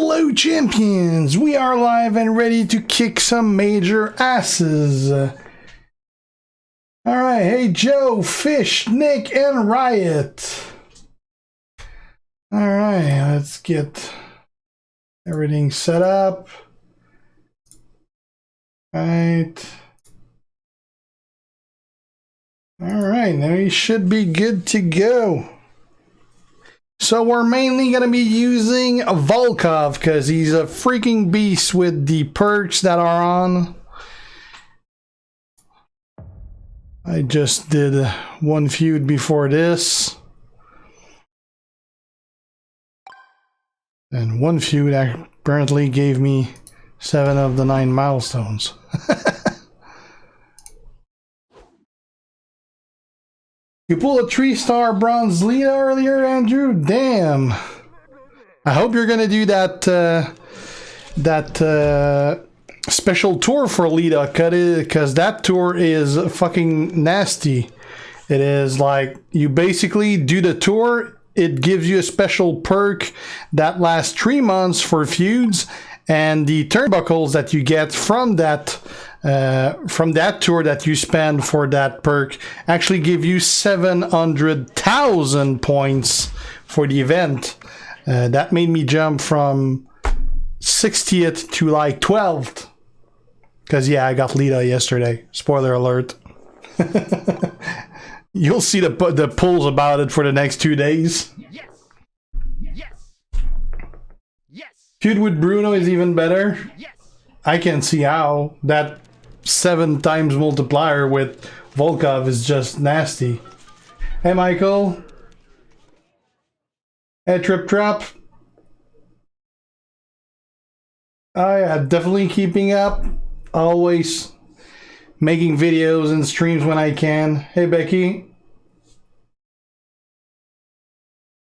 Hello champions, we are live and ready to kick some major asses. Alright, hey Joe, Fish, Nick, and Riot. Alright, let's get everything set up. Right. Alright, now we should be good to go. So we're mainly going to be using Volkov because he's a freaking beast with the perks that are on. I just did one feud before this. And one feud apparently gave me 7 of the 9 milestones. You pulled a 3-star bronze Lita earlier, Andrew? Damn. I hope you're gonna do that special tour for Lita, because that tour is fucking nasty. It is like, you basically do the tour, it gives you a special perk that lasts 3 months for feuds, and the turnbuckles that you get from that tour that you spend for that perk actually give you 700,000 points for the event. That made me jump from 60th to like 12th. Because yeah, I got Lita yesterday. Spoiler alert. You'll see the polls about it for the next 2 days. Yes. Yes. Yes. Feud with Bruno is even better. Yes. I can see how. That 7 times multiplier with Volkov is just nasty. Hey Michael. Hey Trip Trap. Oh yeah, definitely keeping up. Always making videos and streams when I can. Hey Becky.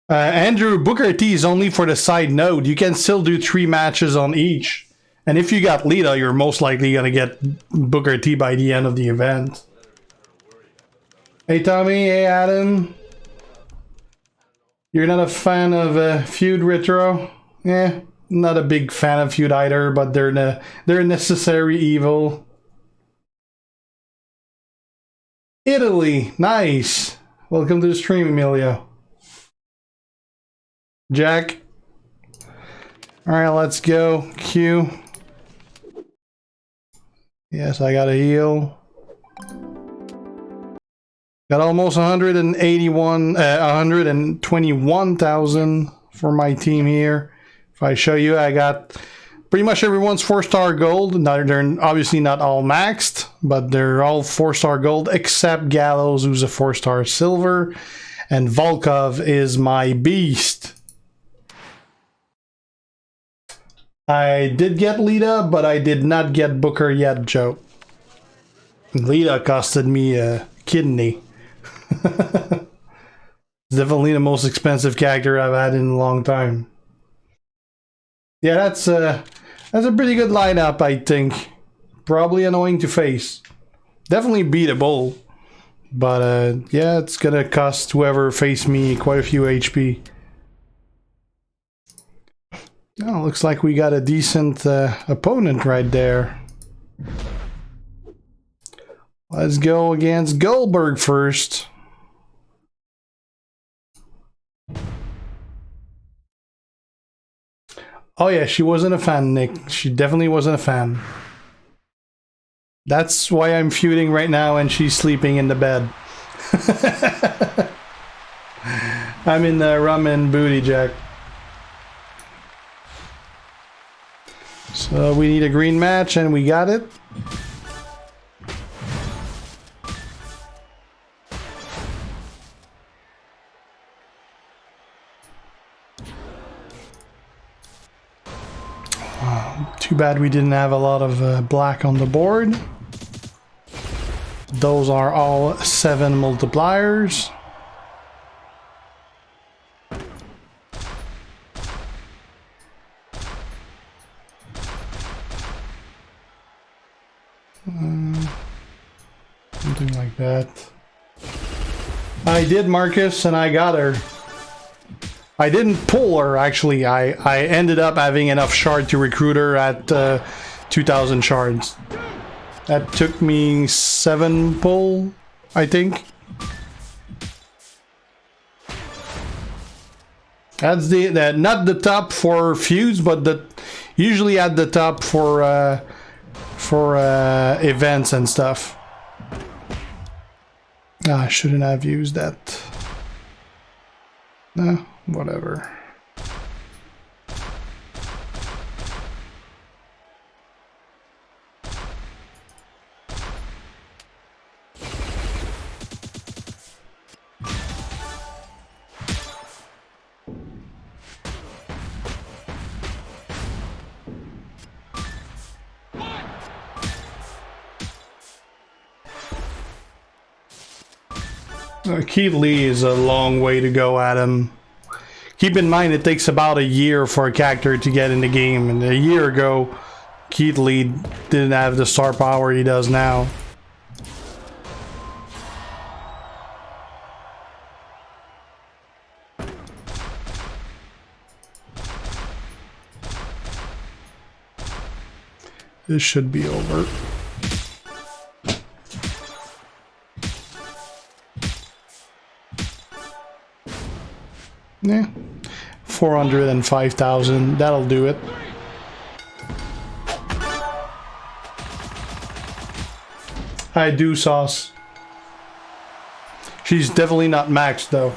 Andrew, Booker T is only for the side node. You can still do 3 matches on each. And if you got Lita, you're most likely going to get Booker T by the end of the event. Hey Tommy, hey Adam. You're not a fan of Feud Retro? Yeah, not a big fan of Feud either, but they're a necessary evil. Italy, nice. Welcome to the stream, Emilio. Jack. Alright, let's go. Q. Yes, I got a heal. Got almost 121,000 for my team here. If I show you, I got pretty much everyone's 4-star gold. Now, they're obviously not all maxed, but they're all 4-star gold except Gallows, who's a 4-star silver, and Volkov is my beast. I did get Lita, but I did not get Booker yet, Joe. Lita costed me a kidney. It's definitely the most expensive character I've had in a long time. Yeah, that's a pretty good lineup, I think. Probably annoying to face. Definitely beatable. But yeah, it's gonna cost whoever faced me quite a few HP. Oh, looks like we got a decent opponent right there. Let's go against Goldberg first. Oh yeah, she wasn't a fan, Nick. She definitely wasn't a fan. That's why I'm feuding right now and she's sleeping in the bed. I'm in the ramen booty jack. So we need a green match and we got it. Too bad we didn't have a lot of black on the board. Those are all 7 multipliers. Something like that. I did, Marcus, and I got her. I didn't pull her, actually. I ended up having enough shard to recruit her at 2,000 shards. That took me 7 pull, I think. That's not the top for feuds, but usually at the top for events and stuff. I shouldn't have used that. No, whatever. Keith Lee is a long way to go at him. Keep in mind it takes about a year for a character to get in the game, and a year ago Keith Lee didn't have the star power he does now. This should be over. Yeah, 405,000, that'll do it. I do, Sauce. She's definitely not maxed though.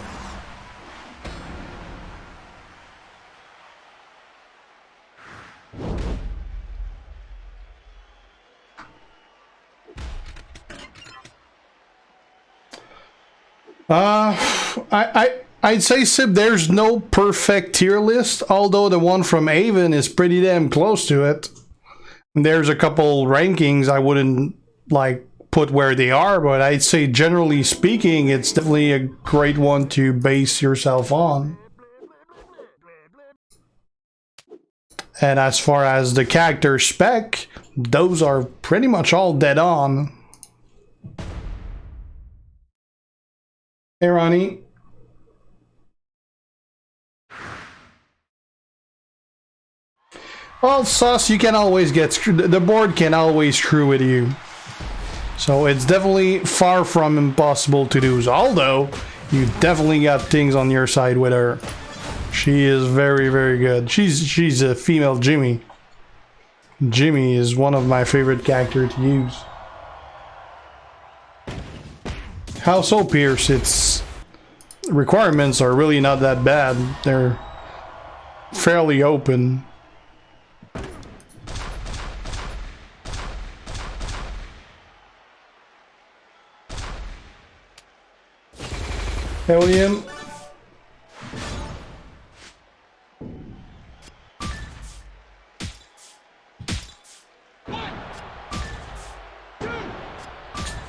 I'd say, Sib, there's no perfect tier list, although the one from Avon is pretty damn close to it. There's a couple rankings I wouldn't like put where they are, but I'd say generally speaking, it's definitely a great one to base yourself on. And as far as the character spec, those are pretty much all dead on. Hey, Ronnie. Well, Sauce, you can always get screwed. The board can always screw with you. So it's definitely far from impossible to do. Although, you definitely got things on your side with her. She is very, very good. She's a female Jimmy. Jimmy is one of my favorite characters to use. How so, Pierce? Its requirements are really not that bad. They're fairly open. Hey, William.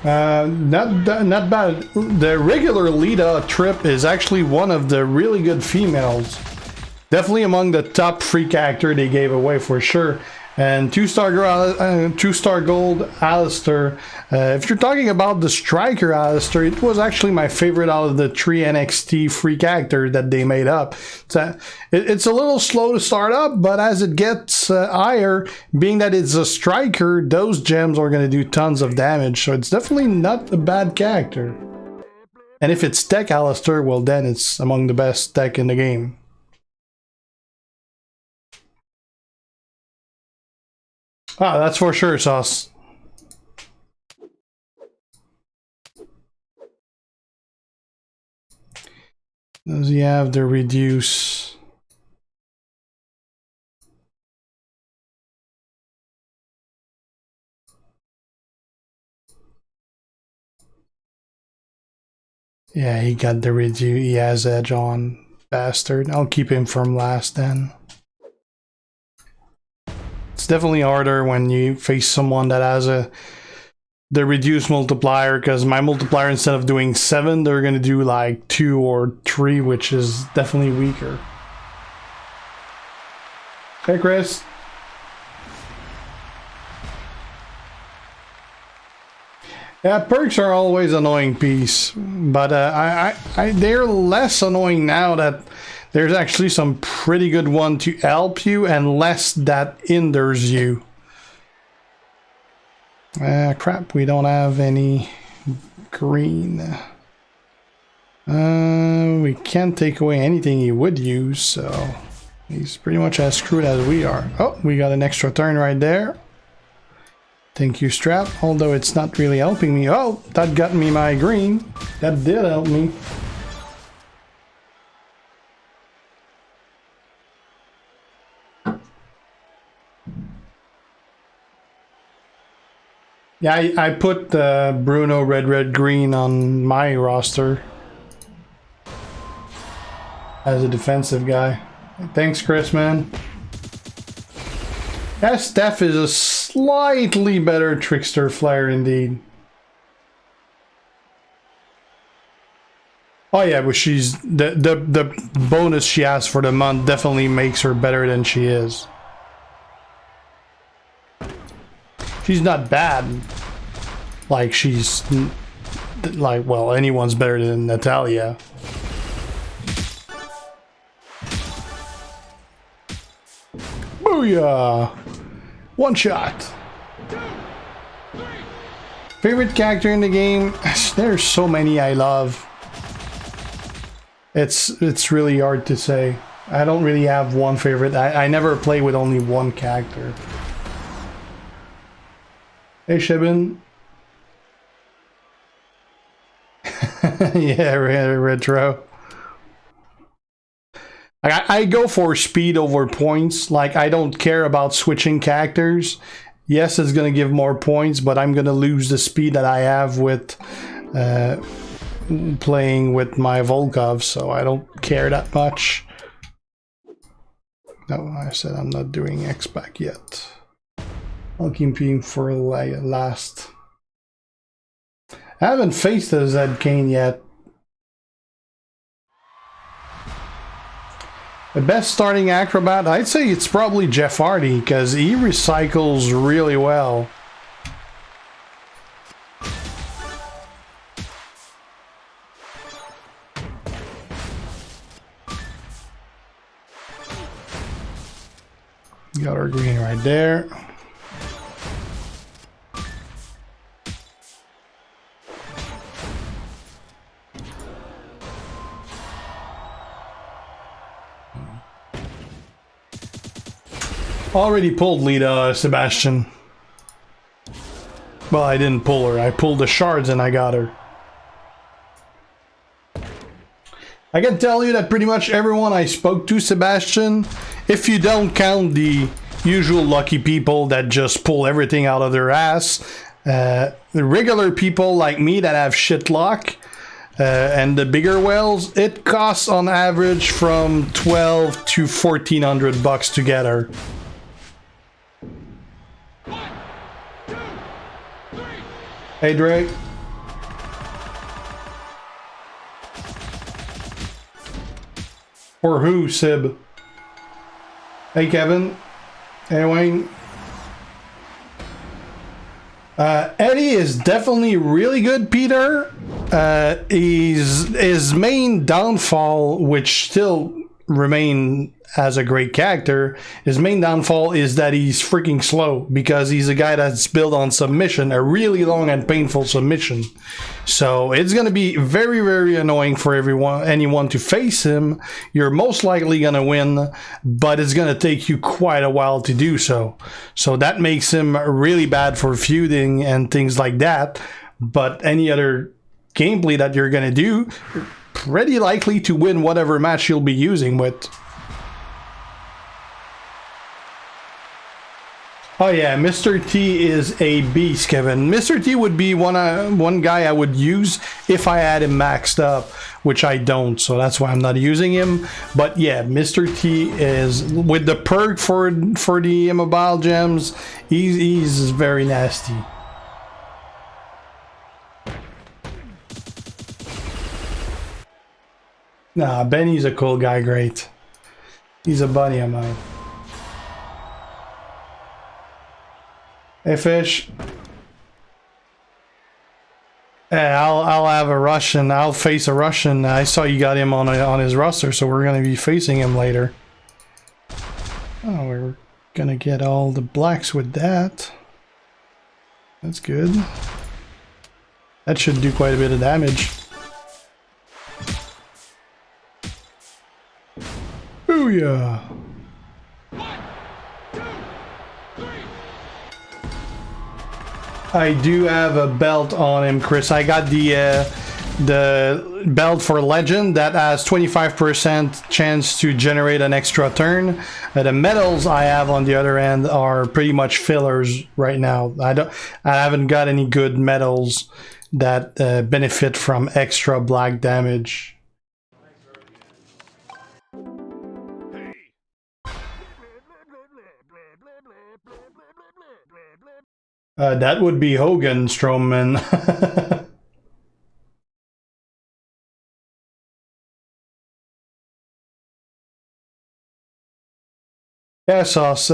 Not bad. The regular Lita trip is actually one of the really good females. Definitely among the top free character they gave away for sure. And 2-star gold Alistair. If you're talking about the striker Alistair, it was actually my favorite out of the 3 NXT free characters that they made up. It's a little slow to start up, but as it gets higher, being that it's a striker, those gems are going to do tons of damage. So it's definitely not a bad character. And if it's tech Alistair, well then it's among the best tech in the game. Ah, that's for sure, Sauce. Does he have the reduce? Yeah, he got the reduce. He has edge on. Bastard. I'll keep him from last then. It's definitely harder when you face someone that has the reduced multiplier, because my multiplier, instead of doing 7, they're going to do like 2 or 3, which is definitely weaker. Hey, Chris. Yeah, perks are always annoying piece, but they're less annoying now that There's actually some pretty good one to help you and less that hinders you. Crap, we don't have any green. We can't take away anything he would use, so he's pretty much as screwed as we are. Oh, we got an extra turn right there. Thank you, Strap, although it's not really helping me. Oh, that got me my green. That did help me. Yeah, I put Bruno red green on my roster as a defensive guy. Thanks, Chris, man. That Steph is a slightly better trickster flare indeed. Oh yeah, but she's the bonus she has for the month definitely makes her better than she is. She's not bad. Like she's like, well, anyone's better than Natalia. Booyah! One shot. Favorite character in the game? There's so many I love. It's really hard to say. I don't really have one favorite. I never play with only one character. Hey Shibin. Yeah, retro. I go for speed over points. Like, I don't care about switching characters. Yes, it's gonna give more points, but I'm gonna lose the speed that I have with playing with my Volkov, so I don't care that much. No, I said I'm not doing X-Pac yet. I'll keep him for last. I haven't faced a Zed Kane yet. The best starting acrobat, I'd say it's probably Jeff Hardy, because he recycles really well. Got our green right there. Already pulled Lita, Sebastian. Well, I didn't pull her. I pulled the shards and I got her. I can tell you that pretty much everyone I spoke to, Sebastian, if you don't count the usual lucky people that just pull everything out of their ass, the regular people like me that have shit luck, and the bigger whales, it costs on average from 12 to 1400 bucks to get her. Hey Drake. For who, Sib? Hey Kevin. Hey Wayne. Eddie is definitely really good, Peter. His main downfall, which still remain as a great character, his main downfall is that he's freaking slow, because he's a guy that's built on submission, a really long and painful submission. So it's going to be very, very annoying for anyone to face him. You're most likely going to win, but it's going to take you quite a while to do so. So that makes him really bad for feuding and things like that. But any other gameplay that you're going to do, you're pretty likely to win whatever match you'll be using with. Oh yeah, Mr. T is a beast, Kevin. Mr. T would be one guy I would use if I had him maxed up, which I don't, so that's why I'm not using him. But yeah, Mr. T is, with the perk for the immobile gems, he's very nasty. Nah, Benny's a cool guy, great. He's a buddy of mine. Hey, Fish. I'll have a Russian. I'll face a Russian. I saw you got him on his roster, so we're gonna be facing him later. Oh, we're gonna get all the blacks with that. That's good. That should do quite a bit of damage. Booyah! I do have a belt on him, Chris. I got the belt for legend that has 25% chance to generate an extra turn. The medals I have on the other end are pretty much fillers right now. I haven't got any good medals that benefit from extra black damage. That would be Hogan, Strowman. Yeah, Sauce.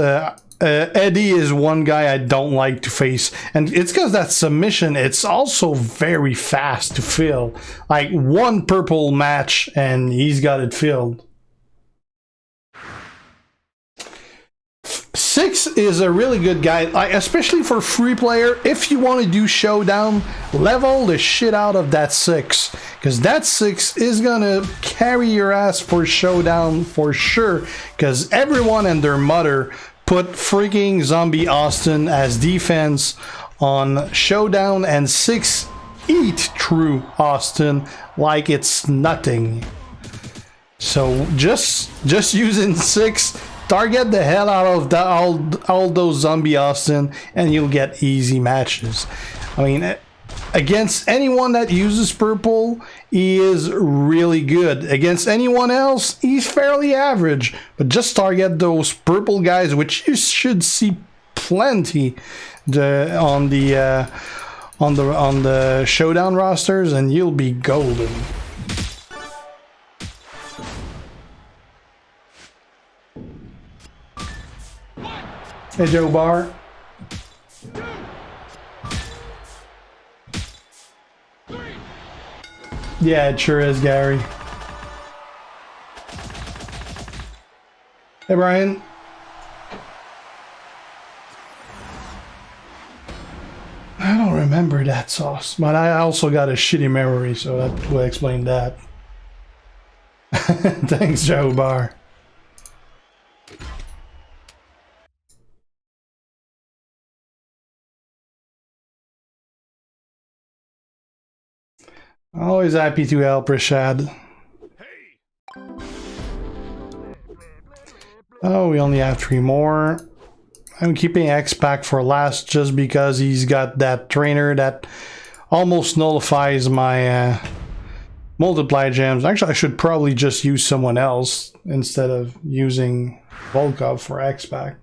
Eddie is one guy I don't like to face, and it's because that submission, it's also very fast to fill. Like one purple match and he's got it filled. 6 is a really good guy, especially for free player. If you want to do showdown, level the shit out of that 6, because that 6 is gonna carry your ass for showdown for sure, because everyone and their mother put freaking Zombie Austin as defense on showdown, and 6 eat through Austin like it's nothing. So just using 6, target the hell out of all those Zombie Austin and you'll get easy matches. I mean, against anyone that uses purple, he is really good. Against anyone else, he's fairly average. But just target those purple guys, which you should see plenty on the showdown rosters, and you'll be golden. Hey, Joe Bar. Yeah, it sure is, Gary. Hey, Brian. I don't remember that Sauce, but I also got a shitty memory, so that will explain that. Thanks, Joe Bar. Always happy to help, Rashad. Oh, we only have 3 more. I'm keeping X-Pac for last just because he's got that trainer that almost nullifies my multiply gems. Actually, I should probably just use someone else instead of using Volkov for X-Pac.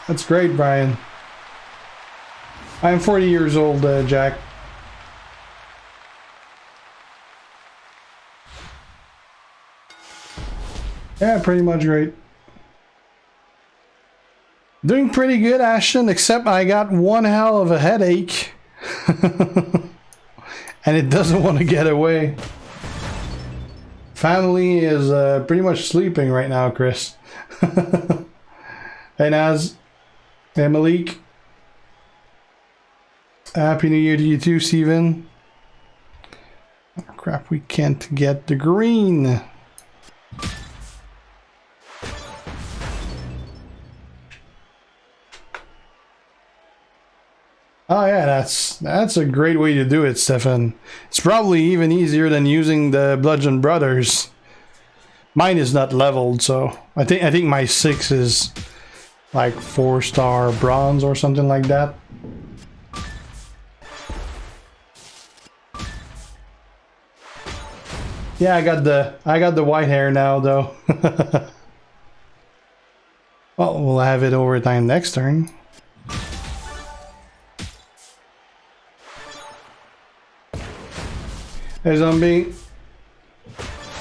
That's great, Brian. I'm 40 years old, Jack. Yeah, pretty much great. Doing pretty good, Ashton, except I got one hell of a headache. And it doesn't want to get away. Family is pretty much sleeping right now, Chris. Hey, Naz. Hey, Malik. Happy New Year to you too, Steven. Oh, crap, we can't get the green. Oh yeah, that's a great way to do it, Stefan. It's probably even easier than using the Bludgeon Brothers. Mine is not leveled, so I think my 6 is like 4-star bronze or something like that. Yeah, I got the white hair now, though. Well, we'll have it overtime next turn. Hey, Zombie.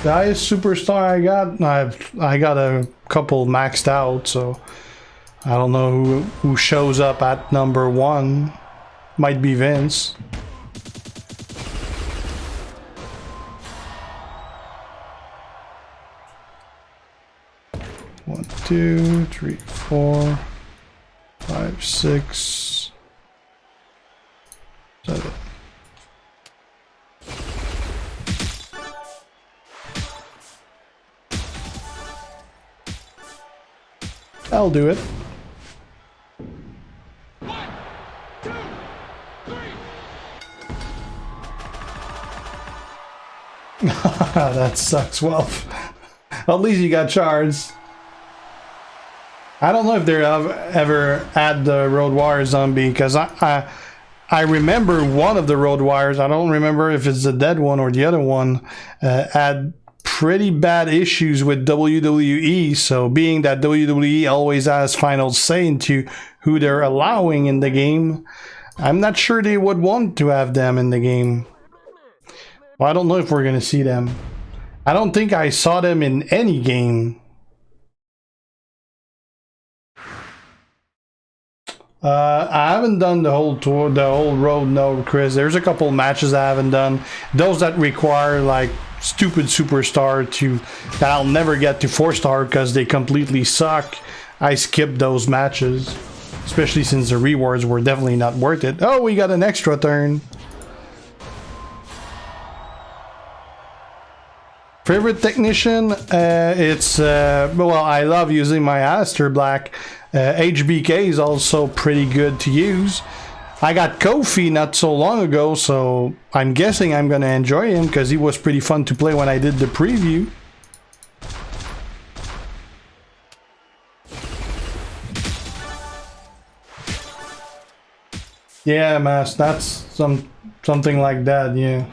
The highest superstar I got a couple maxed out, so I don't know who shows up at number 1. Might be Vince. One, 2, 3, 4, 5, 6, 7. I'll do it. 1, 2, 3. That sucks, Wolf. At least you got shards. I don't know if they ever had the Road Warrior zombie, because I remember one of the Road Warriors, I don't remember if it's the dead one or the other one, had pretty bad issues with WWE, so being that WWE always has final say into who they're allowing in the game, I'm not sure they would want to have them in the game. Well, I don't know if we're gonna see them. I don't think I saw them in any game. I haven't done the whole tour, the whole road, no, Chris. There's a couple matches I haven't done. Those that require like stupid superstar that I'll never get to 4-star because they completely suck. I skipped those matches, especially since the rewards were definitely not worth it. Oh, we got an extra turn. Favorite technician? It's well, I love using my Aleister Black. HBK is also pretty good to use. I got Kofi not so long ago, so I'm guessing I'm gonna enjoy him because he was pretty fun to play when I did the preview. Yeah, Mas, that's something like that, yeah.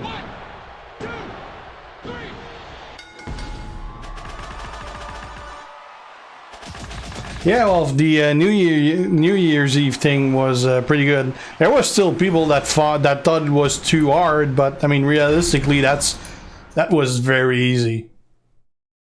Yeah, well, the New Year's Eve thing was pretty good. There was still people that thought it was too hard, but I mean, realistically, that was very easy,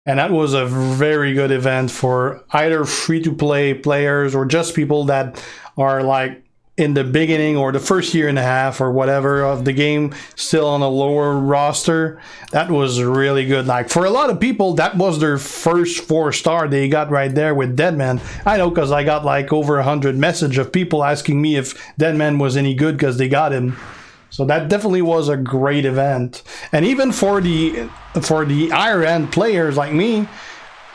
and that was a very good event for either free-to-play players or just people that are like in the beginning or the first year and a half or whatever of the game, still on a lower roster. That was really good. Like for a lot of people, that was their first 4-star they got right there with Deadman. I know, because I got like over 100 messages of people asking me if Deadman was any good because they got him. So that definitely was a great event. And even for the higher end players like me,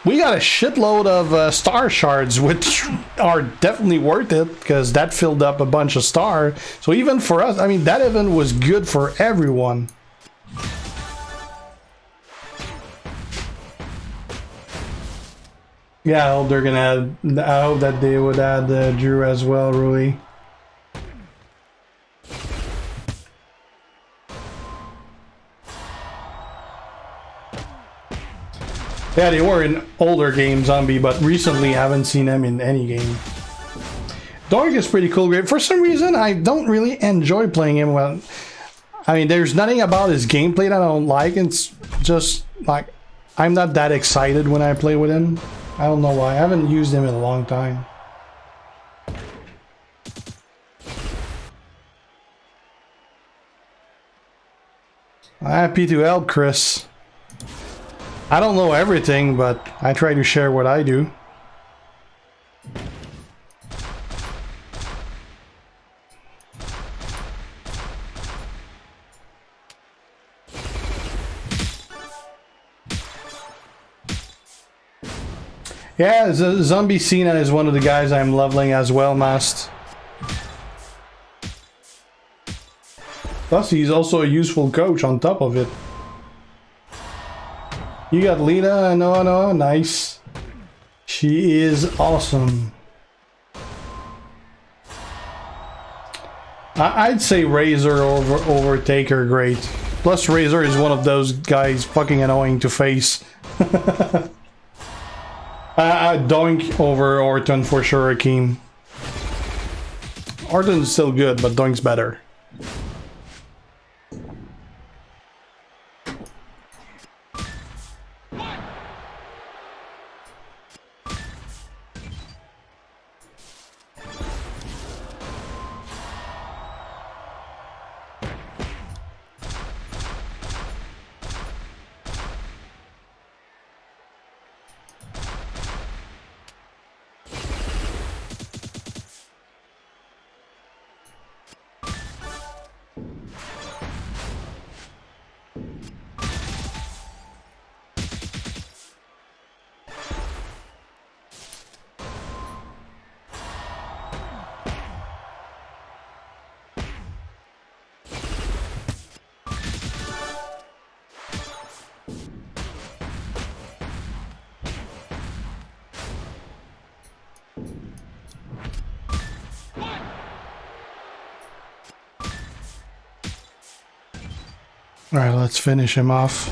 we got a shitload of star shards, which are definitely worth it because that filled up a bunch of stars. So even for us, I mean, that event was good for everyone. Yeah, I hope they're gonna add. I hope that they would add Drew as well, really. Yeah, they were in older games, Zombie, but recently I haven't seen them in any game. Doink is pretty cool. Great. For some reason, I don't really enjoy playing him. Well, I mean, there's nothing about his gameplay that I don't like. It's just like I'm not that excited when I play with him. I don't know why. I haven't used him in a long time. I'm happy to help, Chris. I don't know everything, but I try to share what I do. Yeah, Zombie Cena is one of the guys I'm leveling as well, Mast. Plus, he's also a useful coach on top of it. You got Lita, no, nice. She is awesome. I'd say Razor over Taker, great. Plus, Razor is one of those guys fucking annoying to face. Doink over Orton for sure, Akeem. Orton's still good, but Doink's better. Alright, let's finish him off.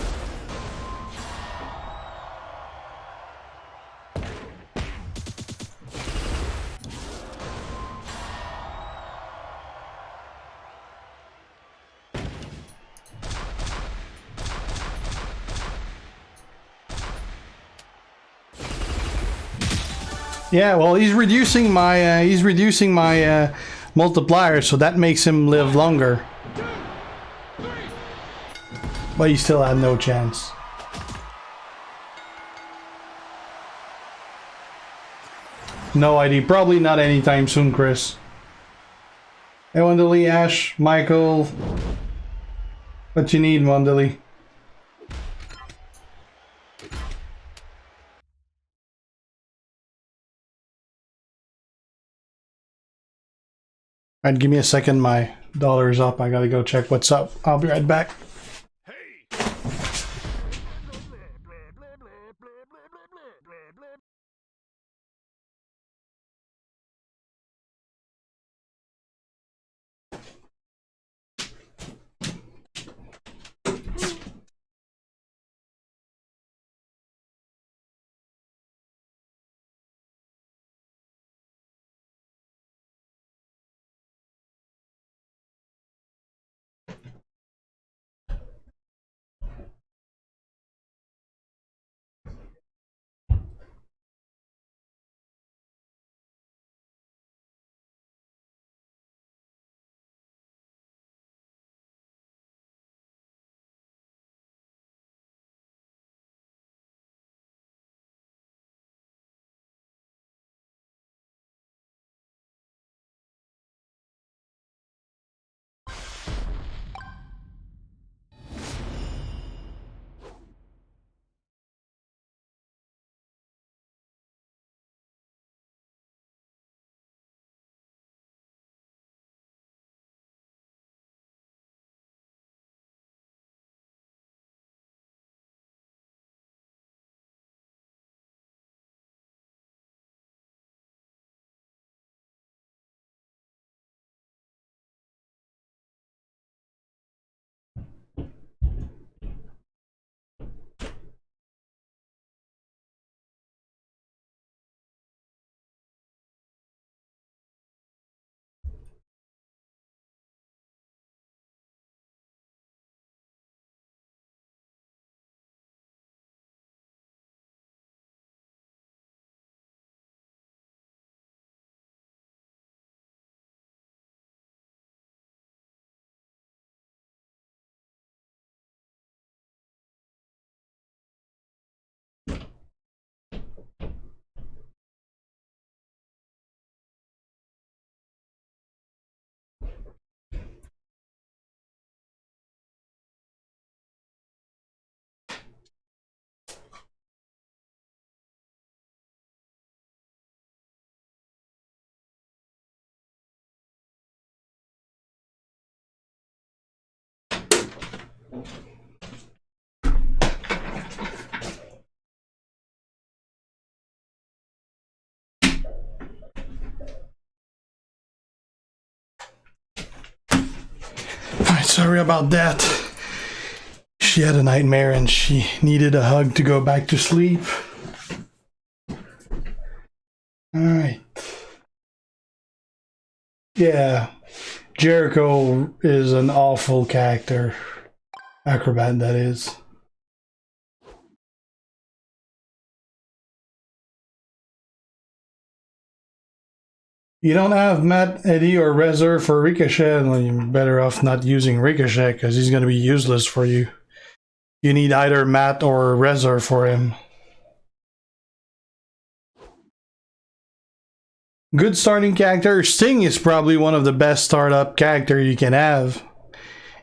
Yeah, well, he's reducing my multiplier, so that makes him live longer. But he still had no chance. No ID, probably not anytime soon, Chris. Hey, Wendely, Ash, Michael. What you need, Wendely? Alright, give me a second. My dollar is up. I gotta go check what's up. I'll be right back. Alright, sorry about that. She had a nightmare and she needed a hug to go back to sleep. Alright. Yeah. Jericho is an awful character. Acrobat, that is. You don't have Matt, Eddie, or Rezor for Ricochet, well, you're better off not using Ricochet because he's going to be useless for you. You need either Matt or Rezor for him. Good starting character. Sting is probably one of the best startup character you can have.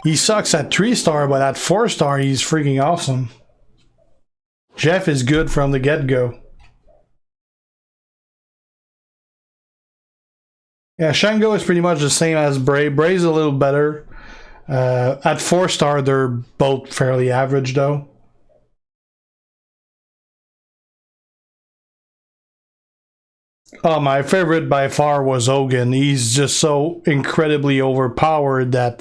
He sucks at 3-star, but at 4-star he's freaking awesome. Jeff is good from the get-go. Yeah, Shango is pretty much the same as Bray. Bray's a little better. At 4-star, they're both fairly average, though. Oh, my favorite by far was Hogan. He's just so incredibly overpowered that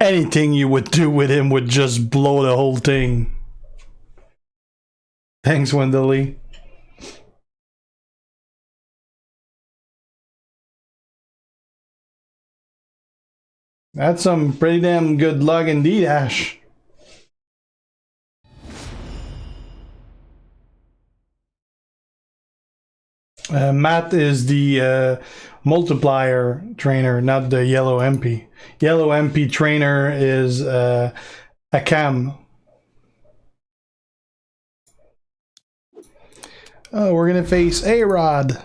anything you would do with him would just blow the whole thing. Thanks, Wendeley. That's some pretty damn good luck indeed, Ash. Matt is the multiplier trainer, not the yellow MP. Yellow MP trainer is a cam. Oh, we're gonna face A-Rod.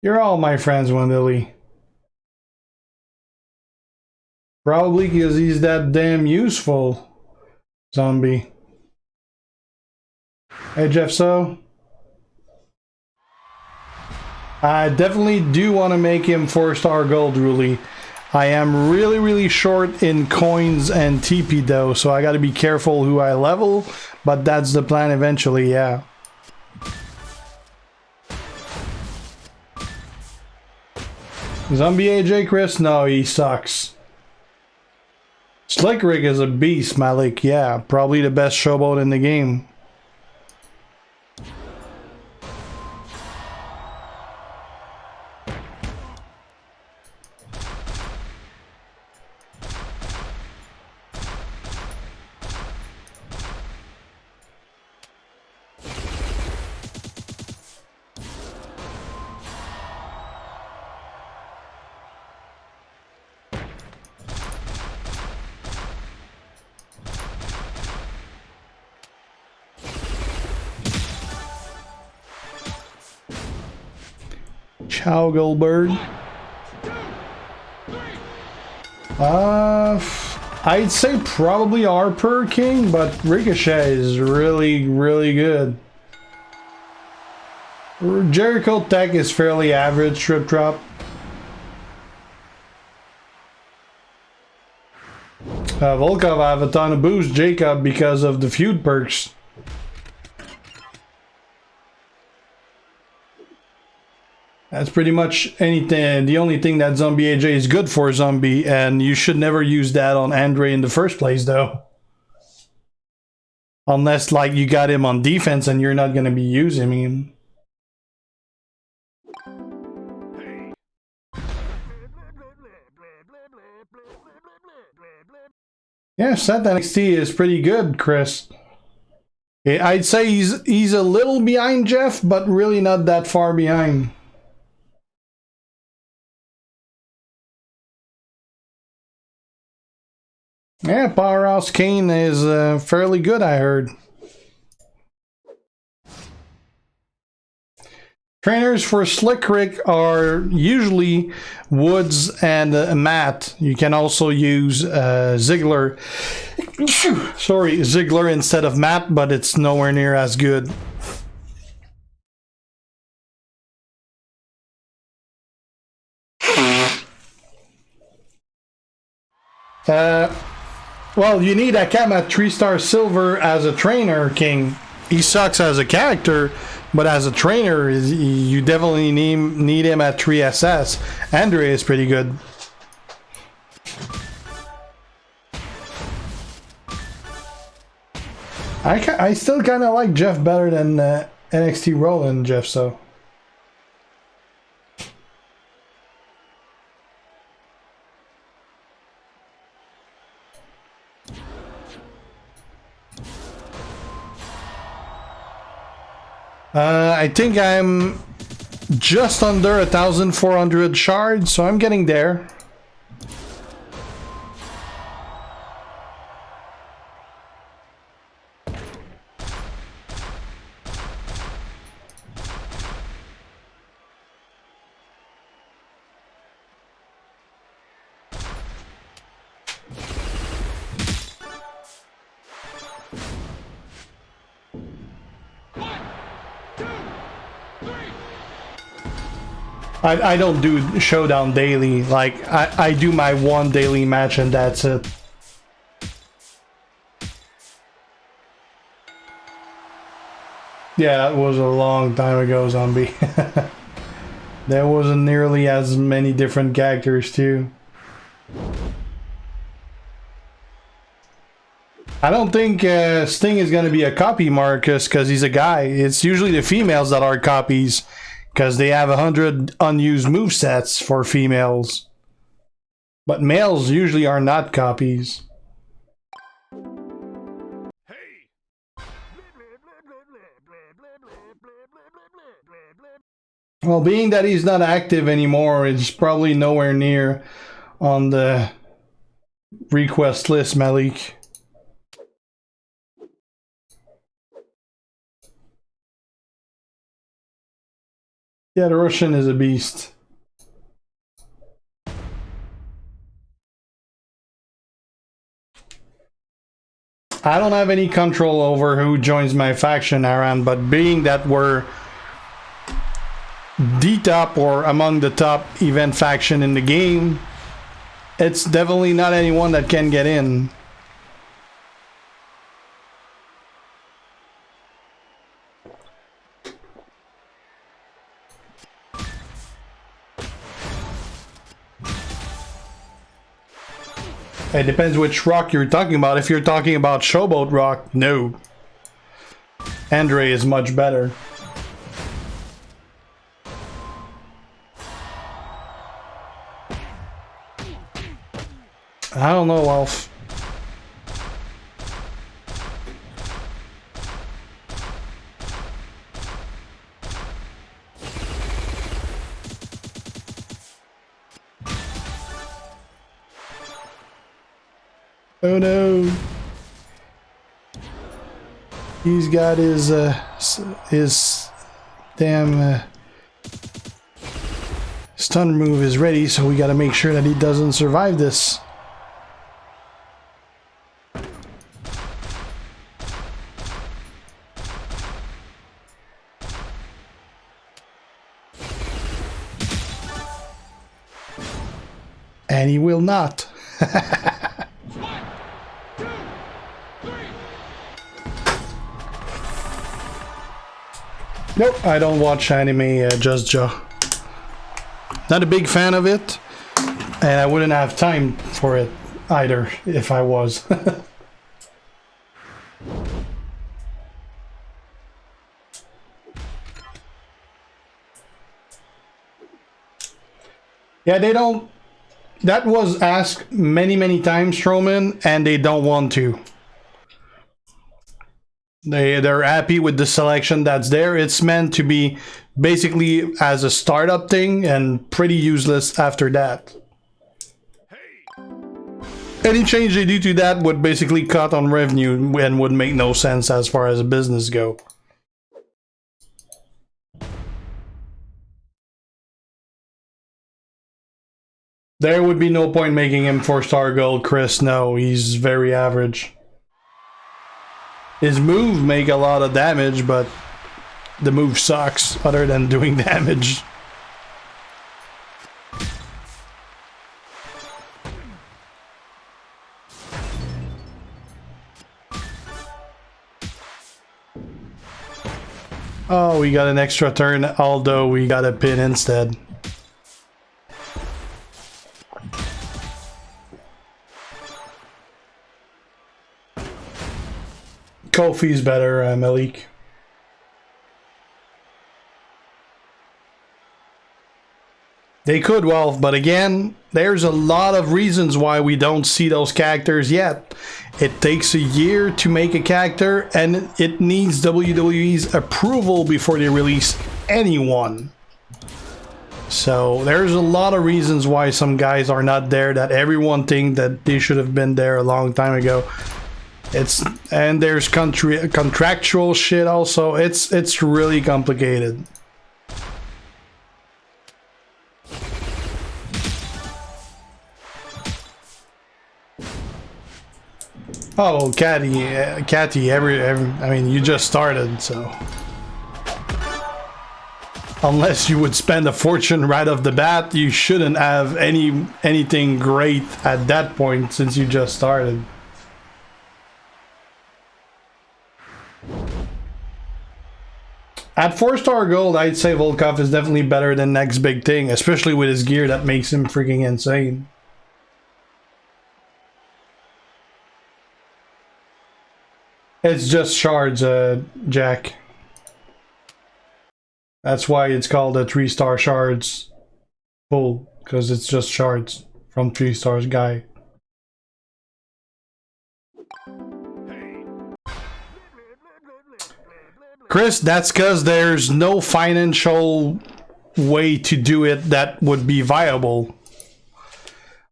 You're all my friends, Wendeley. Probably because he's that damn useful. Zombie. Hey, Jeff, so I definitely do want to make him 4-star gold, Ruli. I am really short in coins and TP though, so I got to be careful who I level, but that's the plan eventually, yeah. Zombie AJ Chris? No, he sucks. Slick Rick is a beast, Malik. Yeah, probably the best showboat in the game. Ciao, Goldberg. I'd say probably Harper King, but Ricochet is really good. Jericho Tech is fairly average, Strip Drop. Volkov, I have a ton of boost. Jacob, because of the feud perks. That's pretty much anything. The only thing that Zombie AJ is good for, Zombie, and you should never use that on Andre in the first place, though. Unless, like, you got him on defense and you're not going to be using him. Yeah, Seth NXT is pretty good, Chris. I'd say he's a little behind Jeff, but really not that far behind. Yeah, Powerhouse Kane is fairly good, I heard. Trainers for Slick Rick are usually Woods and Matt. You can also use Ziggler. Sorry, Ziggler instead of Matt, but it's nowhere near as good. Well, you need Akam at 3-star silver as a trainer, King. He sucks as a character, but as a trainer, you definitely need him at 3SS. Andre is pretty good. I still kind of like Jeff better than NXT Roland, Jeff, so. I think I'm just under 1,400 shards, so I'm getting there. I don't do Showdown daily. Like, I do my one daily match and that's it. Yeah, that was a long time ago, Zombie. There wasn't nearly as many different characters too. I don't think Sting is going to be a copy, Marcus, because he's a guy. It's usually the females that are copies, because they have 100 unused movesets for females. But males usually are not copies. Well, being that he's not active anymore, it's probably nowhere near on the request list, Malik. Yeah, the Russian is a beast. I don't have any control over who joins my faction, Aaron, but being that we're the top or among the top event faction in the game, it's definitely not anyone that can get in. It depends which rock you're talking about. If you're talking about Showboat Rock, no. Andre is much better. I don't know, Alf. Oh no. He's got his damn stun move is ready, so we gotta make sure that he doesn't survive this. And he will not. Nope, I don't watch anime, Just Joe. Not a big fan of it, and I wouldn't have time for it either if I was. Yeah, they don't. That was asked many times, Strowman, and they don't want to. They're happy with the selection that's there. It's meant to be basically as a startup thing and pretty useless after that. Any change they do to that would basically cut on revenue and would make no sense as far as a business go. There would be no point making him 4-star gold, Chris. No, he's very average. His move make a lot of damage, but the move sucks other than doing damage. Oh, we got an extra turn, although we got a pin instead. Kofi's better, Malik. They could, well, but again, there's a lot of reasons why we don't see those characters yet. It takes a year to make a character, and it needs WWE's approval before they release anyone. So there's a lot of reasons why some guys are not there that everyone thinks that they should have been there a long time ago. And there's contractual shit also. It's really complicated. Oh, Catty, I mean, you just started, so unless you would spend a fortune right off the bat, you shouldn't have anything great at that point since you just started. At 4-star gold, I'd say Volkov is definitely better than next big thing, especially with his gear that makes him freaking insane. It's just shards, Jack. That's why it's called a 3-star shards pull, because it's just shards from 3 stars guy. Chris, that's because there's no financial way to do it that would be viable.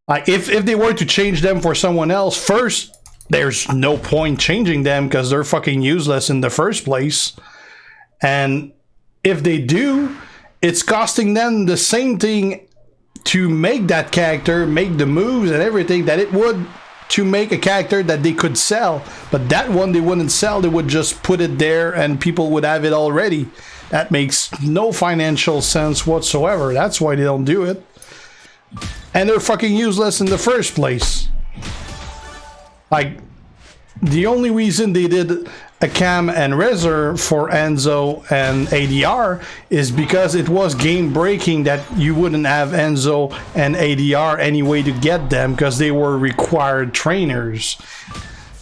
If they were to change them for someone else, first, there's no point changing them because they're fucking useless in the first place. And if they do, it's costing them the same thing to make that character, make the moves and everything that it would to make a character that they could sell. But that one they wouldn't sell, they would just put it there and people would have it already. That makes no financial sense whatsoever. That's why they don't do it. And they're fucking useless in the first place. Like, the only reason they did a cam and reserve for Enzo and ADR is because it was game breaking that you wouldn't have Enzo and ADR anyway to get them because they were required trainers.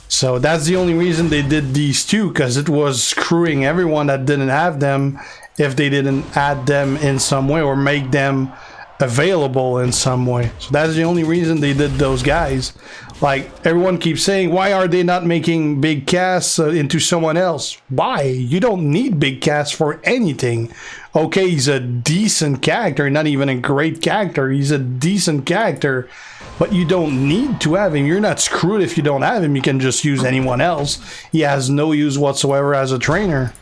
So that's the only reason they did these two, because it was screwing everyone that didn't have them if they didn't add them in some way or make them available in some way. So that's the only reason they did those guys. Like, everyone keeps saying, why are they not making big casts into someone else? Why? You don't need big casts for anything. Okay, he's a decent character, not even a great character. He's a decent character, but you don't need to have him. You're not screwed if you don't have him. You can just use anyone else. He has no use whatsoever as a trainer.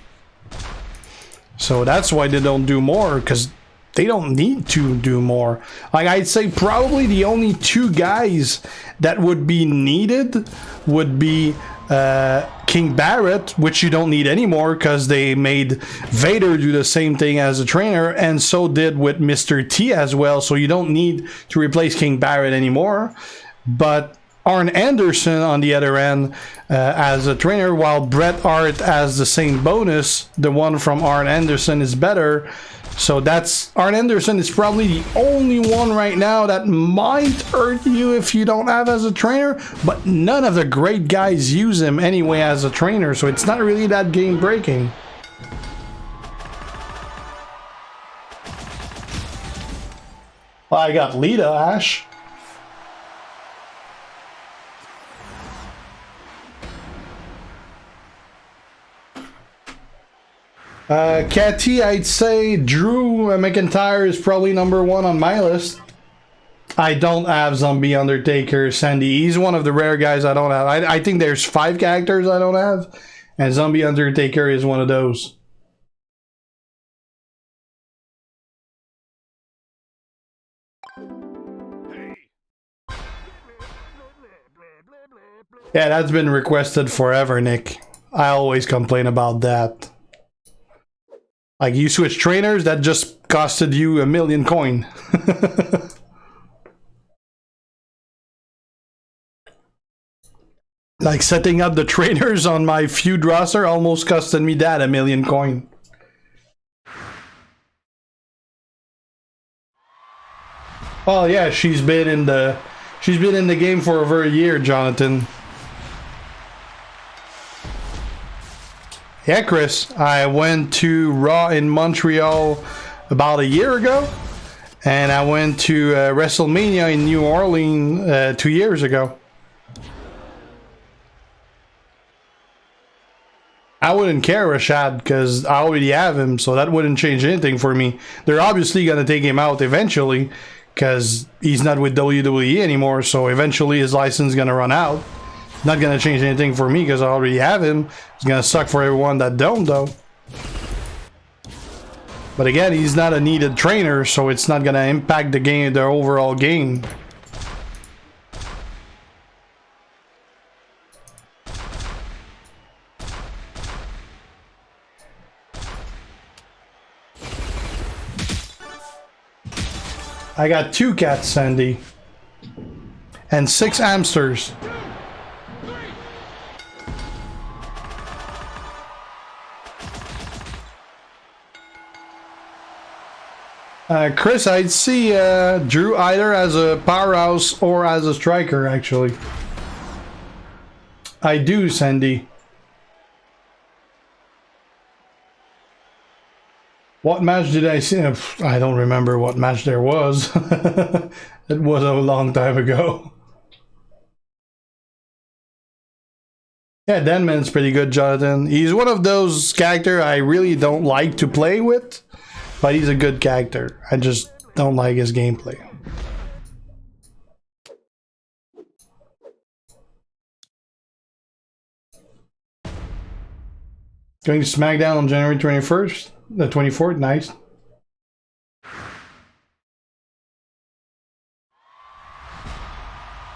So that's why they don't do more, because they don't need to do more. Like, I'd say probably the only two guys that would be needed would be King Barrett, which you don't need anymore because they made Vader do the same thing as a trainer, and so did with Mr. T as well. So you don't need to replace King Barrett anymore. But Arn Anderson on the other end as a trainer, while Bret Hart has the same bonus, the one from Arn Anderson is better. So that's, Arn Anderson is probably the only one right now that might hurt you if you don't have as a trainer, but none of the great guys use him anyway as a trainer, so it's not really that game breaking. Well, I got Lita, Ash. Catty, I'd say Drew McIntyre is probably number one on my list. I don't have Zombie Undertaker Sandy. He's one of the rare guys I don't have. I think there's 5 characters I don't have, and Zombie Undertaker is one of those. Yeah, that's been requested forever, Nick. I always complain about that. Like, you switch trainers, that just costed you 1,000,000 coin. Like, setting up the trainers on my Feud roster almost costed me that 1,000,000 coin. Oh yeah, she's been in the game for over a year, Jonathan. Yeah, Chris, I went to Raw in Montreal about a year ago, and I went to WrestleMania in New Orleans 2 years ago. I wouldn't care, Rashad, because I already have him, so that wouldn't change anything for me. They're obviously going to take him out eventually, because he's not with WWE anymore, so eventually his license is going to run out. Not gonna change anything for me because I already have him. It's gonna suck for everyone that don't, though. But again, he's not a needed trainer, so it's not gonna impact the game, the overall game. I got 2 cats, Sandy, and 6 hamsters. Chris, I'd see Drew either as a powerhouse or as a striker, actually. I do, Sandy. What match did I see? I don't remember what match there was. It was a long time ago. Yeah, Denman's pretty good, Jonathan. He's one of those characters I really don't like to play with, but he's a good character. I just don't like his gameplay. Going to SmackDown on January 21st, the 24th, nice.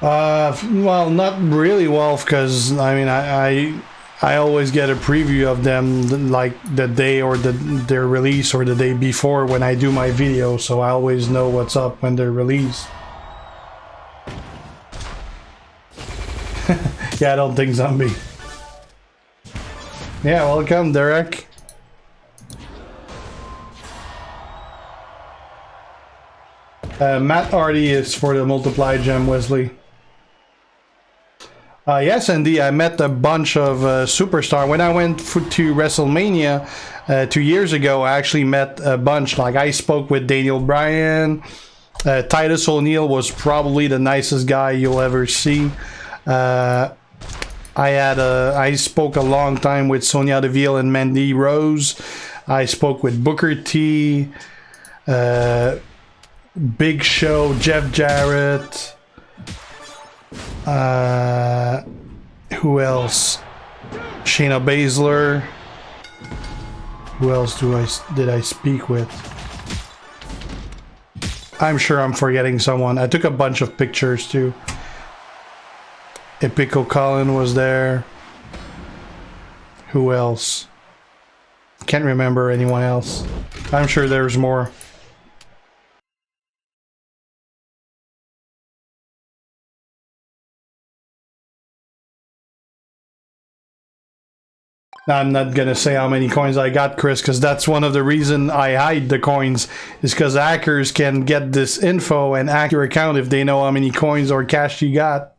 Well, not really, Wolf, because I mean, I always get a preview of them like the day or their release or the day before when I do my video, so I always know what's up when they're released. Yeah, I don't think zombie. Yeah, welcome, Derek. Matt Hardy is for the multiply gem, Wesley. Yes, indeed. I met a bunch of superstars. When I went to WrestleMania 2 years ago, I actually met a bunch. Like, I spoke with Daniel Bryan. Titus O'Neil was probably the nicest guy you'll ever see. I spoke a long time with Sonya Deville and Mandy Rose. I spoke with Booker T, Big Show, Jeff Jarrett. Who else? Shayna Baszler. Who else did I speak with? I'm sure I'm forgetting someone. I took a bunch of pictures too. Epico Colin was there. Who else? Can't remember anyone else. I'm sure there's more. I'm not gonna say how many coins I got, Chris, because that's one of the reasons I hide the coins, is because hackers can get this info and hack your account if they know how many coins or cash you got.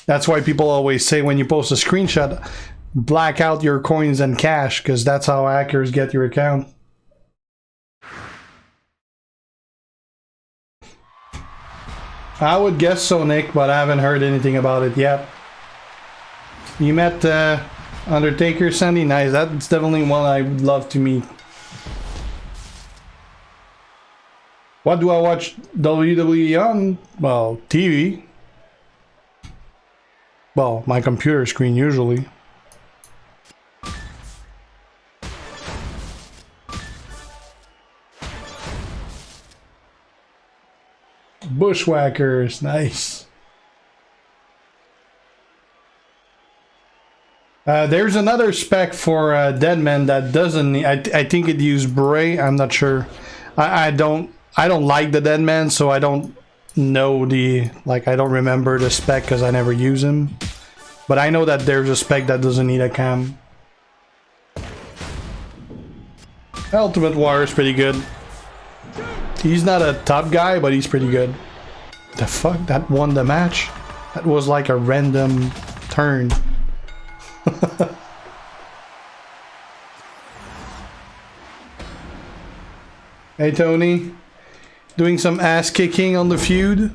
That's why people always say when you post a screenshot, black out your coins and cash, because that's how hackers get your account. I would guess so, Nick, but I haven't heard anything about it yet. You met Undertaker, Sandy? Nice. That's definitely one I would love to meet. What do I watch WWE on? Well, TV. Well, my computer screen usually. Bushwhackers, nice. There's another spec for Deadman that doesn't. I think it used Bray. I'm not sure. I don't like the Deadman, so I don't know the I don't remember the spec because I never use him. But I know that there's a spec that doesn't need a cam. Ultimate Warrior is pretty good. He's not a top guy, but he's pretty good. The fuck? That won the match? That was like a random turn. Hey Tony, doing some ass kicking on the feud?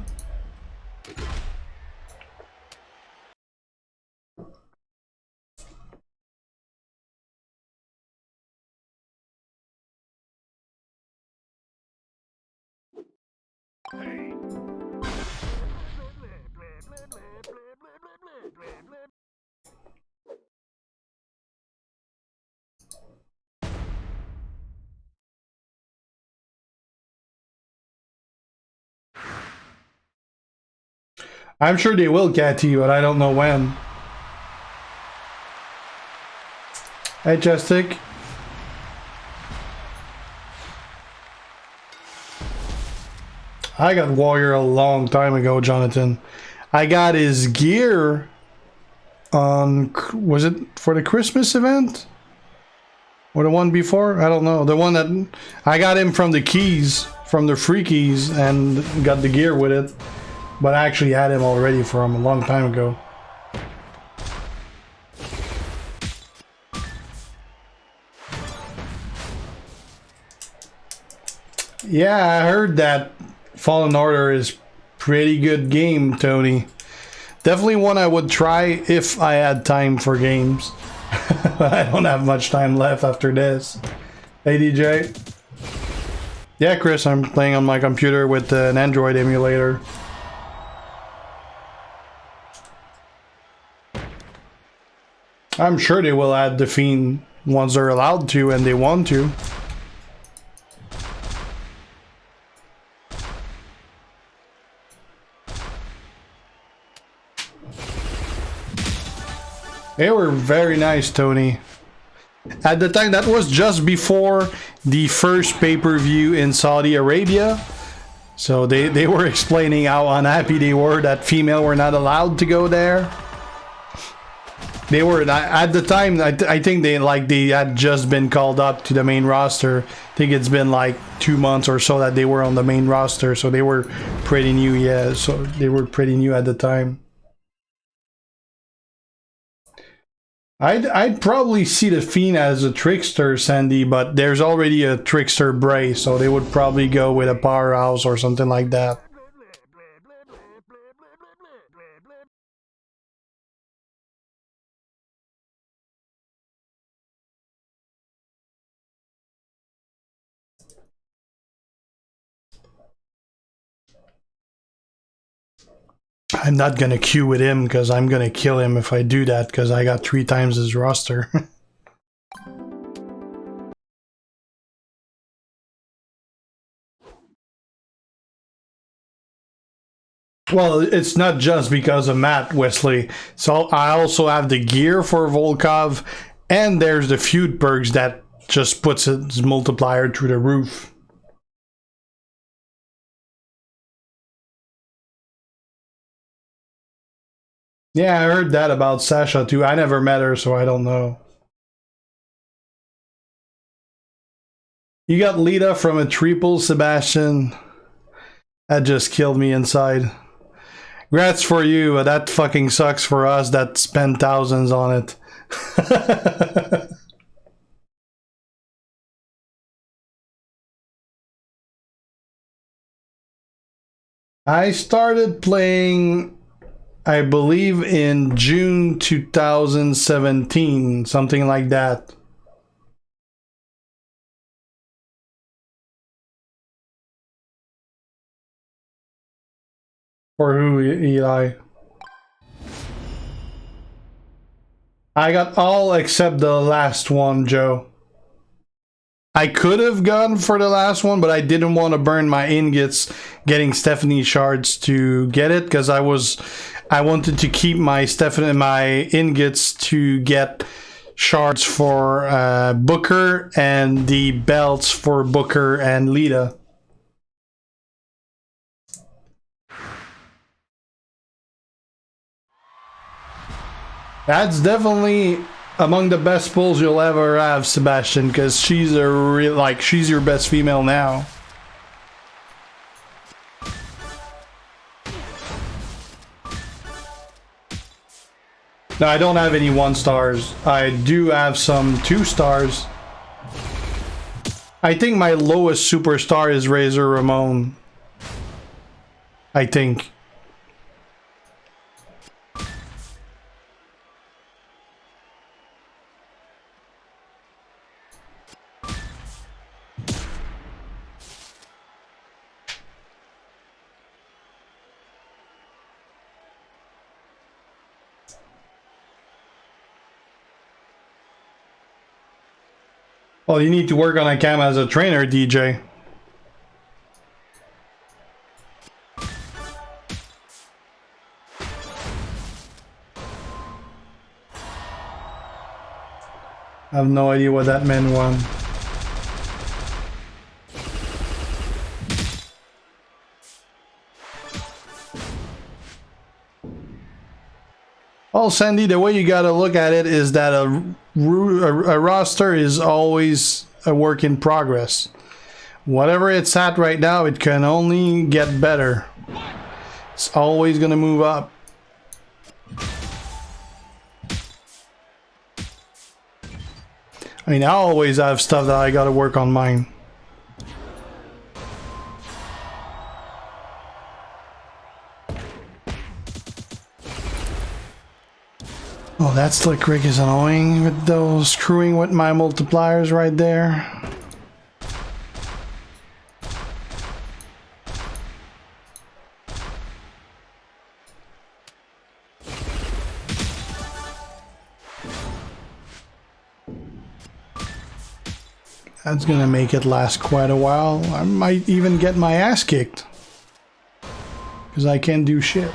I'm sure they will get to you, but I don't know when. Hey, Justic. I got Warrior a long time ago, Jonathan. I got his gear on... Was it for the Christmas event? Or the one before? I don't know. The one that... I got him from the Keys from the Freakies and got the gear with it, but I actually had him already from a long time ago. Yeah, I heard that Fallen Order is pretty good game, Tony. Definitely one I would try if I had time for games. But I don't have much time left after this. Hey DJ. Yeah, Chris, I'm playing on my computer with an Android emulator. I'm sure they will add the Fiend once they're allowed to and they want to. They were very nice, Tony. At the time, that was just before the first pay-per-view in Saudi Arabia. So they were explaining how unhappy they were that female were not allowed to go there. They were, at the time, I think they had just been called up to the main roster. I think it's been like 2 months or so that they were on the main roster. So they were pretty new, yeah. So they were pretty new at the time. I'd probably see the Fiend as a trickster, Sandy, but there's already a trickster Bray, so they would probably go with a powerhouse or something like that. I'm not gonna queue with him because I'm gonna kill him if I do that because I got 3 times his roster. Well, it's not just because of Matt, Wesley. So I also have the gear for Volkov, and there's the Feud perks that just puts its multiplier through the roof. Yeah, I heard that about Sasha too. I never met her, so I don't know. You got Lita from a triple, Sebastian. That just killed me inside. Congrats for you, but that fucking sucks for us that spent thousands on it. I started playing, I believe, in June 2017, something like that. For who, Eli? I got all except the last one, Joe. I could have gone for the last one, but I didn't want to burn my ingots getting Stephanie shards to get it because I wanted to keep my ingots to get shards for Booker and the belts for Booker and Lita. That's definitely among the best pulls you'll ever have, Sebastian, because she's a real, she's your best female now. No, I don't have any 1 stars. I do have some 2 stars. I think my lowest superstar is Razor Ramon. I think. Well, you need to work on a cam as a trainer, DJ. I have no idea what that meant. One. Well, Sandy, the way you gotta look at it is that a roster is always a work in progress. Whatever it's at right now, it can only get better. It's always gonna move up. I mean, I always have stuff that I gotta work on mine. Oh, that slick rig is annoying with those screwing with my multipliers right there. That's gonna make it last quite a while. I might even get my ass kicked. Because I can't do shit.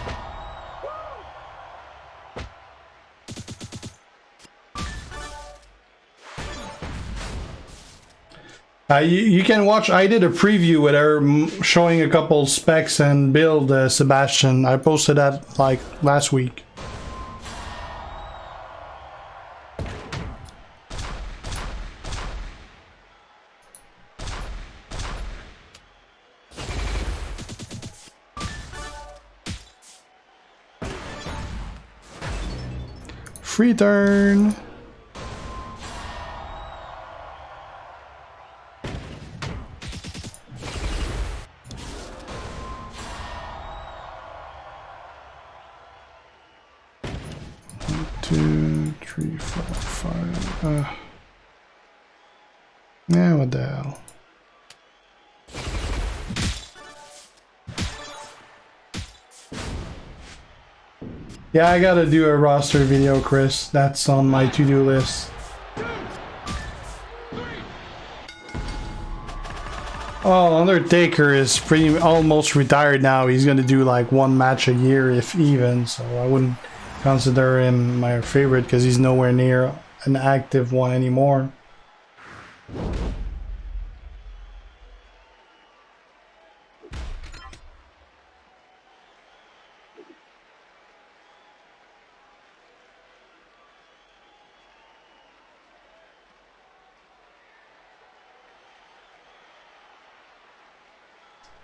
You can watch, I did a preview with her showing a couple specs and build Sebastian. I posted that like last week. Free turn. Yeah, what the hell. Yeah, I gotta do a roster video, Chris. That's on my to-do list. Oh, Undertaker is pretty almost retired now. He's gonna do like one match a year, if even. So I wouldn't consider him my favorite because he's nowhere near an active one anymore.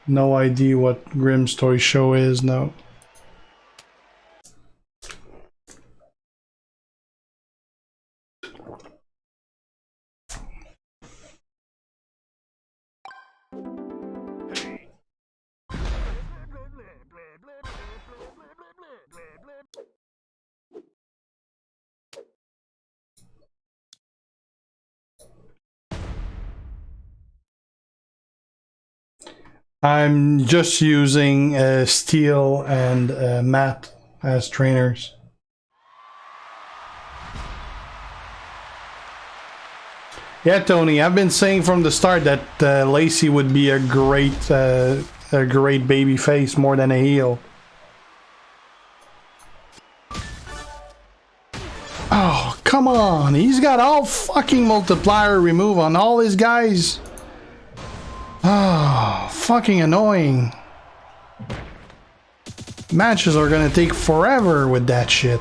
No idea what Grimm's Toy Show is, no. I'm just using Steel and Matt as trainers. Yeah, Tony, I've been saying from the start that Lacey would be a great baby face more than a heel. Oh, come on. He's got all fucking multiplier remove on all his guys. Oh, fucking annoying. Matches are gonna take forever with that shit.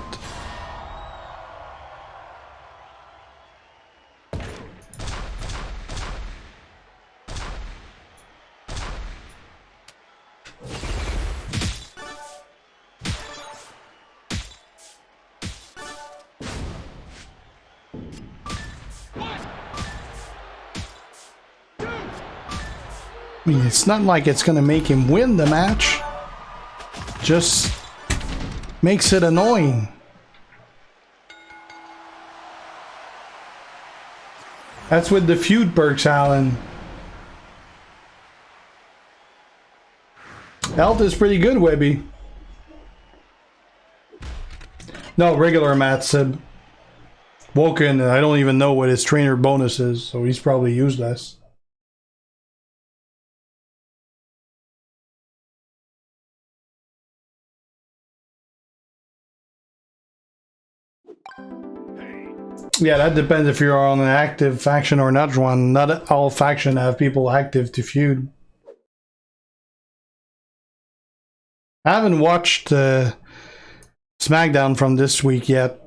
I mean, it's not like it's gonna make him win the match. Just makes it annoying. That's with the feud perks, Alan. Health is pretty good, Webby. No, regular Matt said. Woken, I don't even know what his trainer bonus is, so he's probably useless. Yeah, that depends if you're on an active faction or not one. Not all factions have people active to feud. I haven't watched SmackDown from this week yet.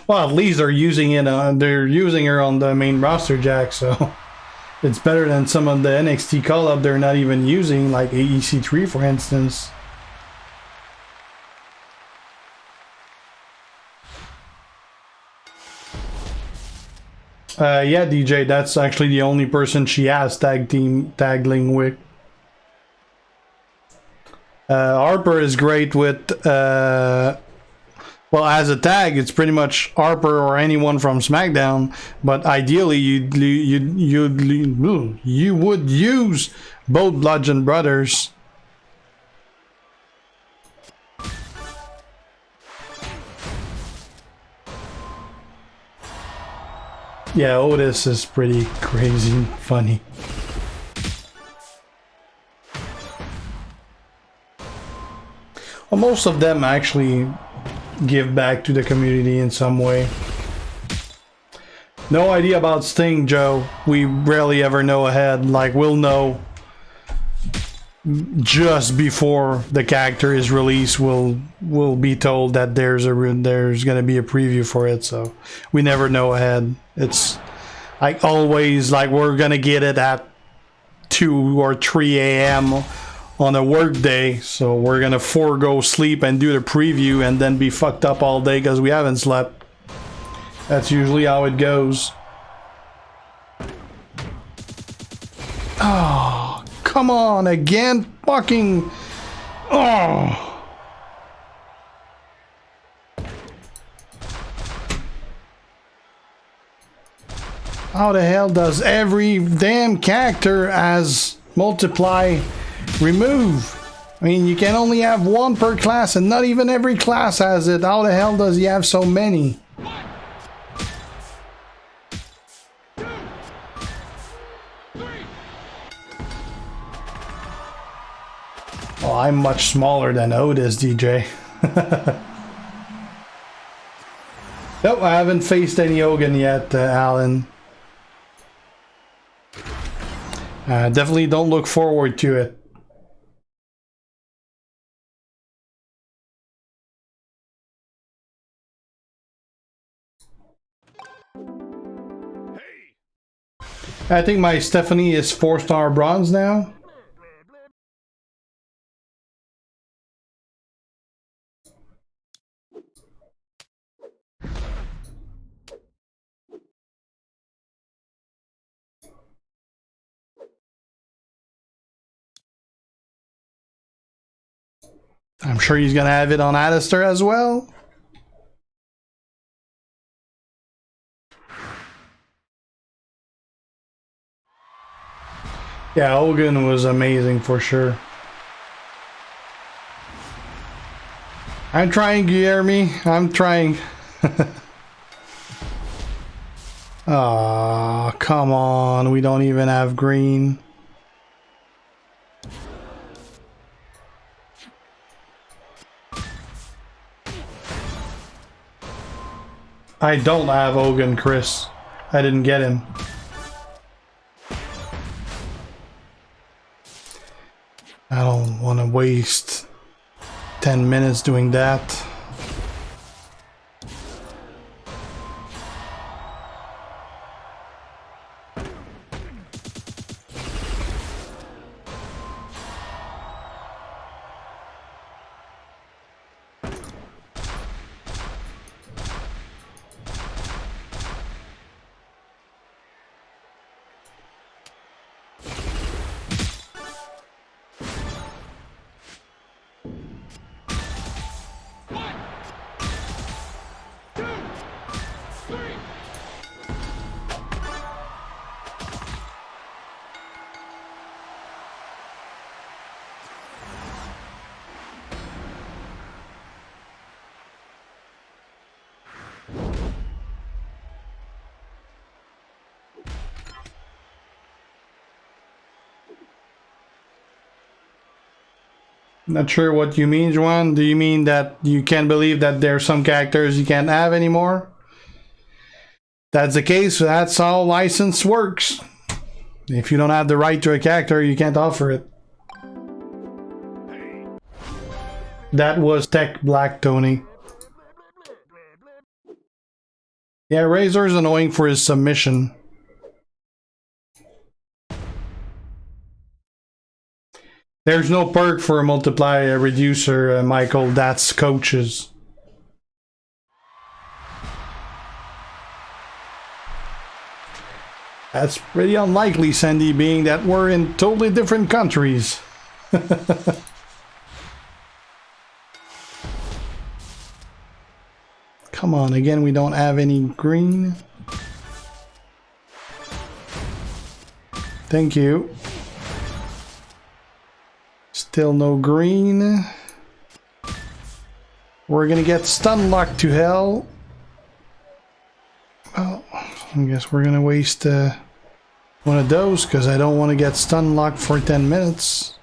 Well, at least they're using it. They're using her on the main roster, Jack. So it's better than some of the NXT call-up they're not even using, like AEC3, for instance. Yeah, DJ, that's actually the only person she has tagging with. Harper is great with, well, as a tag, it's pretty much Harper or anyone from SmackDown. But ideally, you would use both Bludgeon Brothers. Yeah, Otis is pretty crazy and funny. Well, most of them actually give back to the community in some way. No idea about Sting, Joe. We rarely ever know ahead. Like, we'll know just before the character is released. We'll be told that there's gonna be a preview for it, so we never know ahead. It's like always, like, we're gonna get it at 2 or 3 a.m. on a work day, so we're gonna forego sleep and do the preview and then be fucked up all day because we haven't slept. That's usually how it goes. Oh, come on again, fucking. Oh. How the hell does every damn character as multiply remove? I mean, you can only have one per class and not even every class has it. How the hell does he have so many? Oh, I'm much smaller than Otis, DJ. Nope, I haven't faced any Hogan yet, Alan. Definitely don't look forward to it. I think my Stephanie is 4-star bronze now. I'm sure he's gonna have it on AppStore as well. Yeah, Hogan was amazing for sure. I'm trying, Jeremy. I'm trying. Aw, come on. We don't even have green. I don't have Hogan, Chris. I didn't get him. I don't want to waste 10 minutes doing that. Not sure what you mean, Juan. Do you mean that you can't believe that there are some characters you can't have anymore? That's the case. That's how license works. If you don't have the right to a character, you can't offer it. That was Tech Black, Tony. Yeah, Razor's annoying for his submission. There's no perk for a multiplier reducer, Michael. That's coaches. That's pretty unlikely, Sandy, being that we're in totally different countries. Come on, again, we don't have any green. Thank you. Still no green. We're gonna get stun locked to hell. Well, I guess we're gonna waste one of those because I don't want to get stun locked for 10 minutes.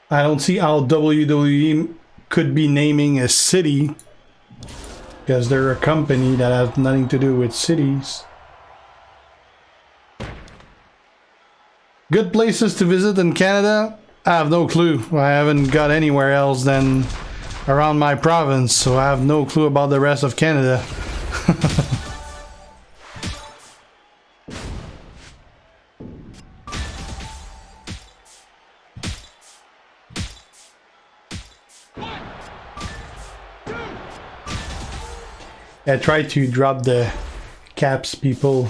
I don't see how WWE could be naming a city because they're a company that has nothing to do with cities. Good places to visit in Canada? I have no clue. I haven't got anywhere else than around my province, so I have no clue about the rest of Canada. I try to drop the caps, people.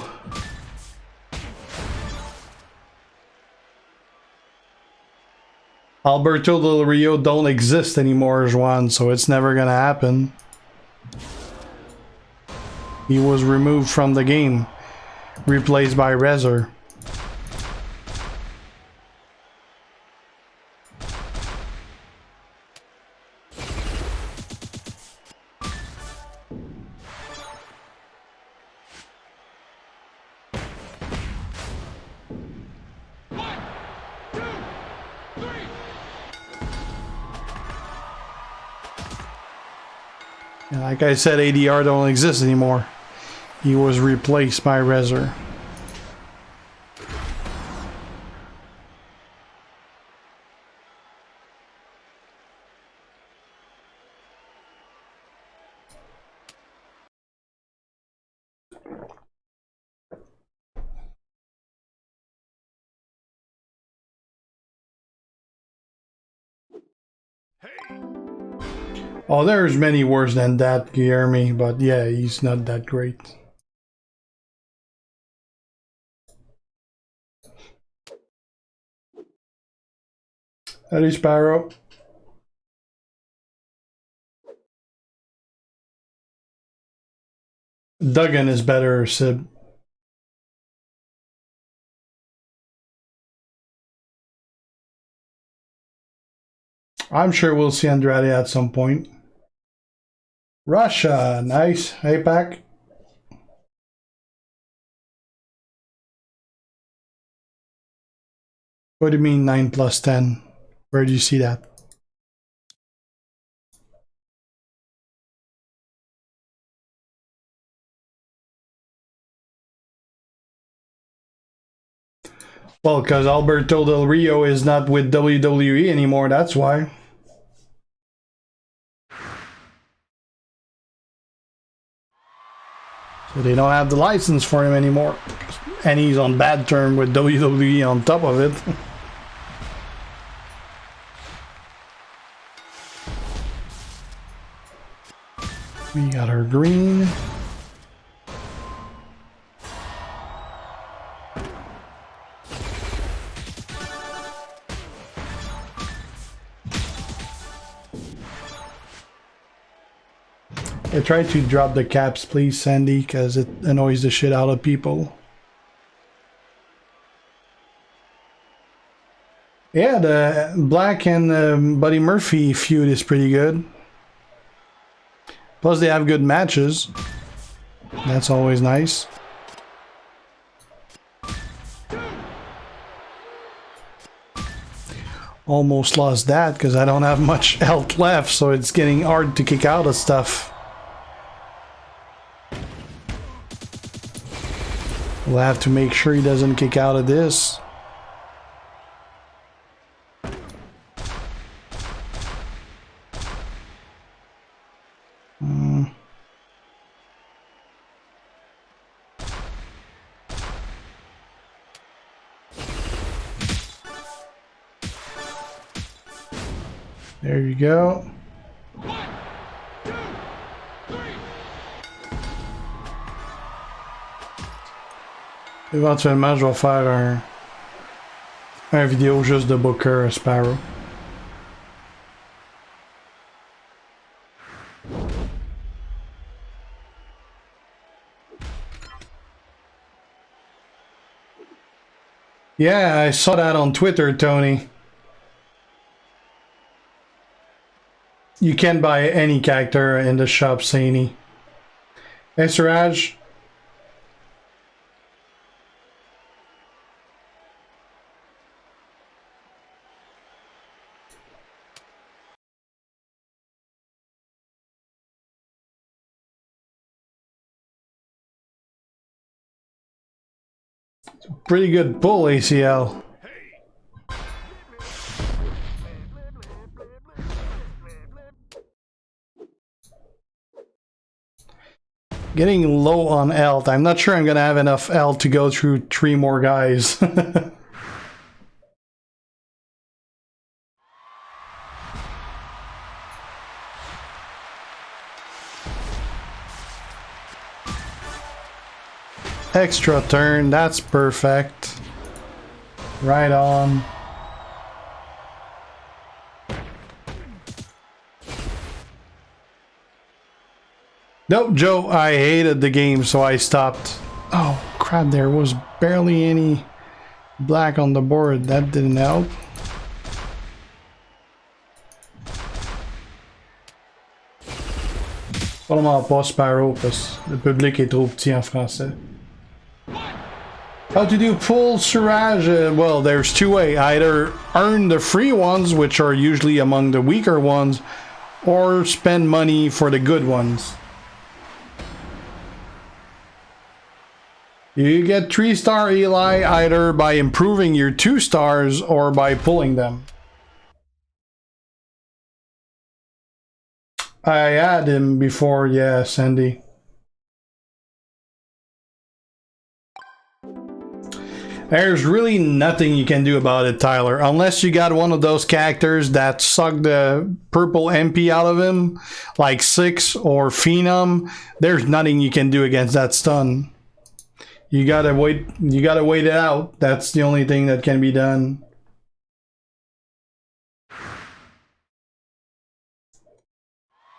Alberto Del Rio don't exist anymore, Juan, so it's never gonna happen. He was removed from the game, replaced by Rezer. And like I said, ADR don't exist anymore. He was replaced by Rezer. Oh, there's many worse than that, Guillermo, but yeah, he's not that great. Hello, Sparrow. Duggan is better, Sib. I'm sure we'll see Andrade at some point. Russia, nice. Hey, Pac. What do you mean 9 plus 10? Where do you see that? Well, because Alberto Del Rio is not with WWE anymore, that's why. So they don't have the license for him anymore. And he's on bad term with WWE on top of it. We got our green. I try to drop the caps, please, Sandy, because it annoys the shit out of people. Yeah, the Black and Buddy Murphy feud is pretty good. Plus, they have good matches. That's always nice. Almost lost that because I don't have much health left, so it's getting hard to kick out of stuff. We'll have to make sure he doesn't kick out of this. There you go. 1, 2, 3. Éventuellement, je vais faire un vidéo juste de Booker Sparrow. Yeah, I saw that on Twitter, Tony. You can buy any character in the shop, Saini. Hey, Siraj. Pretty good pull, ACL. Getting low on health. I'm not sure I'm gonna have enough health to go through 3 more guys. Extra turn, that's perfect. Right on. Nope, Joe, I hated the game, so I stopped. Oh, crap, there was barely any black on the board. That didn't help. Probablement pas Sparrow, parce que le public est trop petit en français. How to do pull Suraj? Well, there's 2 ways. Either earn the free ones, which are usually among the weaker ones, or spend money for the good ones. You get 3-star Eli either by improving your 2 stars or by pulling them. I had him before, yeah, Sandy. There's really nothing you can do about it, Tyler, unless you got one of those characters that suck the purple MP out of him, like 6 or Phenom. There's nothing you can do against that stun. You gotta wait it out. That's the only thing that can be done.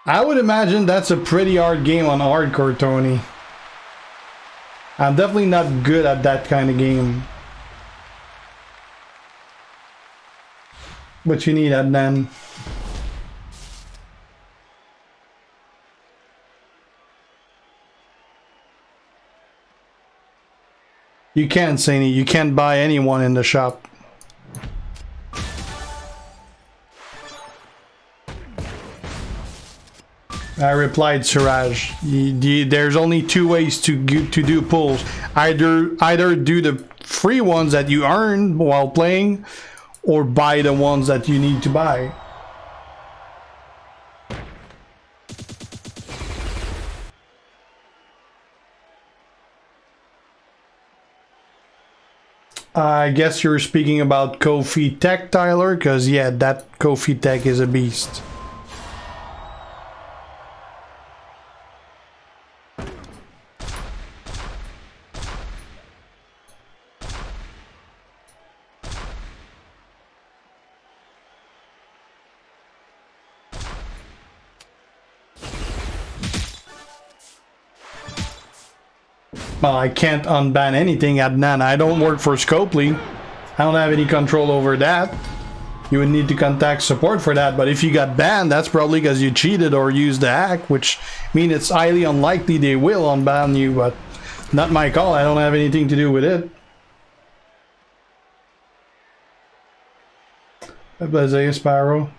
I would imagine that's a pretty hard game on hardcore, Tony. I'm definitely not good at that kind of game. What you need, Adnan? You can't, Saini. You can't buy anyone in the shop. I replied, Suraj. There's only 2 ways to do pulls. Either do the free ones that you earn while playing, or buy the ones that you need to buy. I guess you're speaking about Kofi Tech, Tyler, because yeah, that Kofi Tech is a beast. Well, I can't unban anything, Adnan. I don't work for Scopely. I don't have any control over that. You would need to contact support for that, but if you got banned, that's probably because you cheated or used the hack, which means it's highly unlikely they will unban you, but not my call. I don't have anything to do with it. Blase Sparrow.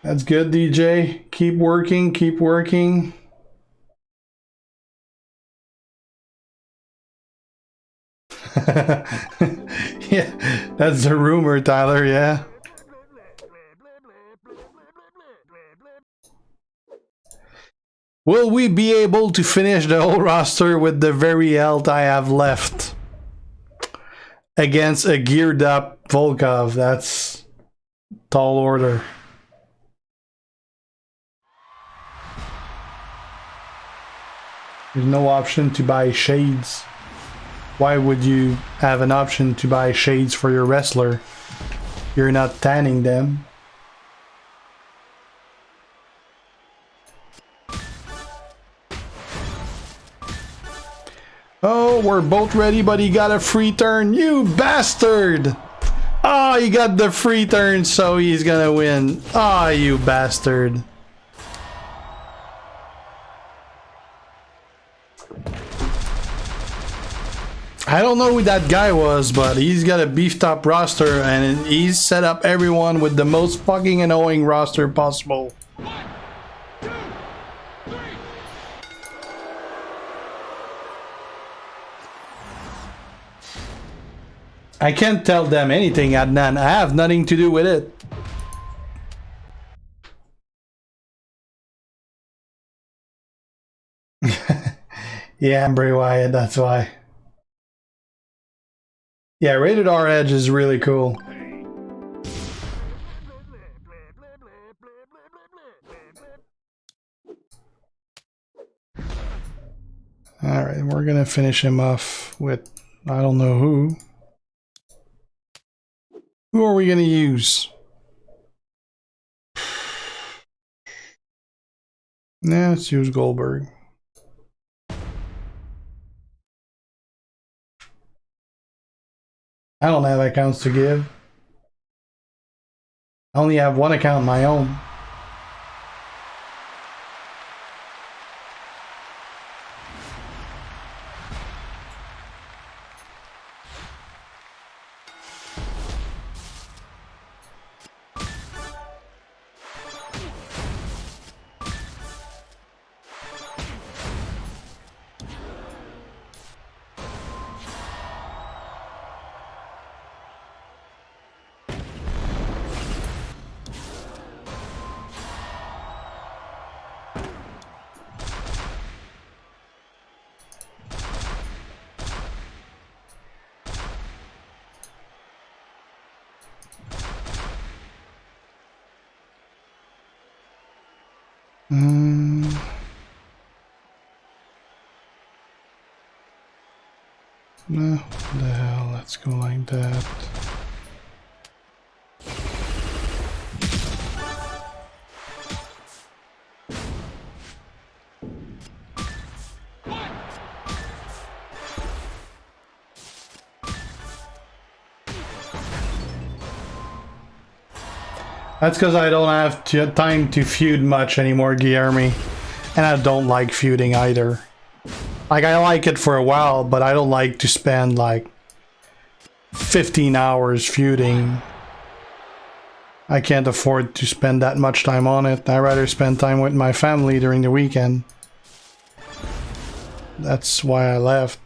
That's good, DJ. Keep working, keep working. Yeah, that's the rumor, Tyler, yeah. Will we be able to finish the whole roster with the very health I have left? Against a geared up Volkov, that's tall order. There's no option to buy shades. Why would you have an option to buy shades for your wrestler? You're not tanning them. Oh, we're both ready, but he got a free turn. You bastard! Oh, he got the free turn, so he's gonna win. Ah, you bastard. I don't know who that guy was, but he's got a beefed up roster and he's set up everyone with the most fucking annoying roster possible. 1, 2, 3. I can't tell them anything, Adnan. I have nothing to do with it. Yeah, I'm Bray Wyatt, that's why. Yeah, Rated R Edge is really cool. Alright, we're gonna finish him off with I don't know who. Who are we gonna use? Nah, let's use Goldberg. I don't have accounts to give. I only have one account, my own. No, what the hell, let's go like that. That's because I don't have time to feud much anymore, Guillermo. And I don't like feuding either. Like, I like it for a while, but I don't like to spend like 15 hours feuding. I can't afford to spend that much time on it. I'd rather spend time with my family during the weekend. That's why I left.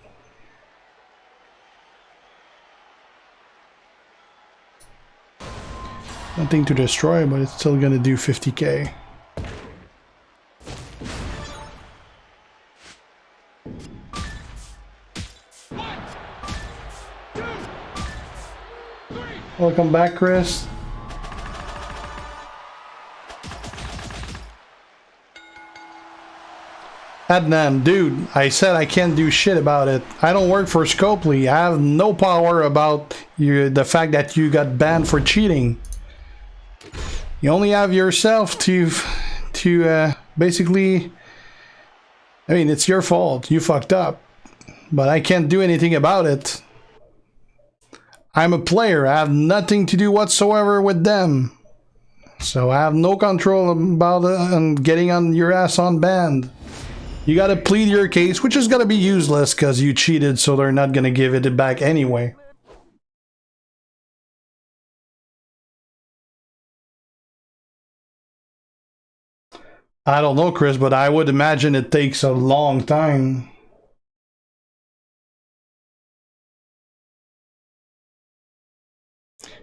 Nothing to destroy, but it's still gonna do 50k. Welcome back, Chris. Adnan, dude, I said I can't do shit about it. I don't work for Scopely. I have no power about the fact that you got banned for cheating. You only have yourself to basically... I mean, it's your fault. You fucked up. But I can't do anything about it. I'm a player. I have nothing to do whatsoever with them. So I have no control about getting on your ass on banned. You gotta plead your case, which is gonna be useless because you cheated, so they're not gonna give it back anyway. I don't know, Chris, but I would imagine it takes a long time.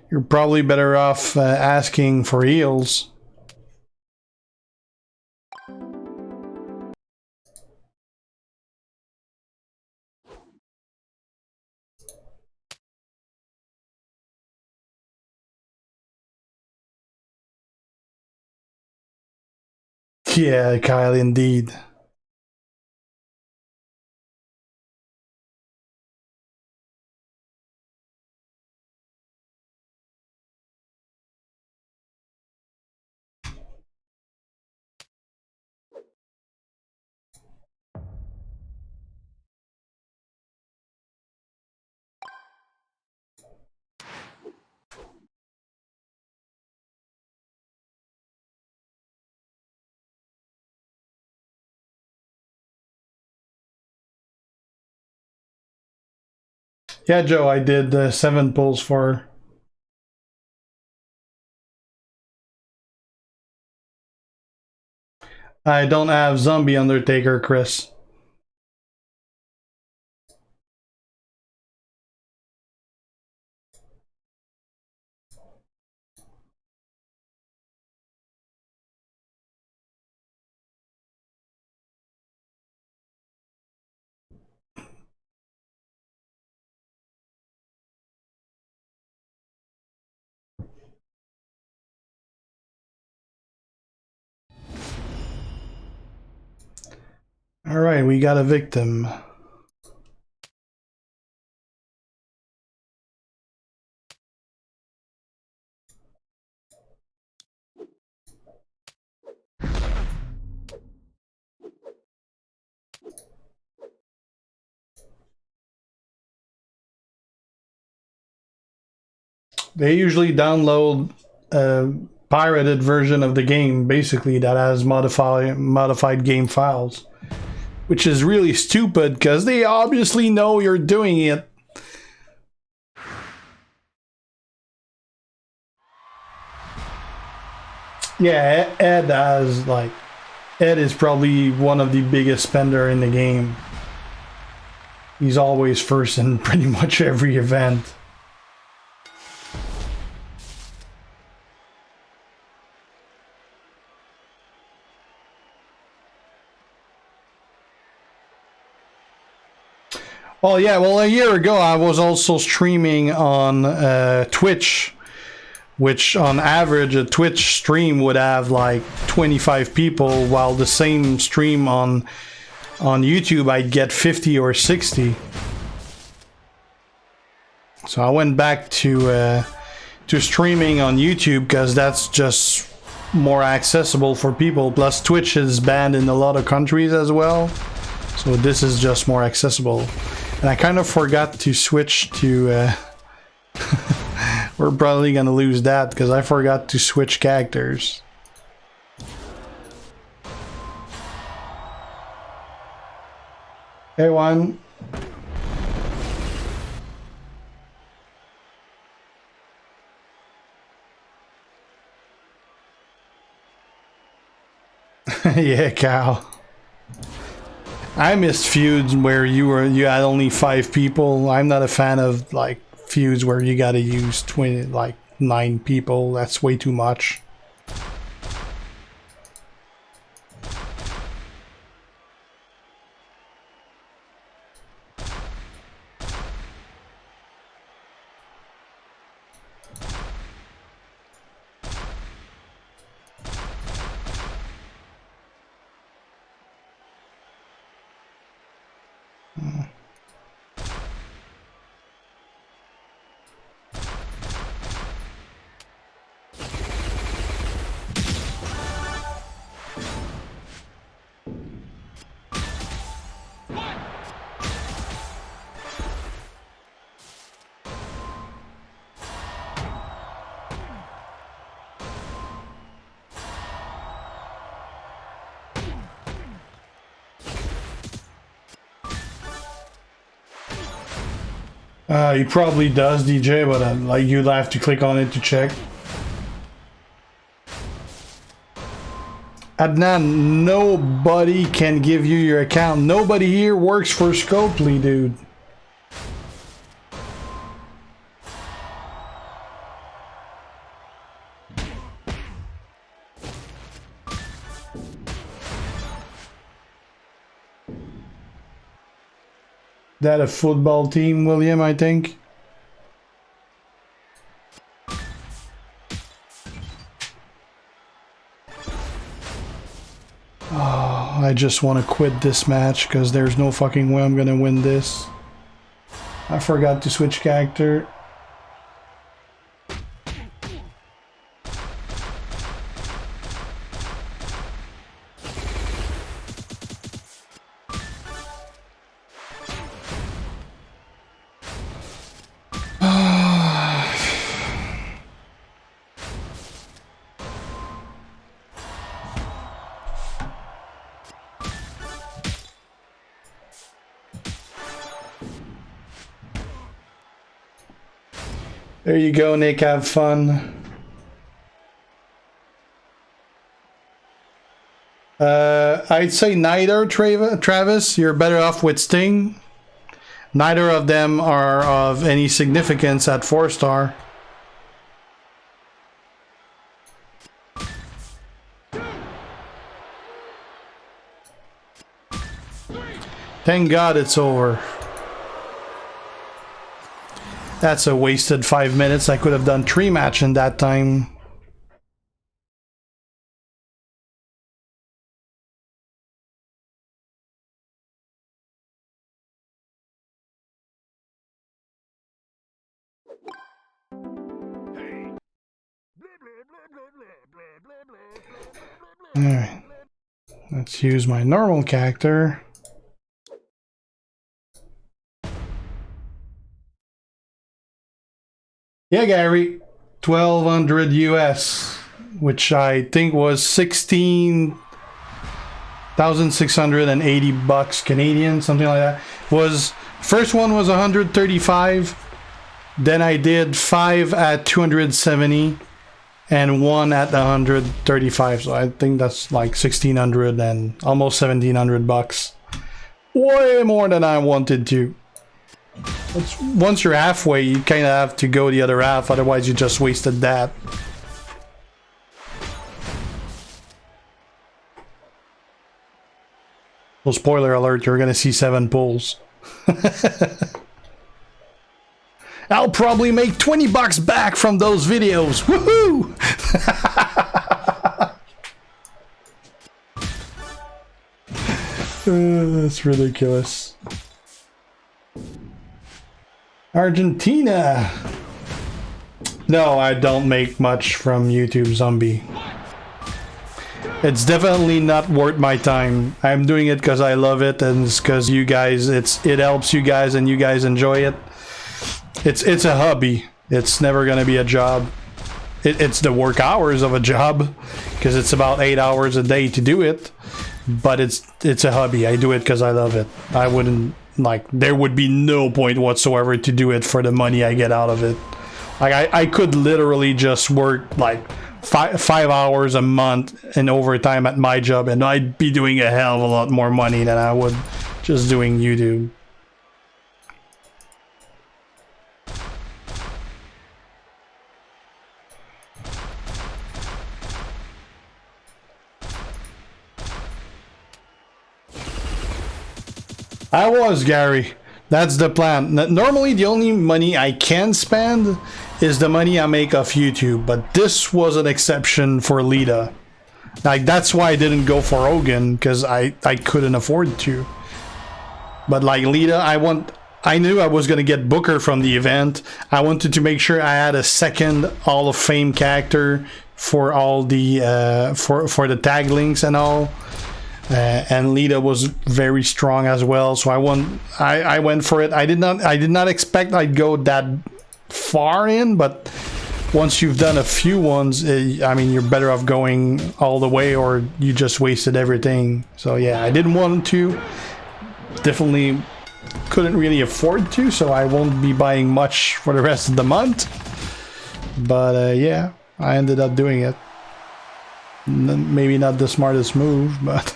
You're probably better off asking for heals. Yeah, Kyle, indeed. Yeah, Joe, I did 7 pulls for her. I don't have Zombie Undertaker, Chris. Alright, we got a victim. They usually download a pirated version of the game, basically, that has modified game files. Which is really stupid, because they obviously know you're doing it. Yeah, Ed has, like... Ed is probably one of the biggest spender in the game. He's always first in pretty much every event. Well, yeah, well, a year ago I was also streaming on Twitch, which on average a Twitch stream would have like 25 people, while the same stream on YouTube I'd get 50 or 60. So I went back to streaming on YouTube because that's just more accessible for people. Plus Twitch is banned in a lot of countries as well, so this is just more accessible. And I kind of forgot to switch to... We're probably gonna lose that because I forgot to switch characters. Hey, one. Yeah, Cal. I missed feuds where you had only 5 people. I'm not a fan of like feuds where you gotta use 9 people. That's way too much. He probably does, DJ, but like you'd have to click on it to check. Adnan, nobody can give you your account. Nobody here works for Scopely, dude. That a football team, William, I think. Oh, I just want to quit this match because there's no fucking way I'm gonna win this. I forgot to switch character. There you go, Nick, have fun. I'd say neither, Travis. You're better off with Sting. Neither of them are of any significance at 4-star. Thank God it's over. That's a wasted 5 minutes. I could have done 3 matches in that time. Alright. Let's use my normal character. Yeah, Gary, 1200 US, which I think was 16,680 bucks Canadian, something like that. Was first one was 135, then I did 5 at 270 and 1 at 135. So I think that's like 1600 and almost 1700 bucks. Way more than I wanted to. Once you're halfway, you kind of have to go the other half, otherwise you just wasted that. Well, spoiler alert, you're gonna see 7 pulls. I'll probably make 20 bucks back from those videos. Woohoo! That's ridiculous. Argentina. No, I don't make much from YouTube Zombie. It's definitely not worth my time. I'm doing it because I love it and it's because you guys, it helps you guys and you guys enjoy it. It's a hobby. It's never gonna be a job. It's the work hours of a job because it's about 8 hours a day to do it. But it's a hobby. I do it because I love it. I wouldn't. Like, there would be no point whatsoever to do it for the money I get out of it. Like, I could literally just work like 5 hours a month in overtime at my job and I'd be doing a hell of a lot more money than I would just doing YouTube. I was, Gary. That's the plan. Normally, the only money I can spend is the money I make off YouTube, but this was an exception for Lita. Like, that's why I didn't go for Hogan, because I couldn't afford to. But like Lita, I knew I was gonna get Booker from the event. I wanted to make sure I had a second Hall of Fame character for all the for the tag links and all. And Lita was very strong as well, so I went for it. I did not expect I'd go that far in, but once you've done a few ones, I mean, you're better off going all the way, or you just wasted everything. So yeah, I didn't want to. Definitely couldn't really afford to, so I won't be buying much for the rest of the month. But yeah, I ended up doing it. maybe not the smartest move, but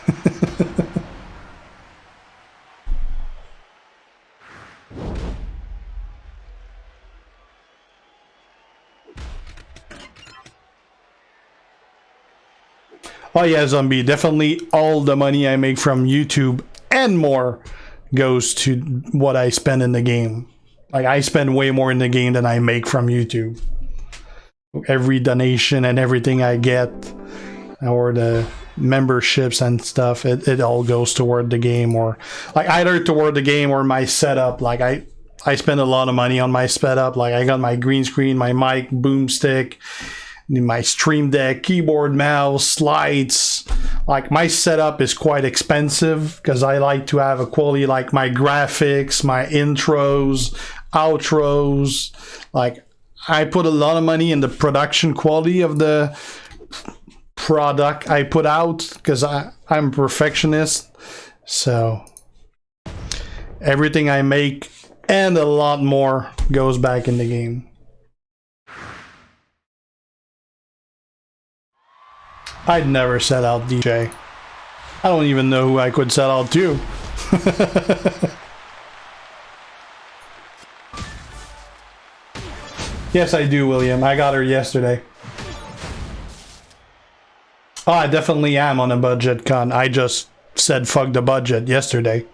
oh yeah, Zombie, definitely all the money I make from YouTube and more goes to what I spend in the game. Like, I spend way more in the game than I make from YouTube. Every donation and everything I get, or the memberships and stuff, it all goes toward the game, or like either toward the game or my setup. Like, I spend a lot of money on my setup. Like, I got my green screen, my mic, boomstick, my stream deck, keyboard, mouse, lights. Like, my setup is quite expensive because I like to have a quality, like my graphics, my intros, outros. Like, I put a lot of money in the production quality of the product I put out because I'm a perfectionist. So everything I make and a lot more goes back in the game. I'd never set out DJ. I don't even know who I could set out to. Yes, I do, William. I got her yesterday. Oh, I definitely am on a budget, con. I just said fuck the budget yesterday.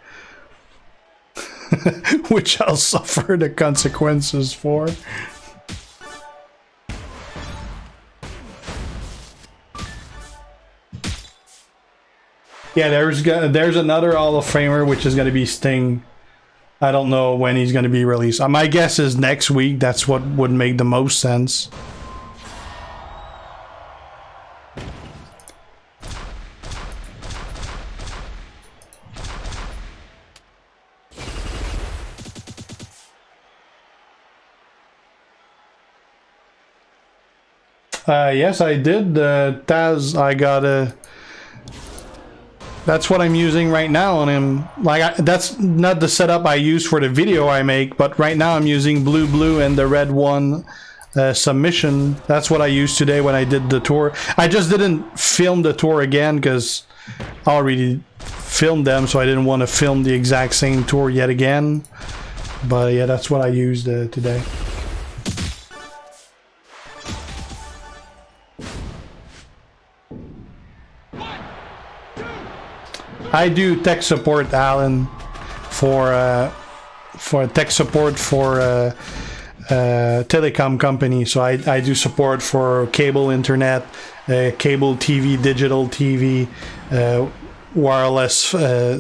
Which I'll suffer the consequences for. Yeah, there's another Hall of Famer, which is going to be Sting. I don't know when he's going to be released. My guess is next week. That's what would make the most sense. Yes, I did. Taz, I got a... That's what I'm using right now on him. Like, that's not the setup I use for the video I make, but right now I'm using blue and the red one submission. That's what I used today when I did the tour. I just didn't film the tour again because I already filmed them, so I didn't want to film the exact same tour yet again. But yeah, that's what I used today. I do tech support, Alan, for tech support for telecom company. So I do support for cable internet, cable TV, digital TV, wireless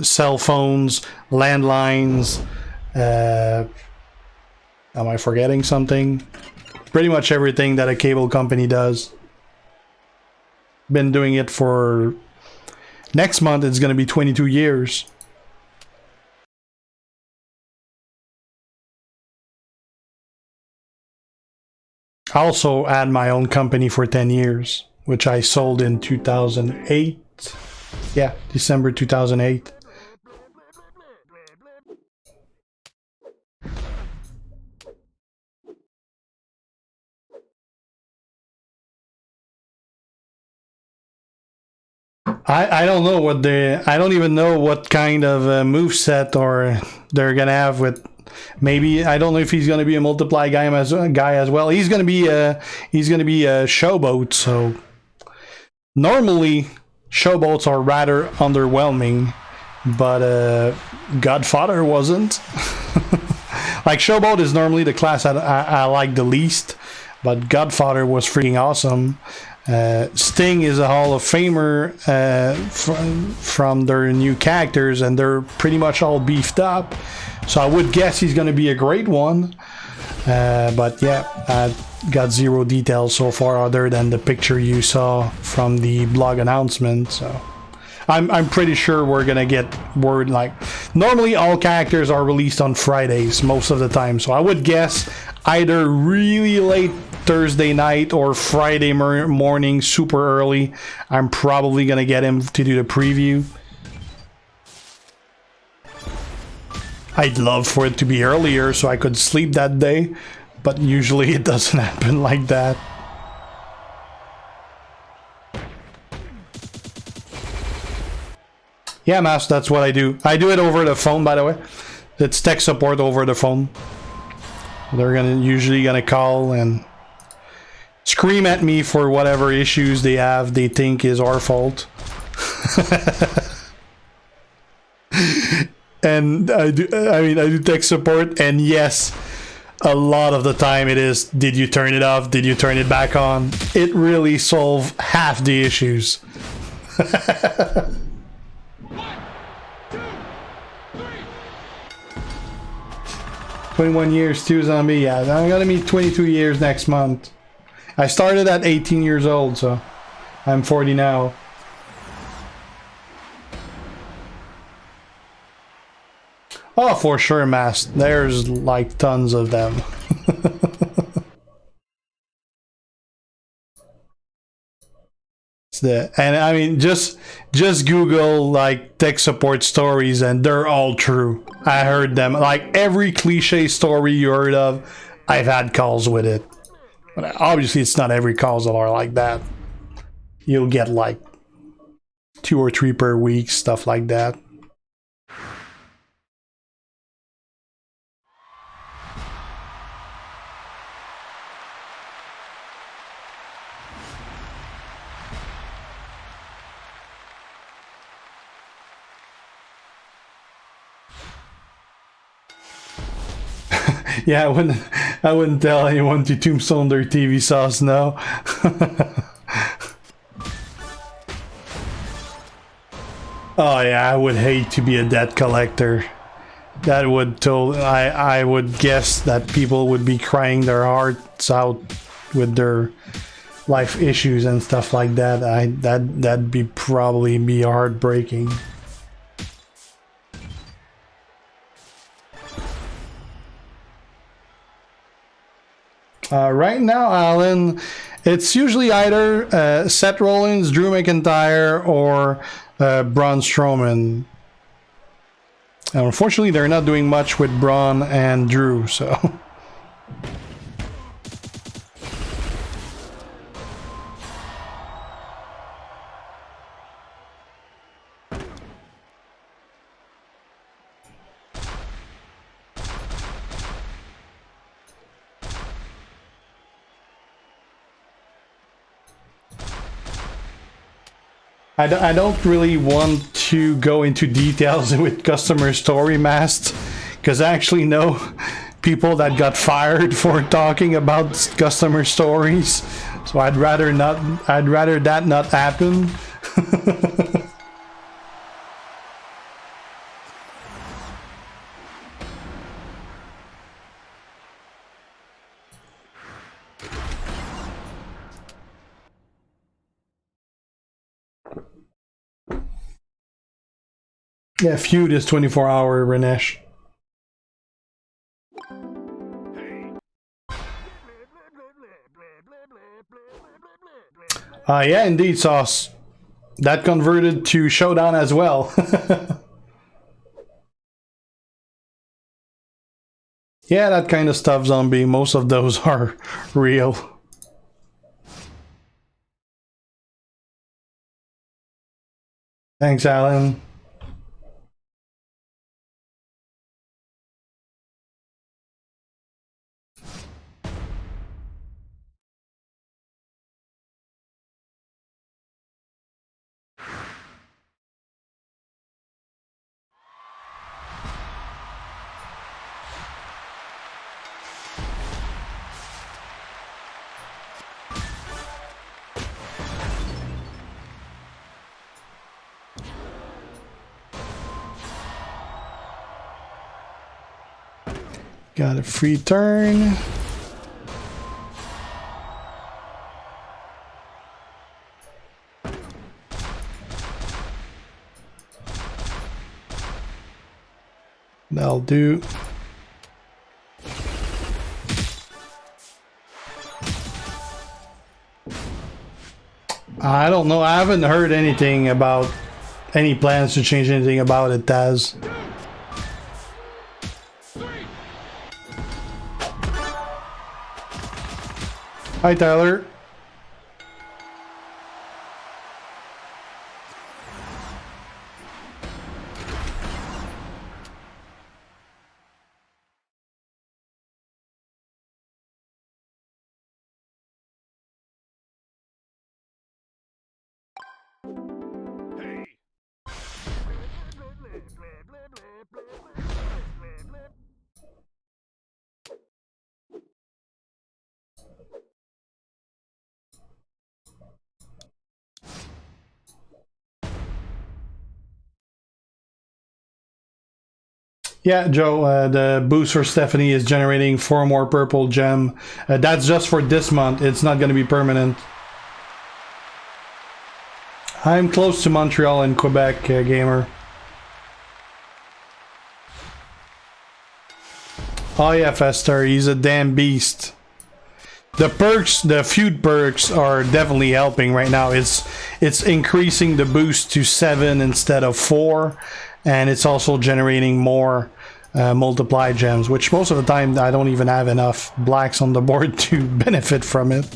cell phones, landlines. Am I forgetting something? Pretty much everything that a cable company does. Been doing it for... Next month, it's going to be 22 years. I also had my own company for 10 years, which I sold in 2008. Yeah, December 2008. I don't know what I don't even know what kind of moveset or they're gonna have with. Maybe I don't know if he's gonna be a multiply guy as well. He's gonna be a showboat. So normally showboats are rather underwhelming, but Godfather wasn't. Like, showboat is normally the class I like the least, but Godfather was freaking awesome. Sting is a Hall of Famer from their new characters, and they're pretty much all beefed up. So I would guess he's going to be a great one. But yeah, I got zero details so far other than the picture you saw from the blog announcement. So I'm pretty sure we're going to get word. Like, normally all characters are released on Fridays most of the time. So I would guess either really late Thursday night or Friday morning super early. I'm probably gonna get him to do the preview. I'd love for it to be earlier so I could sleep that day, but usually it doesn't happen like that. Yeah, Mas, that's what I do. I do it over the phone, by the way. It's tech support over the phone. They're usually gonna call and scream at me for whatever issues they have. They think is our fault. And I do tech support, and yes, a lot of the time it is, did you turn it off? Did you turn it back on? It really solves half the issues. 1, 2, 3. 21 years too, zombie. Yeah, I'm gonna be 22 years next month. I started at 18 years old, so I'm 40 now. Oh, for sure, Mass. There's like tons of them. And I mean, just Google like tech support stories, and they're all true. I heard them. Like every cliche story you heard of, I've had calls with it. But obviously, it's not every calls that are like that. You'll get like 2 or 3 per week, stuff like that. Yeah, I wouldn't tell anyone to tombstone their TV sauce, no. Oh yeah, I would hate to be a debt collector. That would I would guess that people would be crying their hearts out with their life issues and stuff like that. That'd be probably be heartbreaking. Right now, Alan, it's usually either Seth Rollins, Drew McIntyre, or Braun Strowman. And unfortunately, they're not doing much with Braun and Drew, so... I don't really want to go into details with customer story masks, because I actually know people that got fired for talking about customer stories. So I'd rather that not happen. Yeah, Feud is 24-hour, Renesh. Yeah, indeed, Sauce. That converted to Showdown as well. Yeah, that kind of stuff, Zombie. Most of those are real. Thanks, Alan. Got a free turn. That'll do. I don't know. I haven't heard anything about any plans to change anything about it, Taz. Hi, Tyler. Yeah, Joe, the boost for Stephanie is generating 4 more purple gem. That's just for this month. It's not going to be permanent. I'm close to Montreal and Quebec, gamer. Oh yeah, Fester, he's a damn beast. The perks, the feud perks are definitely helping right now. It's increasing the boost to 7 instead of 4, and it's also generating more multiply gems, which most of the time I don't even have enough blacks on the board to benefit from it.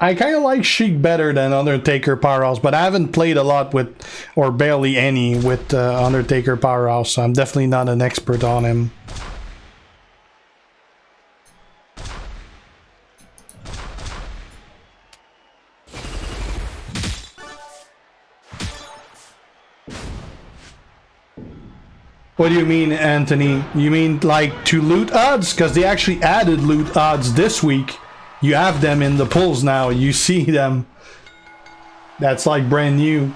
I kind of like Sheik better than Undertaker Powerhouse, but I haven't played a lot with, or barely any, with Undertaker Powerhouse, so I'm definitely not an expert on him. What do you mean, Anthony? You mean like to loot odds? Because they actually added loot odds this week. You have them in the pulls now. You see them. That's like brand new.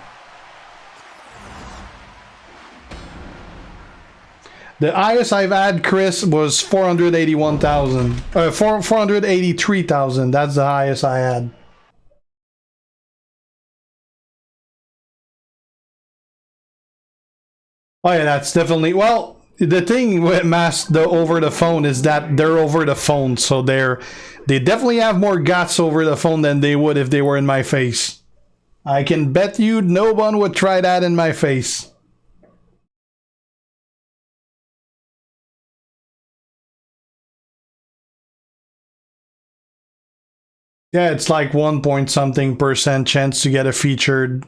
The highest I've had, Chris, was 481,000. 483,000. That's the highest I had. Oh yeah, that's definitely, well, the thing with the over the phone is that they're over the phone, so they definitely have more guts over the phone than they would if they were in my face. I can bet you no one would try that in my face. Yeah, it's like 1 point something % chance to get a featured.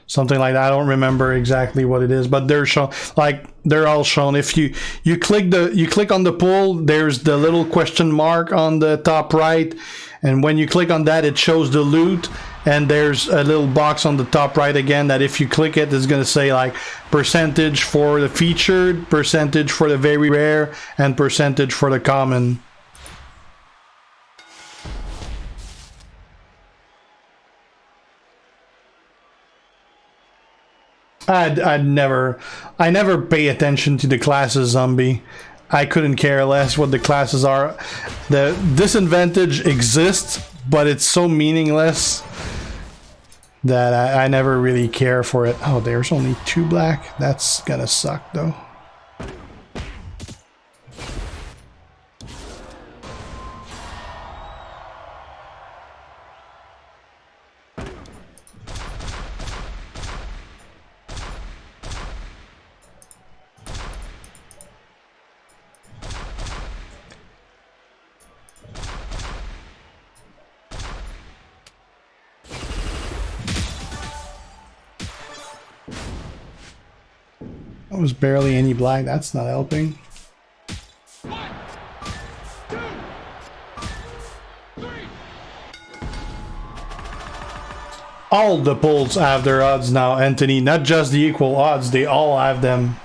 Something like that. I don't remember exactly what it is, but they're shown, like they're all shown. If you click on the poll, there's the little question mark on the top right, and when you click on that, it shows the loot, and there's a little box on the top right again that if you click it, it's gonna say like percentage for the featured, percentage for the very rare, and percentage for the common. I never pay attention to the classes, zombie. I couldn't care less what the classes are. The disadvantage exists, but it's so meaningless that I never really care for it. Oh, there's only 2 black. That's gonna suck though. That was barely any black. That's not helping. 1, 2, 3. All the polls have their odds now, Anthony. Not just the equal odds. They all have them.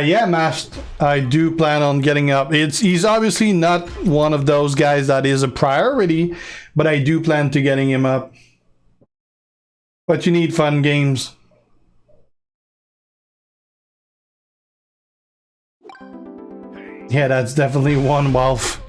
Yeah, Mast, I do plan on getting up. He's obviously not one of those guys that is a priority, but I do plan to getting him up. But you need fun games. Yeah, that's definitely one Wolf.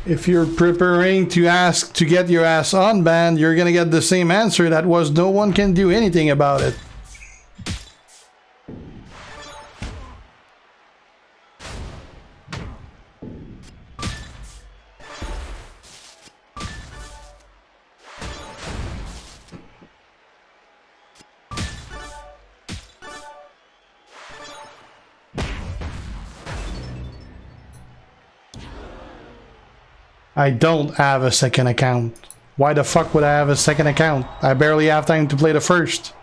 If you're preparing to ask to get your ass unbanned, you're gonna get the same answer that was no one can do anything about it. I don't have a second account. Why the fuck would I have a second account? I barely have time to play the first.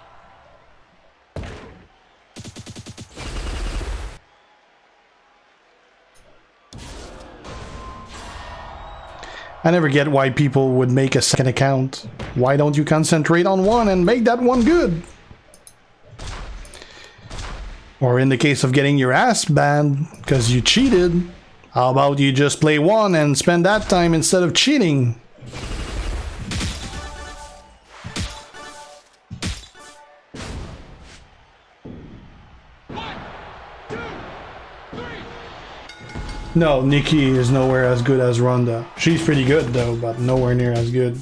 I never get why people would make a second account. Why don't you concentrate on one and make that one good? Or in the case of getting your ass banned because you cheated, how about you just play one and spend that time instead of cheating? No, Nikki is nowhere as good as Ronda. She's pretty good though, but nowhere near as good.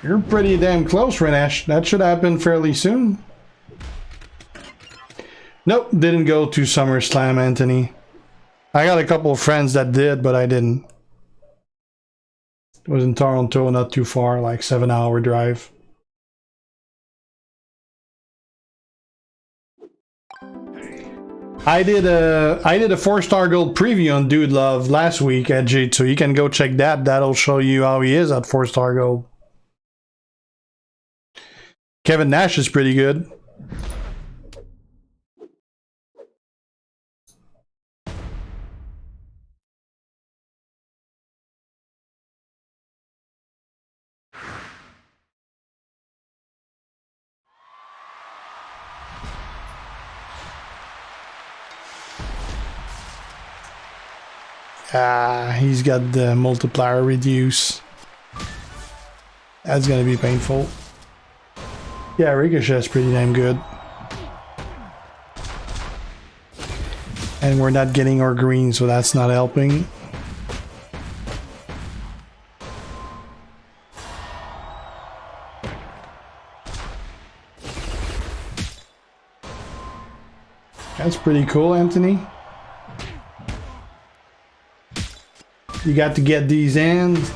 You're pretty damn close, Renesh. That should happen fairly soon. Nope, didn't go to SummerSlam, Anthony. I got a couple of friends that did, but I didn't. It was in Toronto, not too far, like 7-hour drive. I did a 4-star gold preview on Dude Love last week at G, so you can go check that. That'll show you how he is at 4-star gold. Kevin Nash is pretty good. He's got the multiplier reduce. That's gonna be painful. Yeah, Ricochet's pretty damn good. And we're not getting our green, so that's not helping. That's pretty cool, Anthony. You got to get these ends.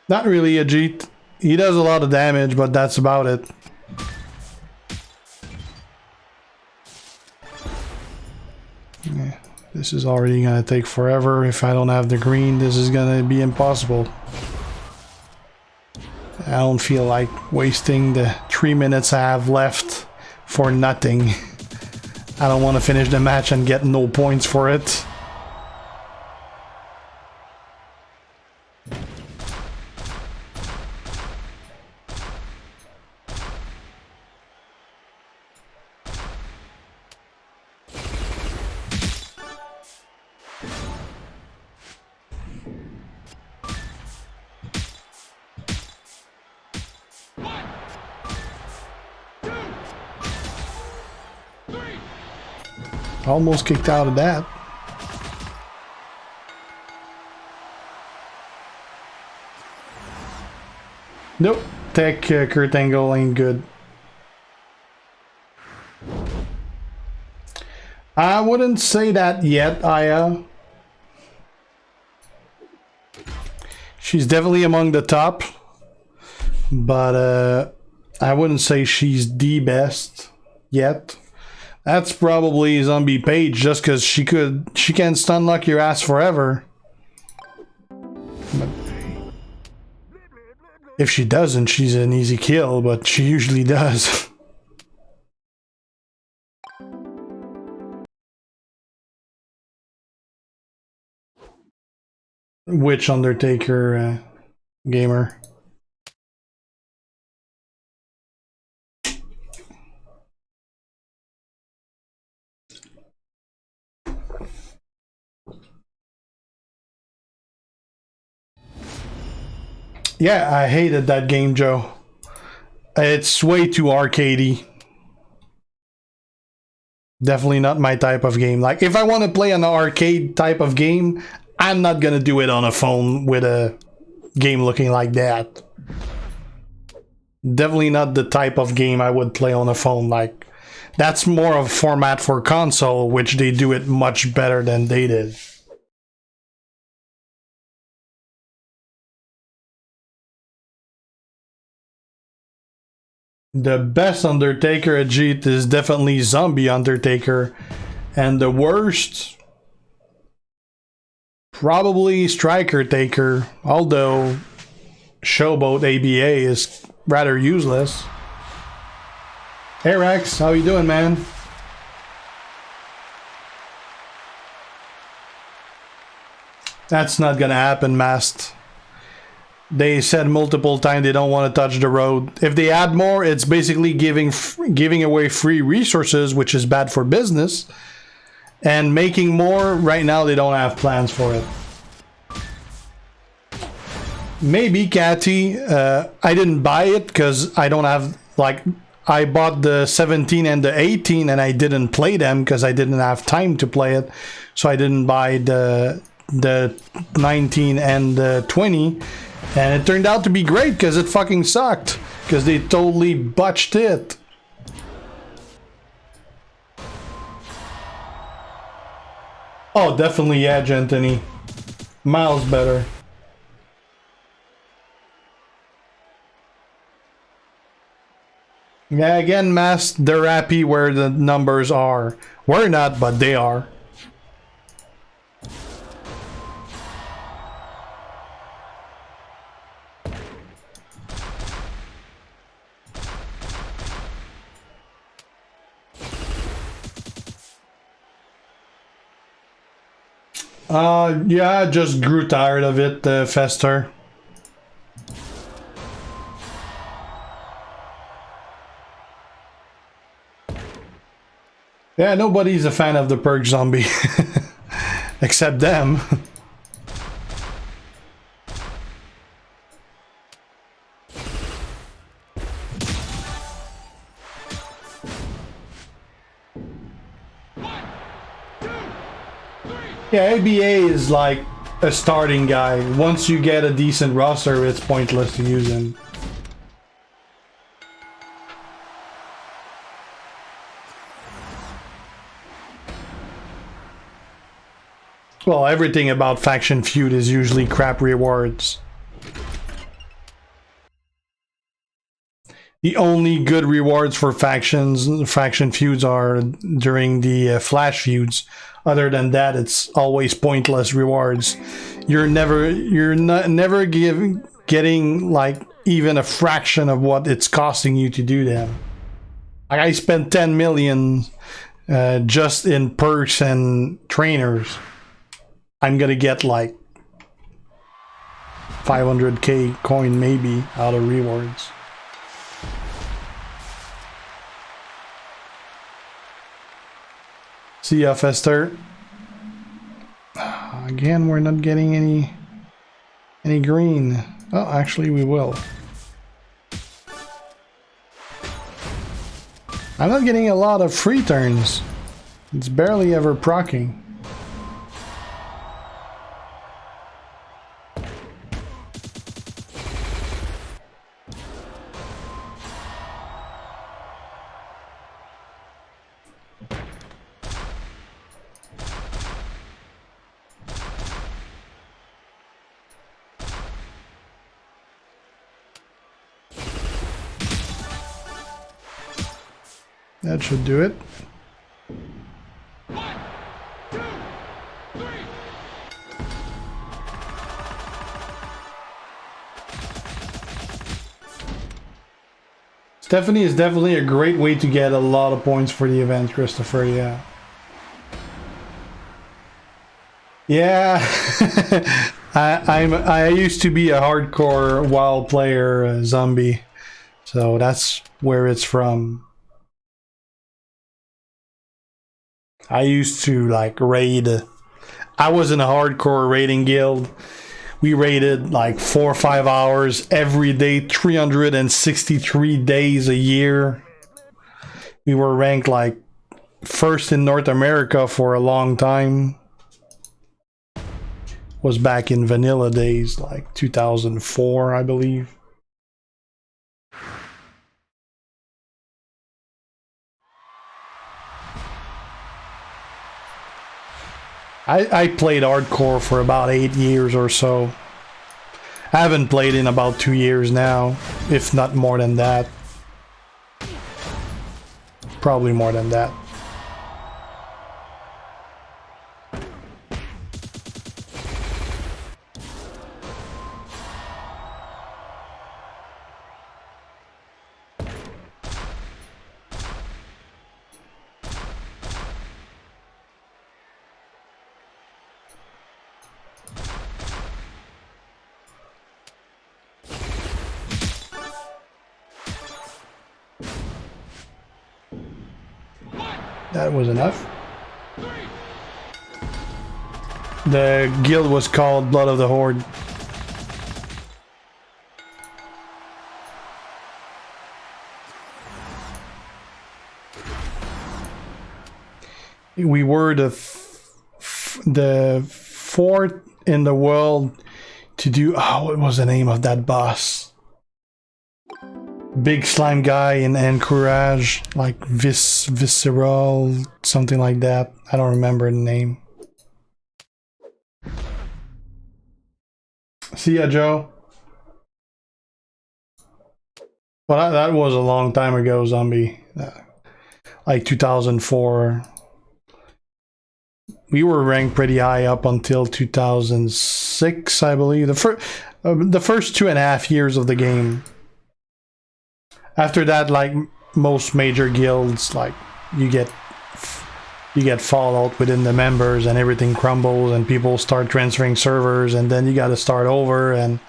Not really a Jeet. He does a lot of damage, but that's about it. Yeah, this is already gonna take forever. If I don't have the green, this is gonna be impossible. I don't feel like wasting the 3 minutes I have left for nothing. I don't want to finish the match and get no points for it. Almost kicked out of that. Nope, tech Kurt Angle ain't good. I wouldn't say that yet, Aya. She's definitely among the top, but I wouldn't say she's the best yet. That's probably Zombie Paige, just because she can stun lock your ass forever. But if she doesn't, she's an easy kill, but she usually does. Which Undertaker gamer? Yeah, I hated that game, Joe. It's way too arcadey. Definitely not my type of game. Like, if I want to play an arcade type of game, I'm not gonna do it on a phone with a game looking like that. Definitely not the type of game I would play on a phone. Like, that's more of a format for console, which they do it much better than they did. The best Undertaker Ajit is definitely Zombie Undertaker. And the worst, probably Striker Taker. Although Showboat ABA is rather useless. Hey Rex, how you doing, man? That's not gonna happen, Mast. They said multiple times they don't want to touch the road. If they add more, it's basically giving away free resources, which is bad for business. And making more, right now they don't have plans for it. Maybe, Catty. I didn't buy it because I don't have, like, I bought the 17 and the 18 and I didn't play them because I didn't have time to play it. So I didn't buy the 19 and the 20. And it turned out to be great because it fucking sucked. Because they totally botched it. Oh, definitely Edge, Anthony. Miles better. Yeah, again, Mass, they're happy where the numbers are. We're not, but they are. Yeah, I just grew tired of it, Fester. Yeah, nobody's a fan of the perk zombie. Except them. Yeah, ABA is like a starting guy. Once you get a decent roster, it's pointless to use him. Well, everything about Faction Feud is usually crap rewards. The only good rewards for faction feuds are during the flash feuds. Other than that, it's always pointless rewards. You're never getting like even a fraction of what it's costing you to do them. Like I spent 10 million just in perks and trainers. I'm gonna get like 500k coin maybe out of rewards. See ya, Fester. Again, we're not getting any green. Oh, actually, we will. I'm not getting a lot of free turns. It's barely ever proccing. That should do it. 1, 2, 3. Stephanie is definitely a great way to get a lot of points for the event, Christopher, yeah. Yeah. I used to be a hardcore WoW player, zombie. So that's where it's from. I used to like raid. I was in a hardcore raiding guild. We raided like 4 or 5 hours every day, 363 days a year. We were ranked like first in North America for a long time. Was back in vanilla days, like 2004, I believe. I played hardcore for about 8 years or so. I haven't played in about 2 years now, if not more than that. probably more than that. That was enough. The guild was called Blood of the Horde. We were the fourth in the world to do... Oh, what was the name of that boss? Big slime guy in Encourage, like Visceral, something like that. I don't remember the name. See ya, Joe. Well, that was a long time ago, Zombie. Like 2004. We were ranked pretty high up until 2006, I believe. The first 2.5 years of the game. After that, like most major guilds, like you get fallout within the members and everything crumbles and people start transferring servers and then you got to start over and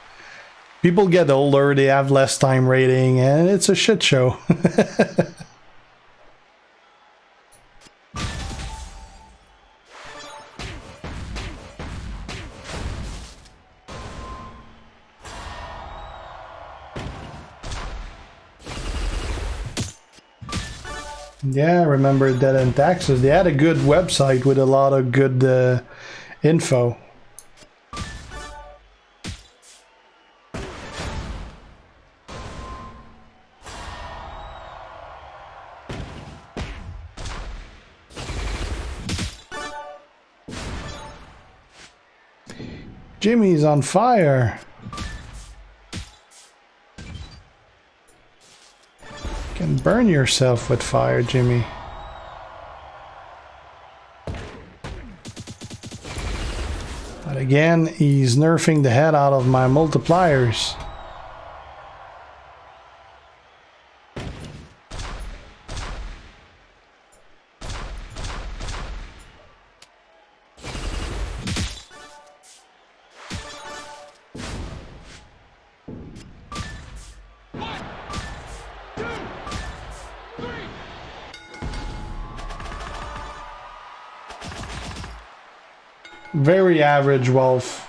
people get older, they have less time rating and it's a shit show. Yeah, I remember Dead End Taxes. They had a good website with a lot of good info. Jimmy's on fire. You can burn yourself with fire, Jimmy. But again, he's nerfing the head out of my multipliers. Very average wolf.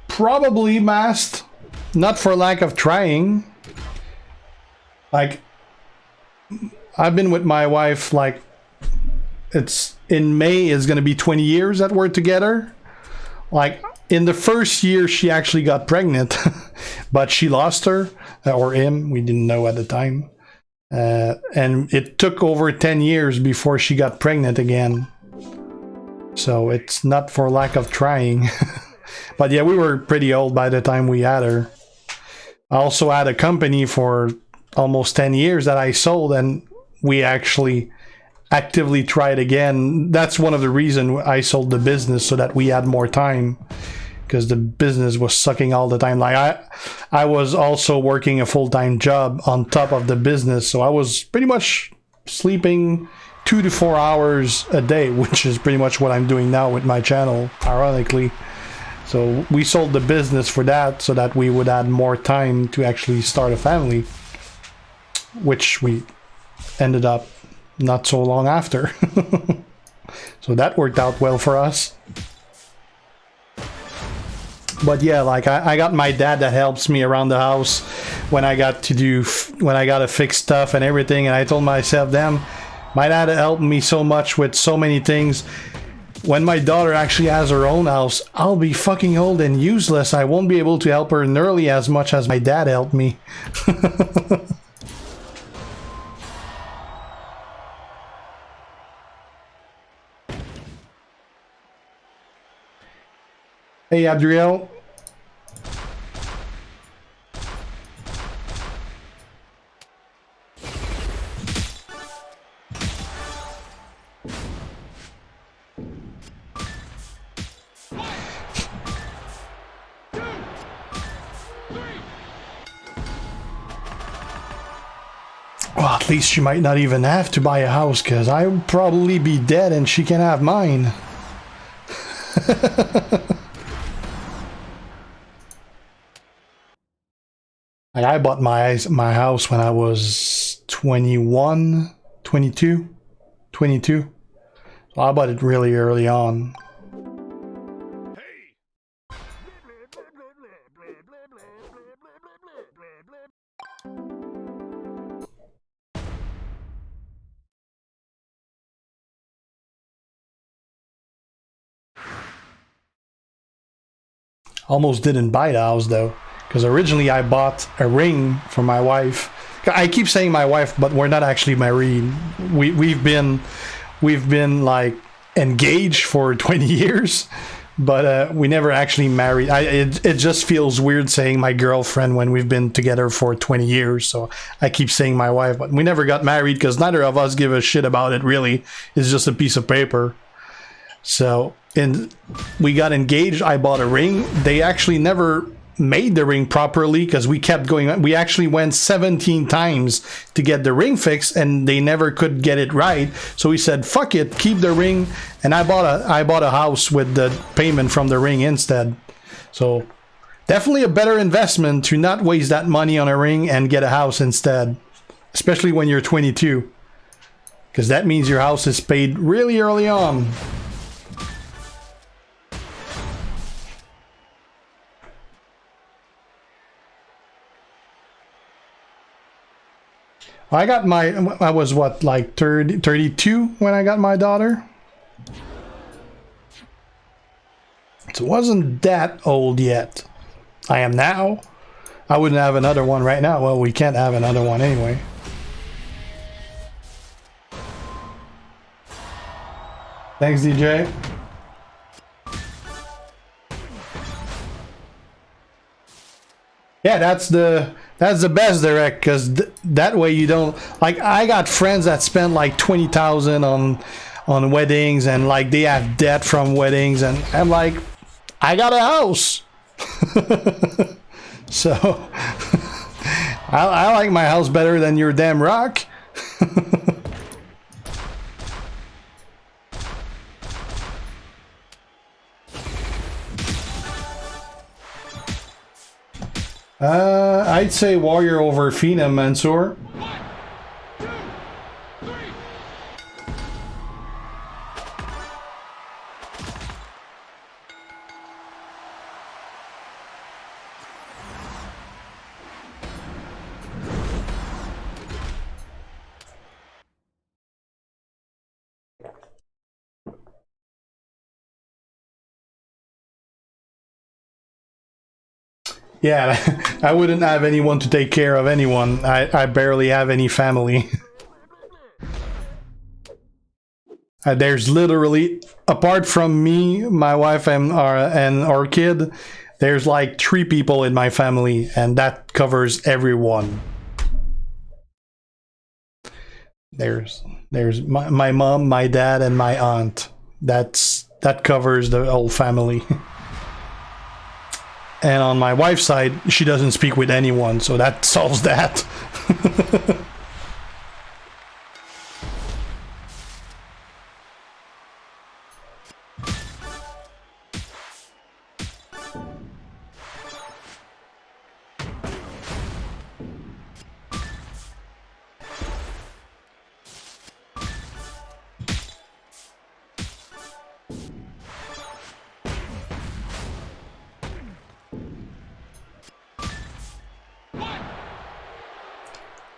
Probably masked. Not for lack of trying. Like, I've been with my wife, like, it's in May is gonna be 20 years that we're together. Like, in the first year she actually got pregnant, but she lost her, or him, we didn't know at the time. And it took over 10 years before she got pregnant again. So it's not for lack of trying. But yeah, we were pretty old by the time we had her. I also had a company for almost 10 years that I sold, and we actually actively tried again. That's one of the reasons I sold the business, so that we had more time, because the business was sucking all the time. Like I was also working a full-time job on top of the business, so I was pretty much sleeping 2 to 4 hours a day, which is pretty much what I'm doing now with my channel, ironically. So we sold the business for that, so that we would add more time to actually start a family, which we ended up not so long after. So that worked out well for us. But yeah, like I got my dad that helps me around the house when I got to fix stuff and everything, and I told myself, damn, my dad helped me so much with so many things. When my daughter actually has her own house, I'll be fucking old and useless. I won't be able to help her nearly as much as my dad helped me. Hey, Adriel. Well, at least she might not even have to buy a house, because I would probably be dead and she can have mine. Like, I bought my house when I was 21, 22, 22. So I bought it really early on. Almost didn't buy the house though, because originally I bought a ring for my wife. I keep saying my wife, but we're not actually married. We've been like engaged for 20 years, but we never actually married. It just feels weird saying my girlfriend when we've been together for 20 years. So I keep saying my wife, but we never got married because neither of us give a shit about it. Really, it's just a piece of paper. So, and we got engaged. I bought a ring. They actually never made the ring properly because we kept going. We actually went 17 times to get the ring fixed, and they never could get it right. So we said, "Fuck it, keep the ring." And I bought a house with the payment from the ring instead. So definitely a better investment to not waste that money on a ring and get a house instead, especially when you're 22, because that means your house is paid really early on. I was what, like 32 when I got my daughter? So it wasn't that old yet. I am now. I wouldn't have another one right now. Well, we can't have another one anyway. Thanks, DJ. Yeah, that's the best direct, because that way you don't, like, I got friends that spend like 20,000 on weddings, and like they have debt from weddings, and I'm like, I got a house. So I like my house better than your damn rock. I'd say Warrior over Phenom, Mansoor. 1, 2, 3. Yeah, I wouldn't have anyone to take care of anyone. I barely have any family. There's literally, apart from me, my wife, and our kid, there's like 3 people in my family, and that covers everyone. There's my mom, my dad, and my aunt. That covers the whole family. And on my wife's side, she doesn't speak with anyone, so that solves that.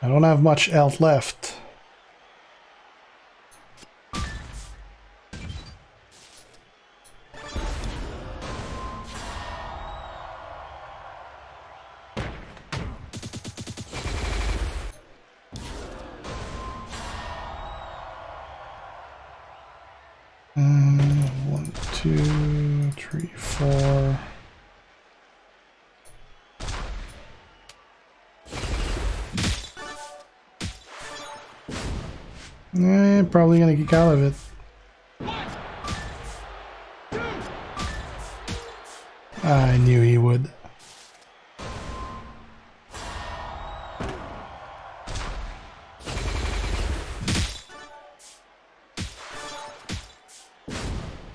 I don't have much health left. One, two, three. 3, 4. Probably gonna kick out of it. I knew he would.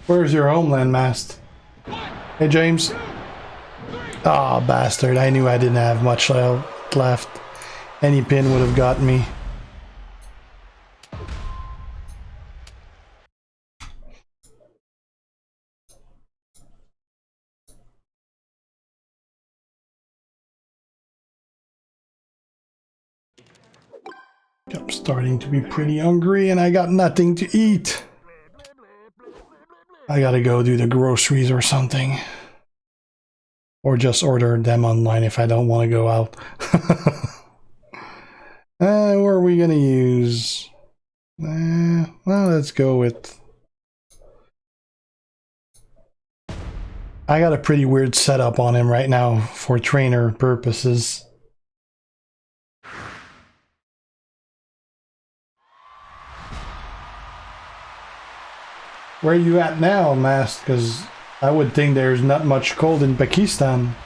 Where's your homeland mast? Hey, James. Ah, oh, bastard. I knew I didn't have much left. Any pin would have got me. I'm starting to be pretty hungry and I got nothing to eat. I gotta go do the groceries or something. Or just order them online if I don't want to go out. What are we gonna use? Well, let's go with... I got a pretty weird setup on him right now for trainer purposes. Where are you at now, Mask? Because I would think there's not much cold in Pakistan.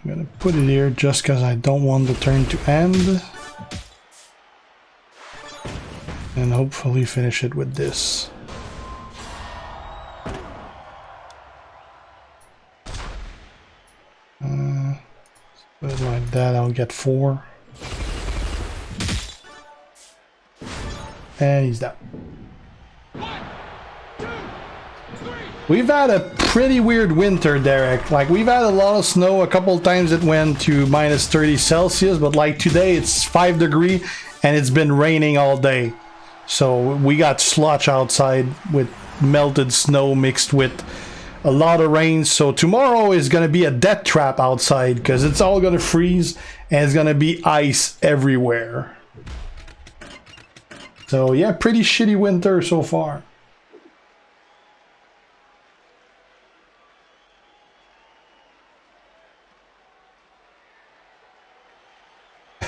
I'm gonna put it here just because I don't want the turn to end. And hopefully finish it with this. Put it like that, I'll get 4. And he's down. We've had a pretty weird winter, Derek. Like, we've had a lot of snow. A couple times it went to minus 30 Celsius, but like today it's 5 degrees and it's been raining all day. So we got sludge outside with melted snow mixed with a lot of rain. So tomorrow is going to be a death trap outside because it's all going to freeze and it's going to be ice everywhere. So yeah, pretty shitty winter so far.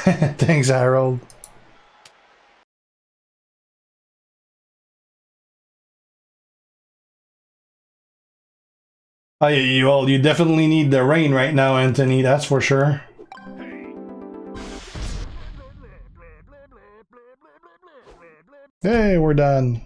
Thanks, Harold. Oh, you definitely need the rain right now, Anthony, that's for sure. Hey, we're done.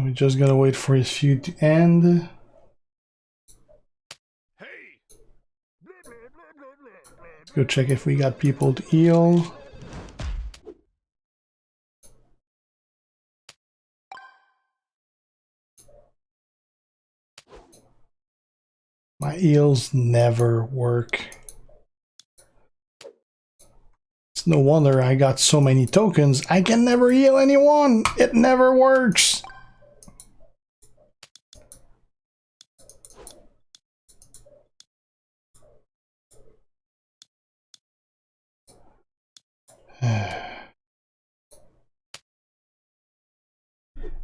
We just gotta wait for his feud to end. Let's go check if we got people to heal. My heals never work. It's no wonder I got so many tokens. I can never heal anyone. It never works.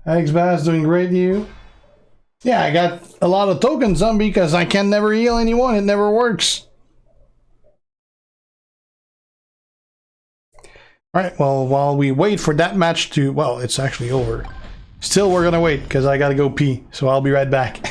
X-Bass doing great, you? Yeah, I got a lot of tokens on because I can never heal anyone. It never works. Alright, well, while we wait for that match to... Well, it's actually over. Still, we're gonna wait because I gotta go pee. So I'll be right back.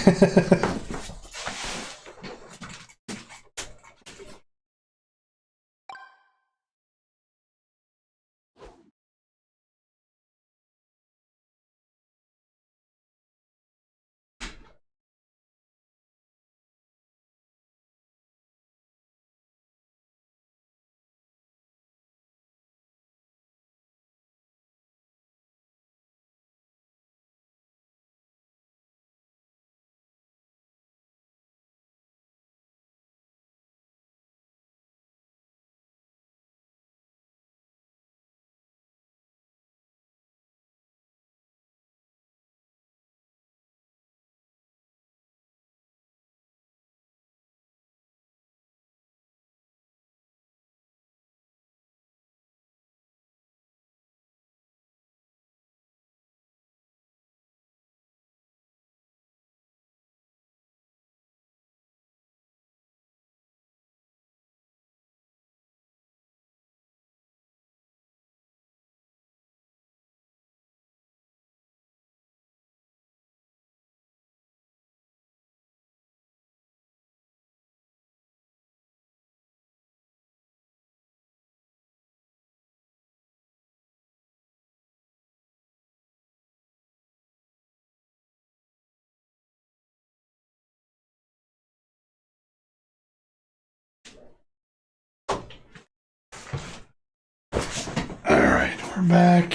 Alright, we're back.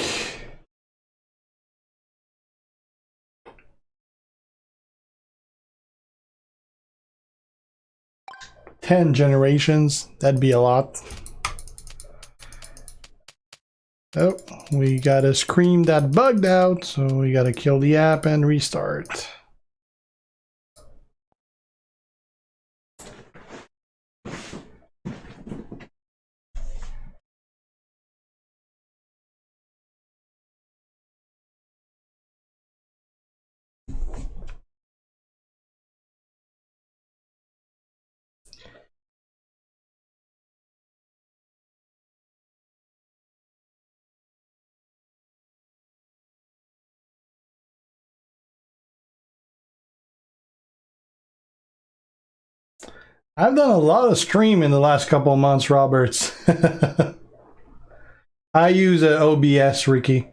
"10 generations, that'd be a lot." Oh, we got a screen that bugged out, so we gotta kill the app and restart. I've done a lot of stream in the last couple of months, Roberts. I use OBS, Richie.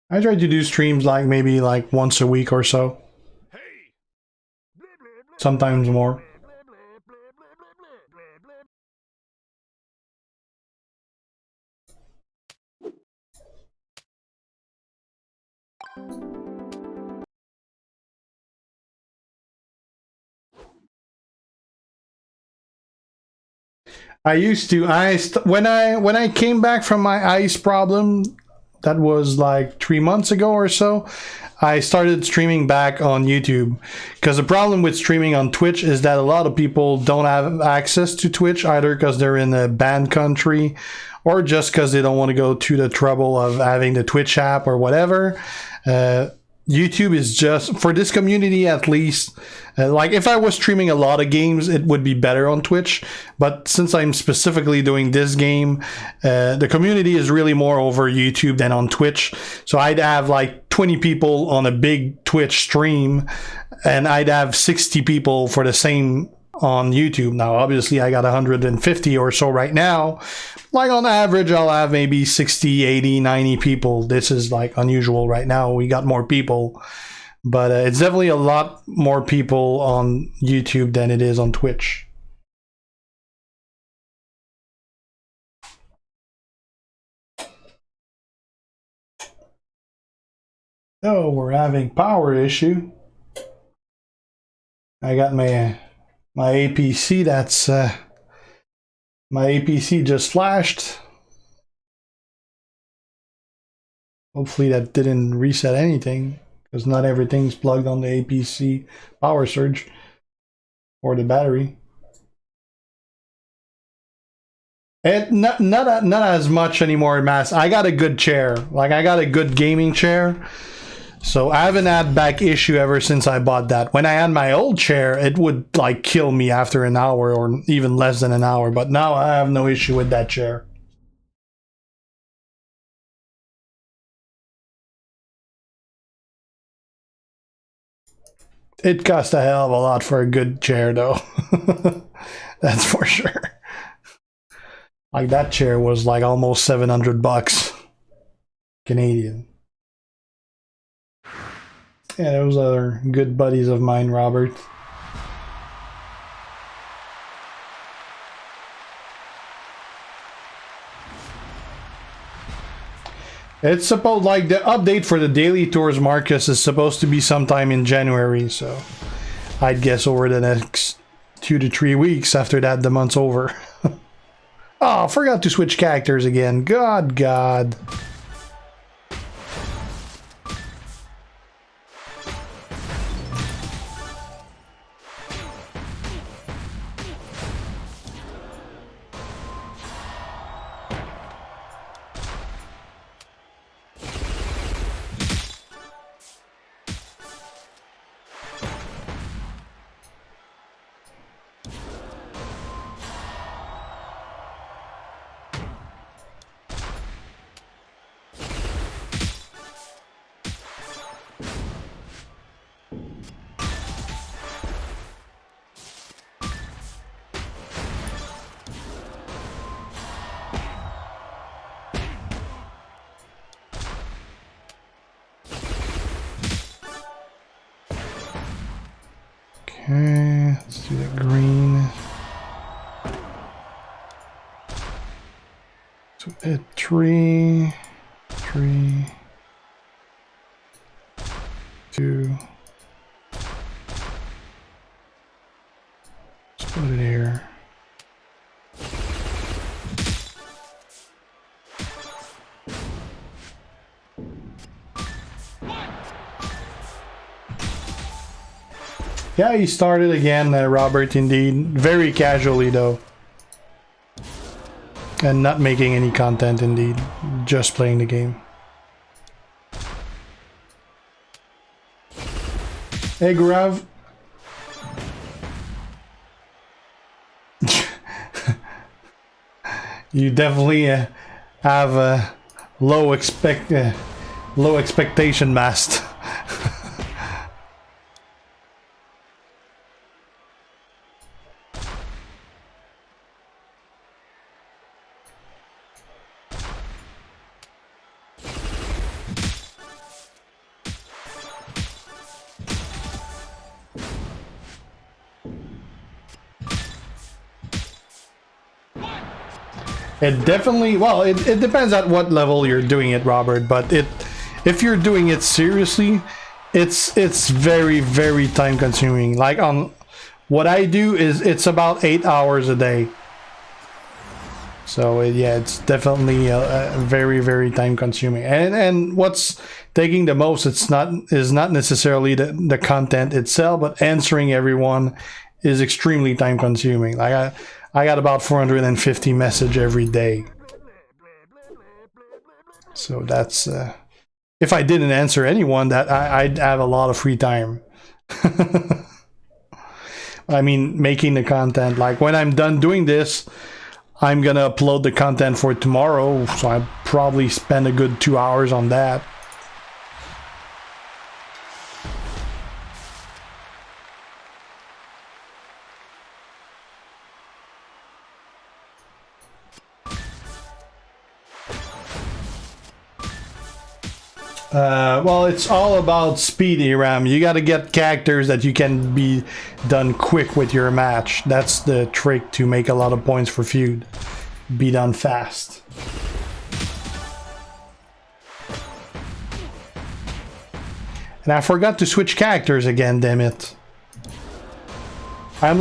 I try to do streams like maybe like once a week or so. Sometimes more. I used to. When I came back from my ice problem, that was like 3 months ago or so, I started streaming back on YouTube. Because the problem with streaming on Twitch is that a lot of people don't have access to Twitch, either because they're in a banned country or just because they don't want to go to the trouble of having the Twitch app or whatever. YouTube is just, for this community at least, like if I was streaming a lot of games, it would be better on Twitch. But since I'm specifically doing this game, the community is really more over YouTube than on Twitch. So I'd have like 20 people on a big Twitch stream, and I'd have 60 people for the same on YouTube. Now, obviously, I got 150 or so right now. Like on average, I'll have maybe 60, 80, 90 people. This is like unusual right now. We got more people. But it's definitely a lot more people on YouTube than it is on Twitch. Oh, we're having power issue. I got my APC that's my APC just flashed. Hopefully that didn't reset anything, because not everything's plugged on the APC power surge or the battery. And not as much anymore, Mass. I got a good chair. Like, I got a good gaming chair. So I haven't had back issue ever since I bought that. When I had my old chair, it would like kill me after an hour or even less than an hour. But now I have no issue with that chair. It cost a hell of a lot for a good chair, though. That's for sure. Like, that chair was like almost 700 bucks Canadian. Yeah, those are good buddies of mine, Robert. It's supposed, like, the update for the daily tours, Marcus, is supposed to be sometime in January, so I'd guess over the next 2 to 3 weeks. After that, the month's over. Oh, I forgot to switch characters again. God. Okay, let's do the green. So at 3, 2. Let's put it here. Yeah, he started again, Robert, indeed. Very casually, though. And not making any content, indeed. Just playing the game. Hey, Grav. You definitely have a low expectation, Mast. It definitely, well, it depends at what level you're doing it, Robert, but if you're doing it seriously, it's very, very time consuming. Like, on what I do is it's about 8 hours a day. So yeah, it's definitely very, very time consuming. And what's taking the most, is not necessarily the content itself, but answering everyone is extremely time consuming. Like, I got about 450 messages every day. So that's if I didn't answer anyone, that I'd have a lot of free time. I mean, making the content, like when I'm done doing this, I'm gonna upload the content for tomorrow, so I'd probably spend a good 2 hours on that. Well, it's all about speed, Aram. You gotta get characters that you can be done quick with your match. That's the trick to make a lot of points for Feud. Be done fast. And I forgot to switch characters again, damn it. I'm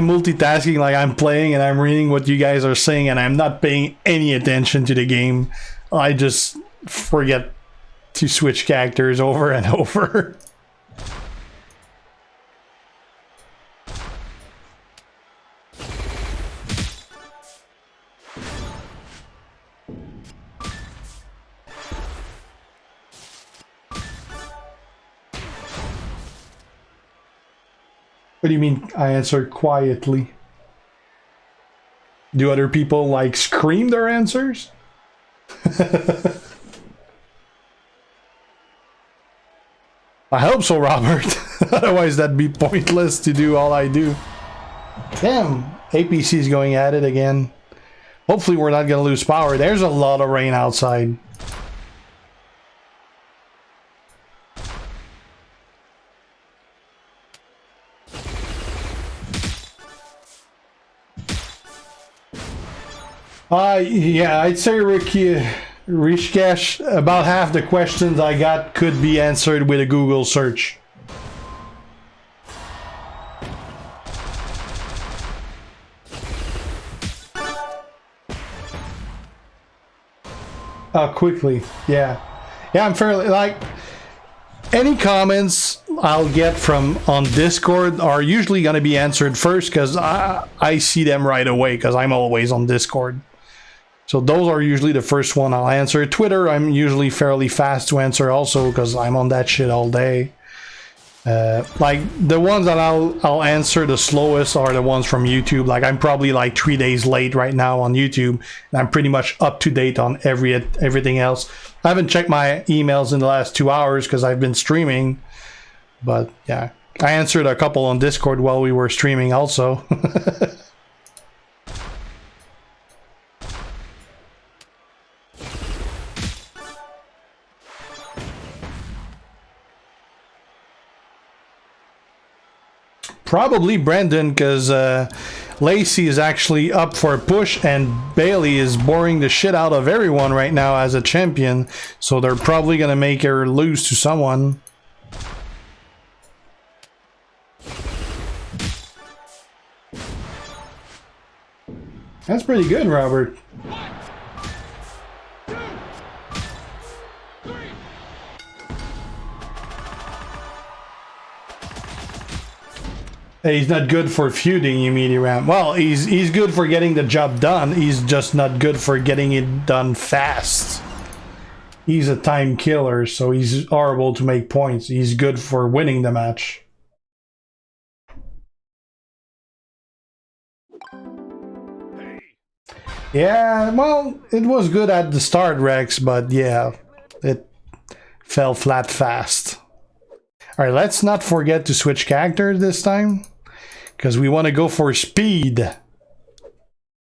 multitasking, like I'm playing and I'm reading what you guys are saying and I'm not paying any attention to the game. I just forget to switch characters over and over. What do you mean I answer quietly? Do other people like scream their answers? I hope so, Robert. Otherwise that'd be pointless to do all I do. Damn, APC's going at it again. Hopefully we're not gonna lose power. There's a lot of rain outside. Yeah, I'd say Rishkesh, about half the questions I got could be answered with a Google search. Quickly, yeah. Yeah, I'm fairly, like, any comments I'll get from on Discord are usually going to be answered first because I see them right away because I'm always on Discord. So those are usually the first one I'll answer. Twitter, I'm usually fairly fast to answer also because I'm on that shit all day. Like the ones that I'll answer the slowest are the ones from YouTube. Like I'm probably like 3 days late right now on YouTube, and I'm pretty much up to date on everything else. I haven't checked my emails in the last 2 hours because I've been streaming, but yeah, I answered a couple on Discord while we were streaming also. Probably Brandon, because Lacey is actually up for a push and Bailey is boring the shit out of everyone right now as a champion, so they're probably gonna make her lose to someone. That's pretty good, Robert. He's not good for feuding, you mean, Ram? Well, he's good for getting the job done. He's just not good for getting it done fast. He's a time killer, so he's horrible to make points. He's good for winning the match. Yeah, well, it was good at the start, Rex, but yeah, it fell flat fast. Alright, let's not forget to switch character this time, because we want to go for speed.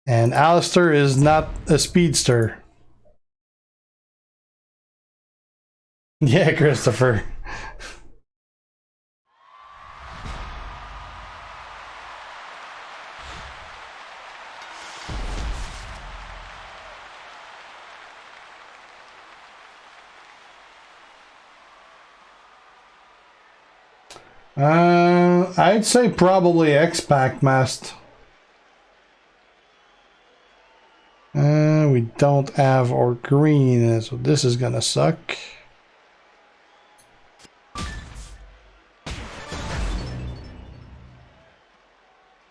And Alistair is not a speedster. Yeah, Christopher. I'd say probably X-Pac Mast. We don't have our green, so this is gonna suck.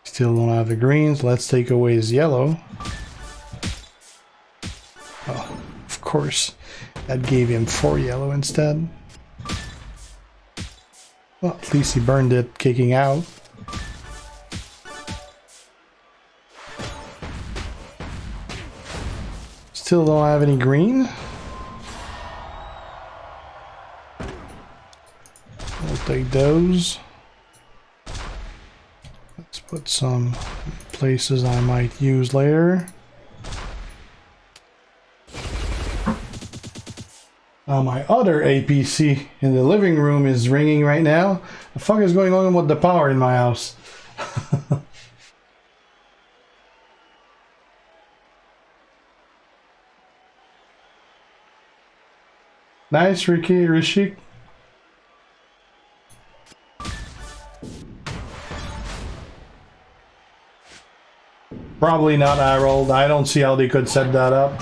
Still don't have the greens. Let's take away his yellow. Oh, of course. That gave him 4 yellow instead. Well, at least he burned it kicking out. Still don't have any green. We'll take those. Let's put some places I might use later. My other APC in the living room is ringing right now. The fuck is going on with the power in my house? Nice, Rishik. Probably not Harold. I don't see how they could set that up.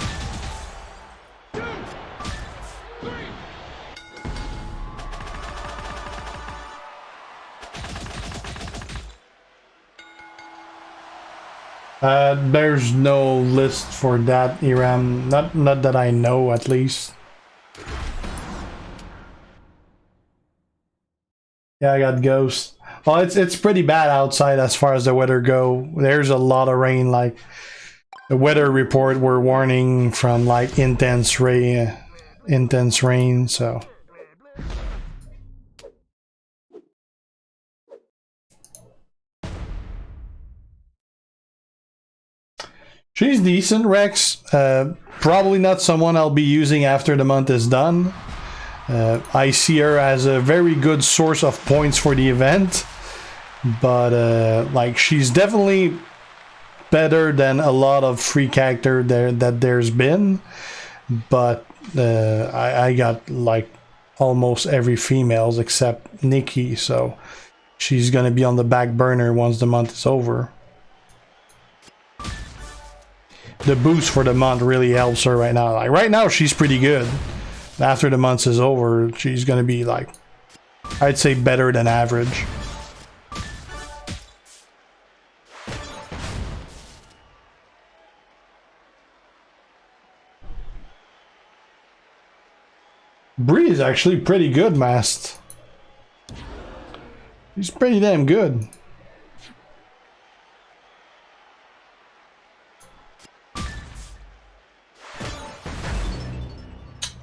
There's no list for that, Iram. Not that I know, at least. Yeah, I got Ghost. Well, it's pretty bad outside as far as the weather go. There's a lot of rain. Like the weather report, we're warning from like intense rain. So she's decent, Rex. Probably not someone I'll be using after the month is done. I see her as a very good source of points for the event, but like she's definitely better than a lot of free character there's been. But I got like almost every females except Nikki, so she's gonna be on the back burner once the month is over. The boost for the month really helps her right now. Like right now, she's pretty good. After the month is over, she's gonna be like, I'd say better than average. Bree is actually pretty good, Mast. He's pretty damn good.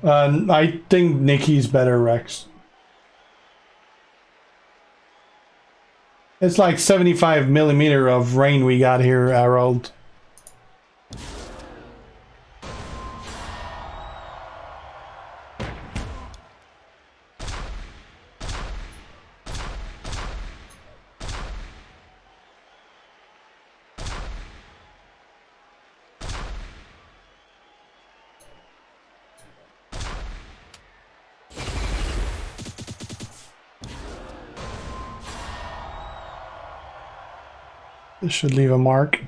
I think Nikki's better, Rex. It's like 75 millimeter of rain we got here, Harold. This should leave a mark.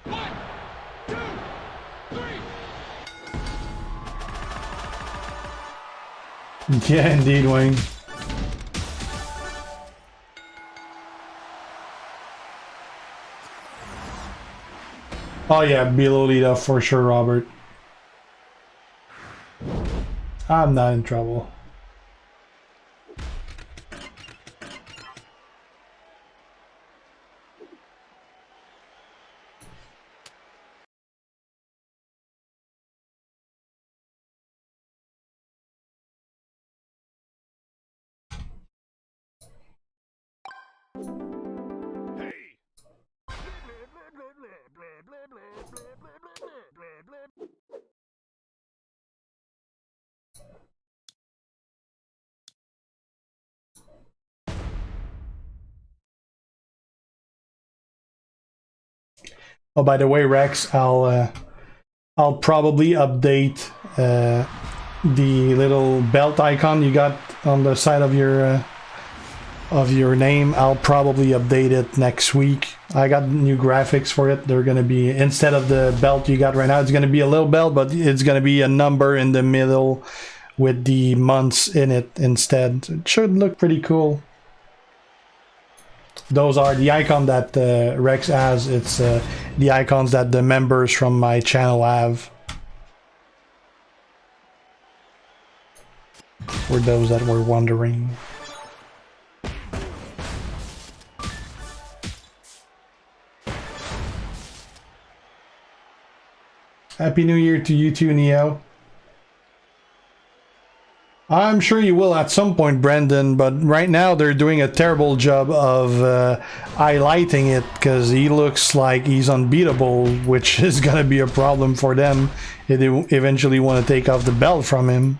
One, two, three. Yeah, indeed, Wayne. Oh yeah, below Lita for sure, Robert. I'm not in trouble. Oh, by the way, Rex, I'll probably update the little belt icon you got on the side of your name. I'll probably update it next week. I got new graphics for it. They're gonna be, instead of the belt you got right now, it's gonna be a little belt, but it's gonna be a number in the middle with the months in it instead. It should look pretty cool. Those are the icon that Rex has. It's the icons that the members from my channel have. For those that were wondering. Happy New Year to you too, Neo. I'm sure you will at some point, Brendan, but right now they're doing a terrible job of highlighting it because he looks like he's unbeatable, which is going to be a problem for them if they eventually want to take off the belt from him.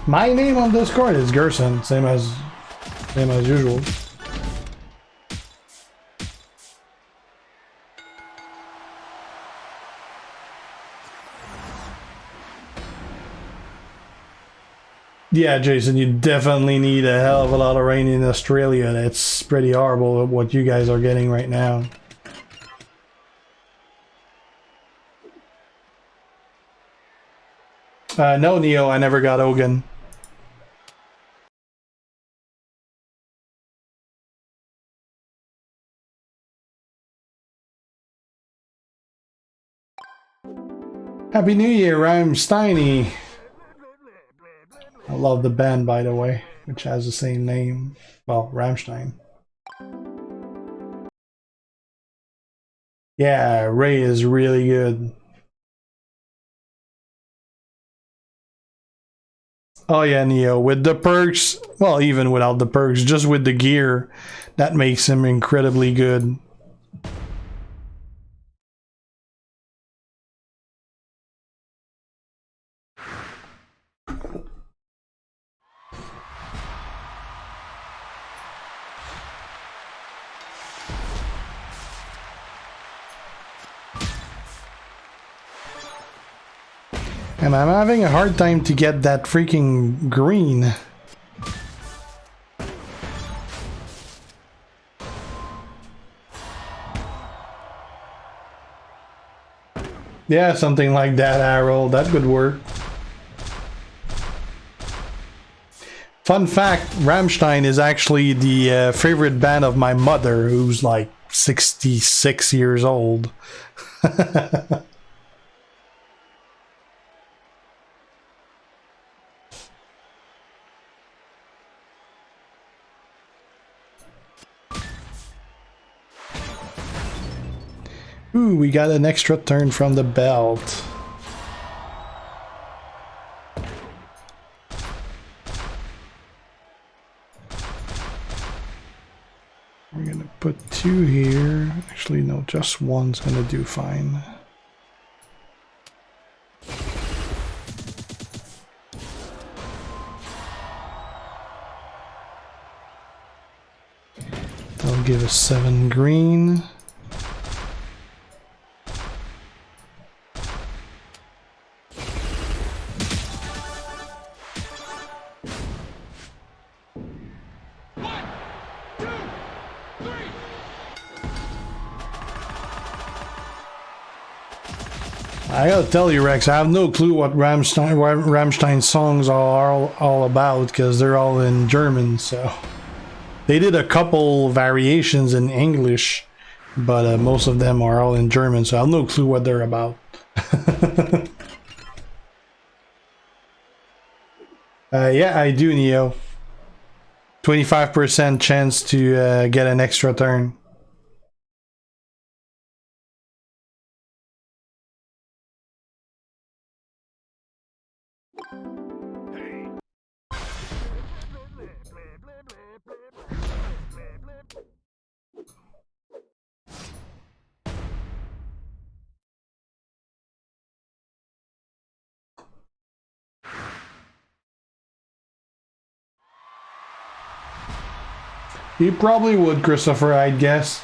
My name on Discord is Guersan, same as usual. Yeah, Jason, you definitely need a hell of a lot of rain in Australia. It's pretty horrible what you guys are getting right now. No, Neo, I never got Ogun. Happy New Year, Rammsteiny. I love the band, by the way, which has the same name. Well, Rammstein. Yeah, Ray is really good. Oh yeah, Neo, with the perks, well, even without the perks, just with the gear, that makes him incredibly good. And I'm having a hard time to get that freaking green. Yeah, something like that, Arrow. That could work. Fun fact, Rammstein is actually the favorite band of my mother, who's like 66 years old. Ooh, we got an extra turn from the belt. We're gonna put 2 here. Actually, no, just one's gonna do fine. That'll give us 7 green. I gotta tell you, Rex, I have no clue what Rammstein songs are all about, because they're all in German, so... They did a couple variations in English, but most of them are all in German, so I have no clue what they're about. Yeah, I do, Neo. 25% chance to get an extra turn. You probably would, Christopher, I'd guess.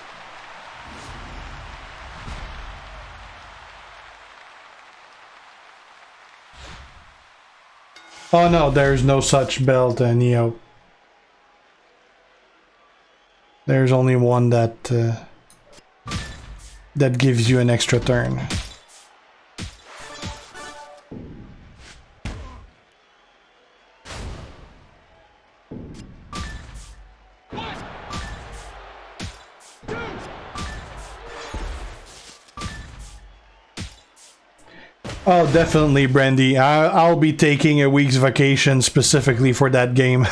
Oh no, there's no such belt, Neo. There's only one that that gives you an extra turn. Oh, definitely, Brandy. I'll be taking a week's vacation specifically for that game.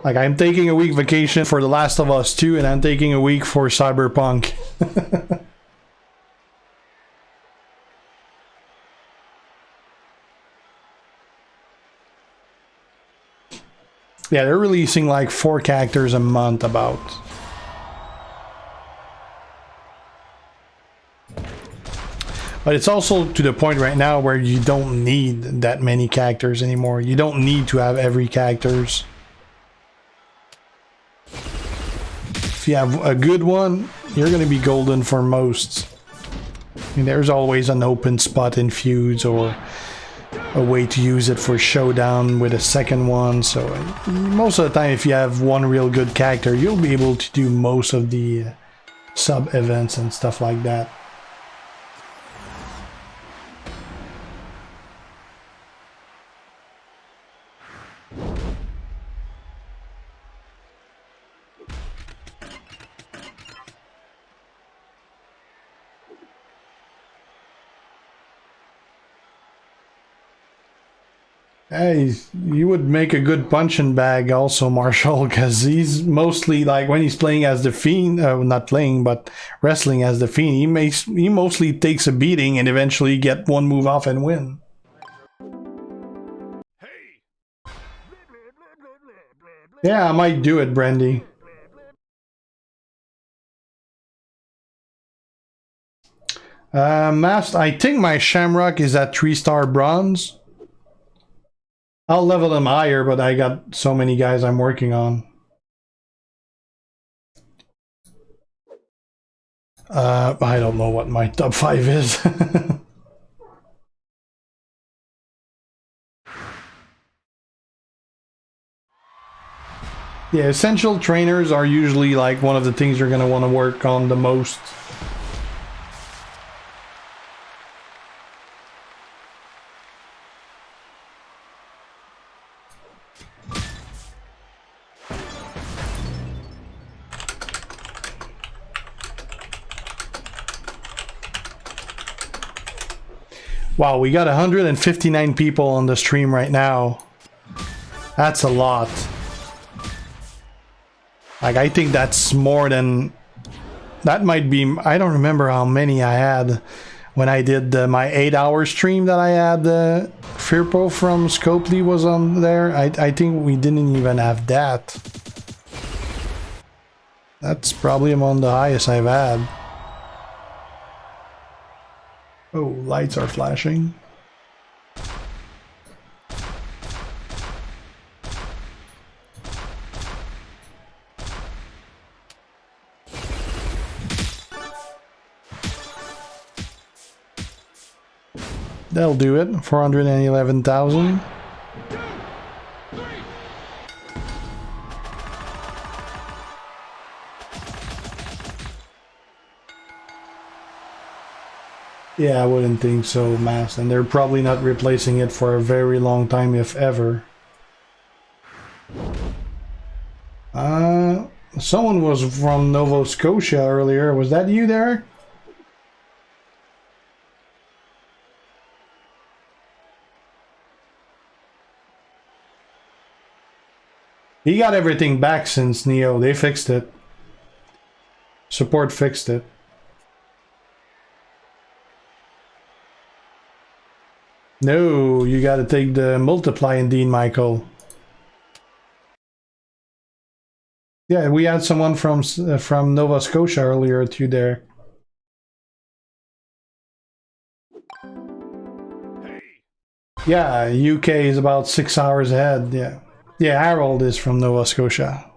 Like, I'm taking a week vacation for The Last of Us 2, and I'm taking a week for Cyberpunk. Yeah, they're releasing like 4 characters a month about. But it's also to the point right now where you don't need that many characters anymore. You don't need to have every characters. If you have a good one, you're going to be golden for most. I mean, there's always an open spot in feuds or a way to use it for showdown with a second one. So most of the time, if you have one real good character, you'll be able to do most of the sub events and stuff like that. Hey, you would make a good punching bag also, Marshall, because he's mostly like when he's playing as the Fiend, not playing, but wrestling as the Fiend, he mostly takes a beating and eventually get one move off and win. Yeah, I might do it, Brandy. Master, I think my Shamrock is at 3-star bronze. I'll level them higher, but I got so many guys I'm working on. I don't know what my top 5 is. Yeah, essential trainers are usually like one of the things you're going to want to work on the most. Wow, we got 159 people on the stream right now. That's a lot. Like, I think that's more than... That might be... I don't remember how many I had when I did my 8-hour stream that I had. Firpo from Scopely was on there. I think we didn't even have that. That's probably among the highest I've had. Oh, lights are flashing. That'll do it. 411,000. Yeah, I wouldn't think so, Mass. And they're probably not replacing it for a very long time, if ever. Someone was from Nova Scotia earlier. Was that you there? He got everything back since Neo. They fixed it. Support fixed it. No, you gotta take the multiply indeed, Michael. Yeah, we had someone from Nova Scotia earlier too there. Yeah, UK is about 6 hours ahead. Yeah, yeah. Harold is from Nova Scotia.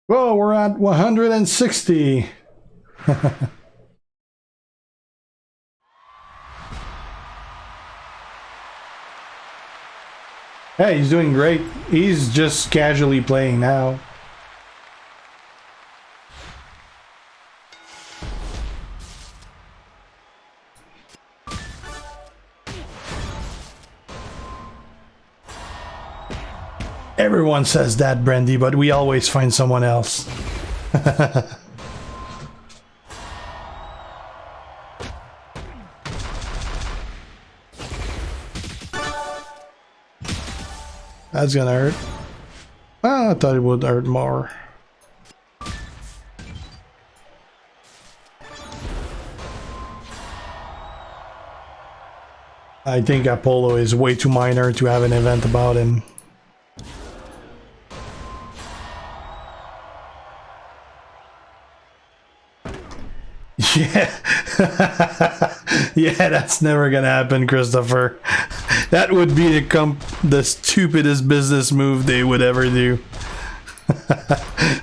Whoa, we're at 160. Hey, he's doing great. He's just casually playing now. Everyone says that, Brandy, but we always find someone else. That's gonna hurt. Well, I thought it would hurt more. I think Apollo is way too minor to have an event about him. Yeah. Yeah, that's never gonna happen, Christopher. That would be the stupidest business move they would ever do.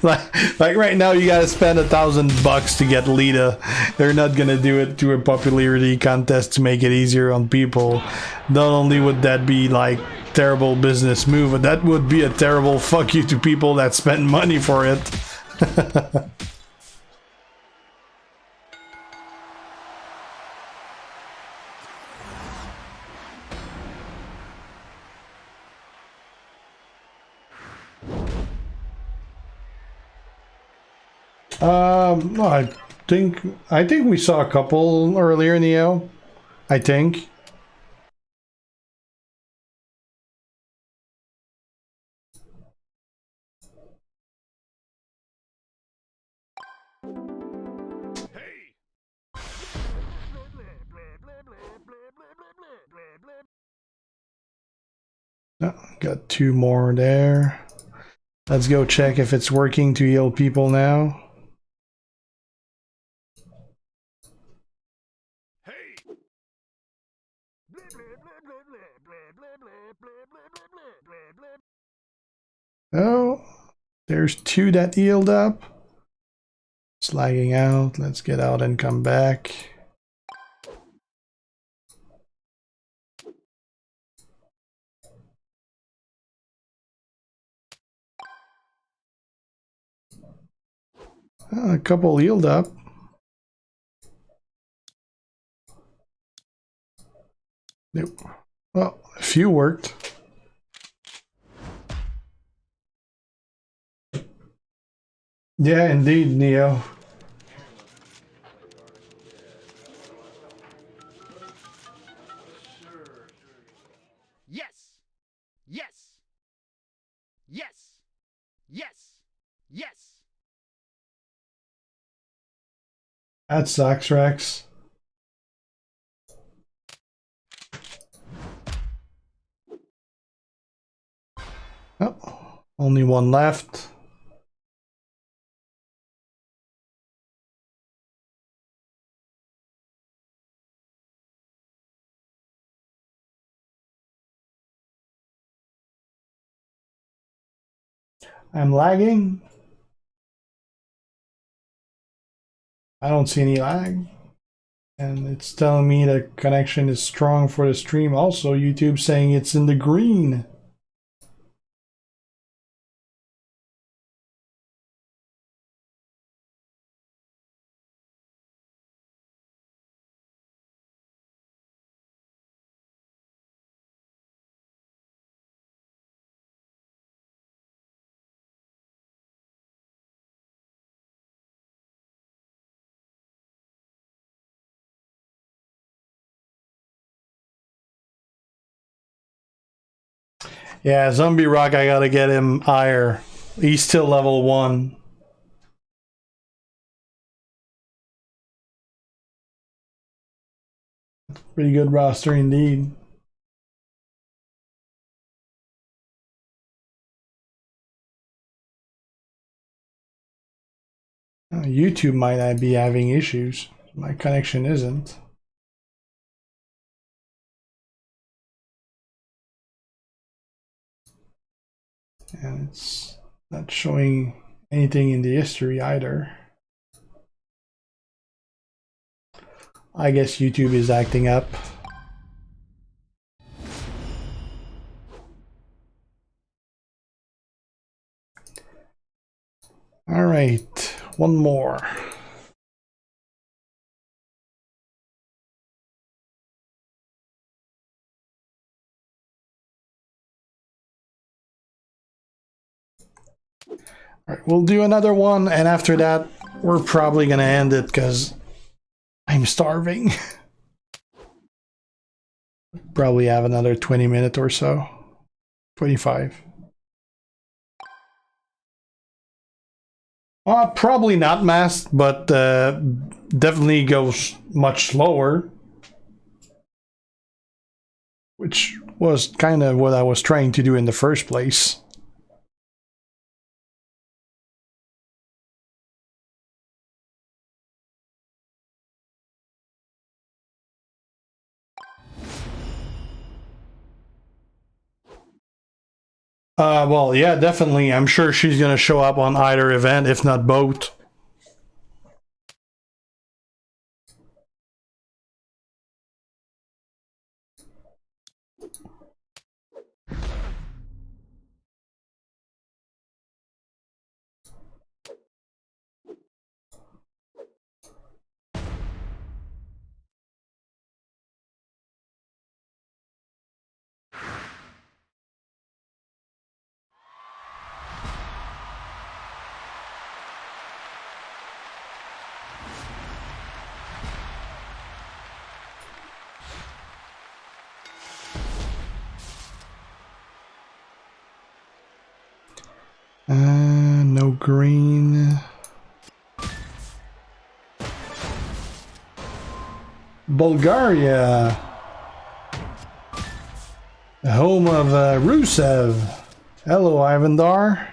like right now you gotta spend $1,000 to get Lita. They're not gonna do it to a popularity contest to make it easier on people. Not only would that be like terrible business move, but that would be a terrible fuck you to people that spend money for it. No, I think we saw a couple earlier in the L. I think. Oh, got 2 more there. Let's go check if it's working to heal people now. Oh, there's 2 that healed up. It's lagging out. Let's get out and come back. Oh, a couple healed up. Nope. Well, a few worked. Yeah, indeed, Neo. Yes. Yes. Yes. Yes. Yes. That sucks, Rex. Oh, only 1 left. I'm lagging. I don't see any lag. And it's telling me the connection is strong for the stream. Also, YouTube saying it's in the green. Yeah, Zombie Rock, I gotta get him higher. He's still level 1. Pretty good roster indeed. YouTube might not be having issues. My connection isn't. And it's not showing anything in the history either. I guess YouTube is acting up. All right, 1 more. All right, we'll do another one, and after that, we're probably gonna end it because I'm starving. Probably have another 20 minutes or so. 25. Probably not masked, but definitely goes much slower. which was kind of what I was trying to do in the first place. Well, yeah, definitely. I'm sure she's gonna show up on either event, if not both. No green. Bulgaria. The home of Rusev. Hello, Ivandar.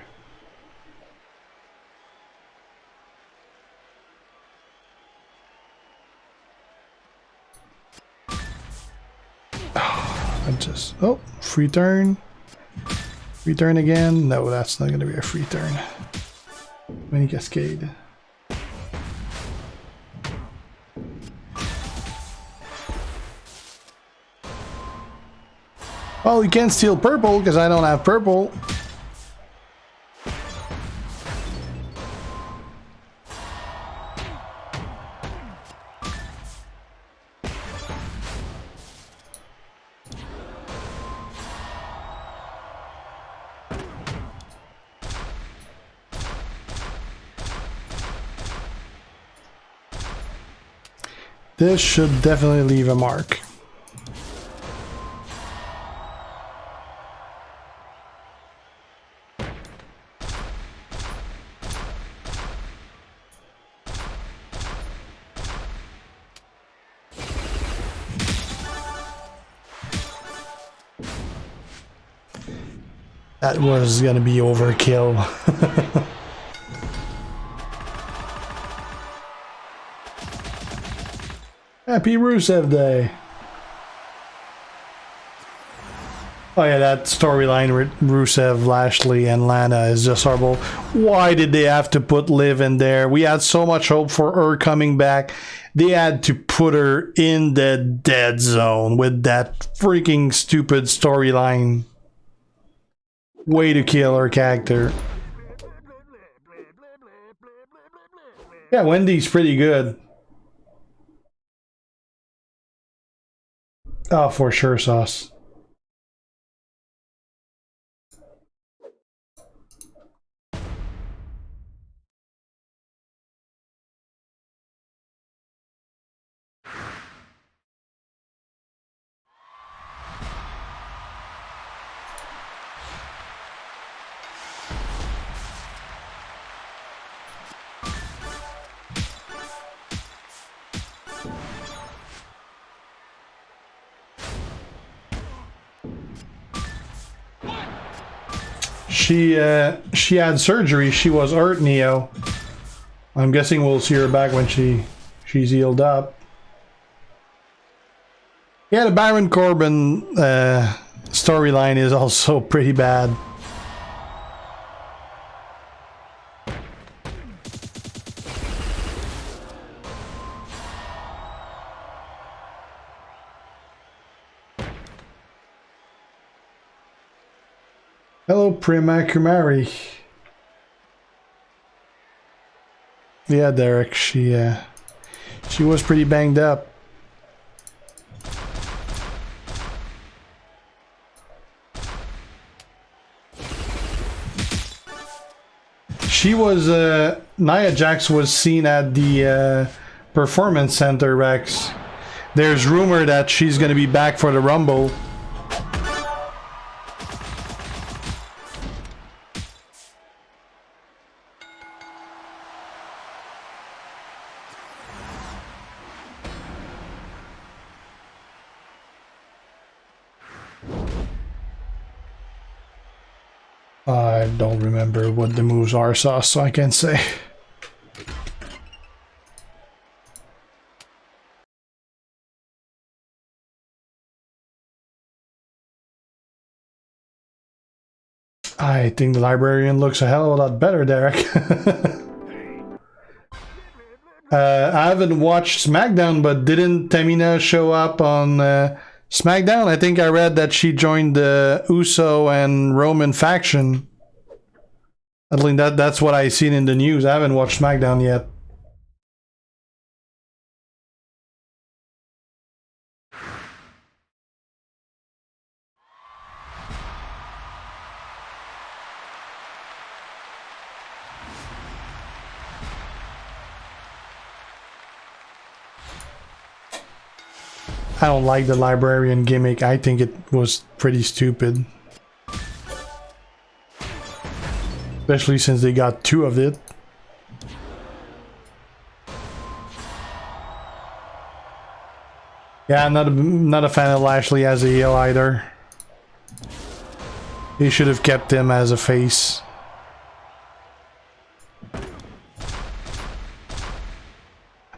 Oh, free turn. Free turn again. No, that's not going to be a free turn. Mini cascade. Well, you can't steal purple because I don't have purple. This should definitely leave a mark. That was gonna be overkill. Happy Rusev Day. Oh yeah, that storyline with Rusev, Lashley, and Lana is just horrible. Why did they have to put Liv in there? We had so much hope for her coming back. They had to put her in the dead zone with that freaking stupid storyline. Way to kill her character. Yeah, Wendy's pretty good. Oh, for sure, Sauce. She had surgery. She was hurt, Neo. I'm guessing we'll see her back when she's healed up. Yeah, the Baron Corbin storyline is also pretty bad. Hello, Prima Kumari. Yeah, Derek, she was pretty banged up. She was Nia Jax was seen at the Performance Center, Rex. There's rumor that she's gonna be back for the Rumble. I don't remember what the moves are, so I can't say. I think the librarian looks a hell of a lot better, Derek. I haven't watched SmackDown, but didn't Tamina show up on SmackDown? I think I read that she joined the Uso and Roman faction. At least that's what I seen in the news. I haven't watched SmackDown yet. I don't like the librarian gimmick. I think it was pretty stupid. Especially since they got 2 of it. Yeah, I'm not a fan of Lashley as a heel either. He should have kept him as a face.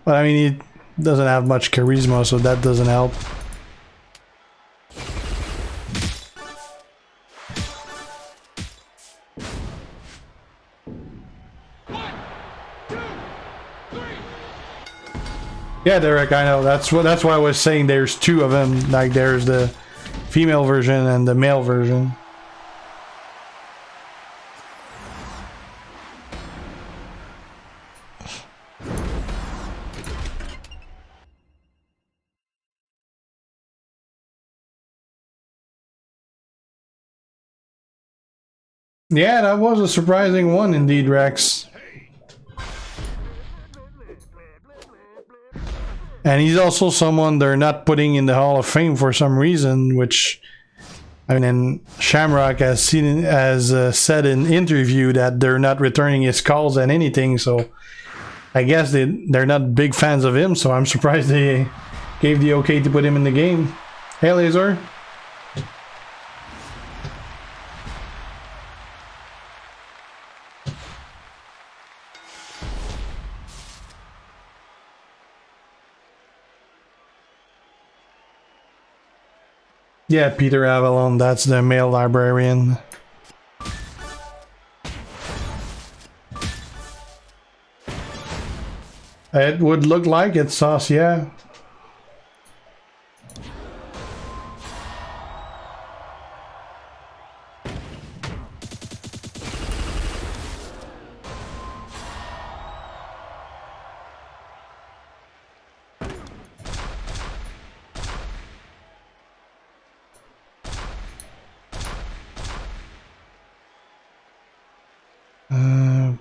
But I mean, he doesn't have much charisma, so that doesn't help. Yeah, Derek, I know. That's why I was saying there's 2 of them. Like there's the female version and the male version. Yeah, that was a surprising one indeed, Rex. And he's also someone they're not putting in the Hall of Fame for some reason, which, I mean, and Shamrock has said in interview that they're not returning his calls and anything, so I guess they're not big fans of him, so I'm surprised they gave the okay to put him in the game. Hey, Laser. Yeah, Peter Avalon, that's the male librarian. It would look like it, Sauce, yeah.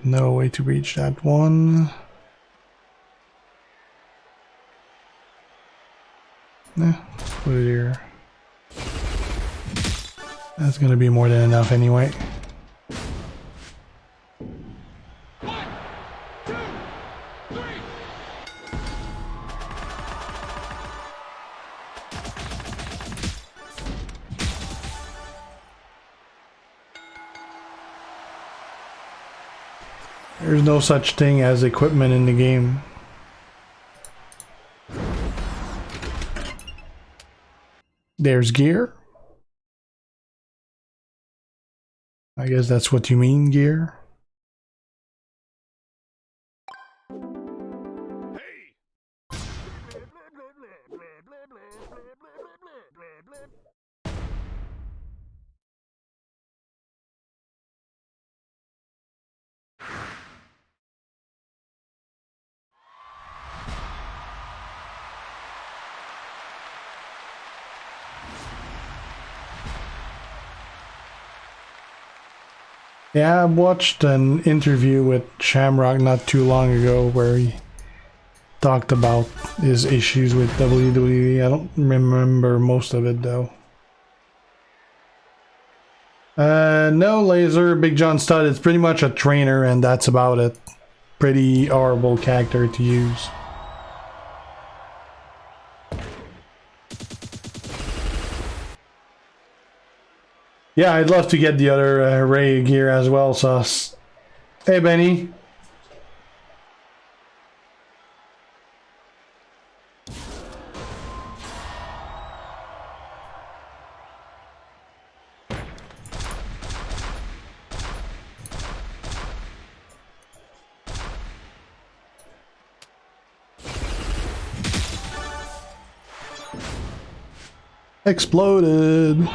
No way to reach that one. Nah, put it here. That's gonna be more than enough anyway. There's no such thing as equipment in the game. There's gear. I guess that's what you mean, gear. Yeah, I watched an interview with Shamrock not too long ago where he talked about his issues with WWE. I don't remember most of it though. No, Laser, Big John Studd, it's pretty much a trainer and that's about it. Pretty horrible character to use. Yeah, I'd love to get the other Ray gear as well, Sauce. Hey, Benny. Exploded.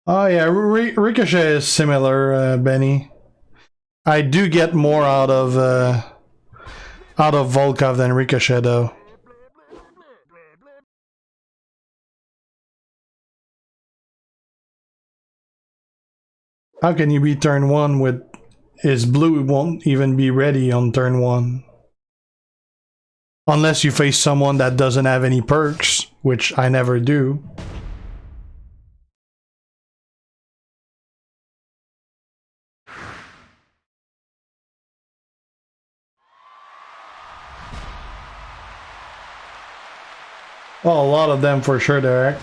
Oh yeah, Ricochet is similar, Benny. I do get more out of Volkov than Ricochet, though. How can you be turn 1 with his blue won't even be ready on turn 1? Unless you face someone that doesn't have any perks, which I never do. Well, a lot of them for sure, Derek.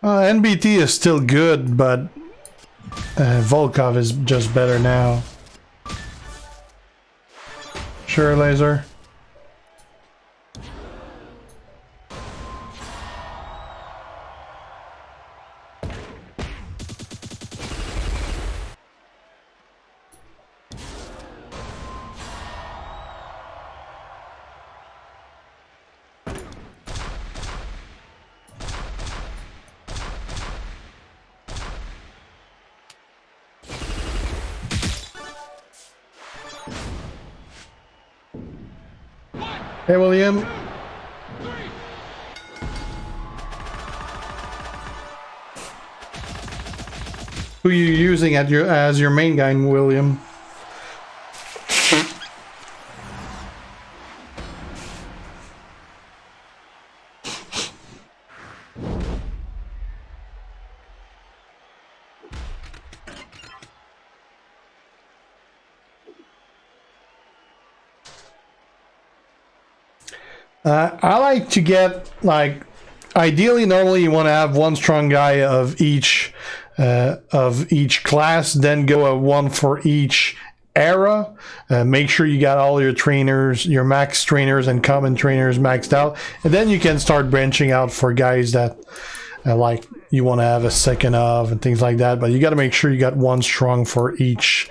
NBT is still good, but Volkov is just better now. Sure, Laser. Hey, William. Who are you using as your main guy, William? I like to get, like, ideally, normally you want to have one strong guy of each class, then go a one for each era. Make sure you got all your trainers, your max trainers and common trainers maxed out, and then you can start branching out for guys that like you want to have a second of and things like that. But you got to make sure you got one strong for each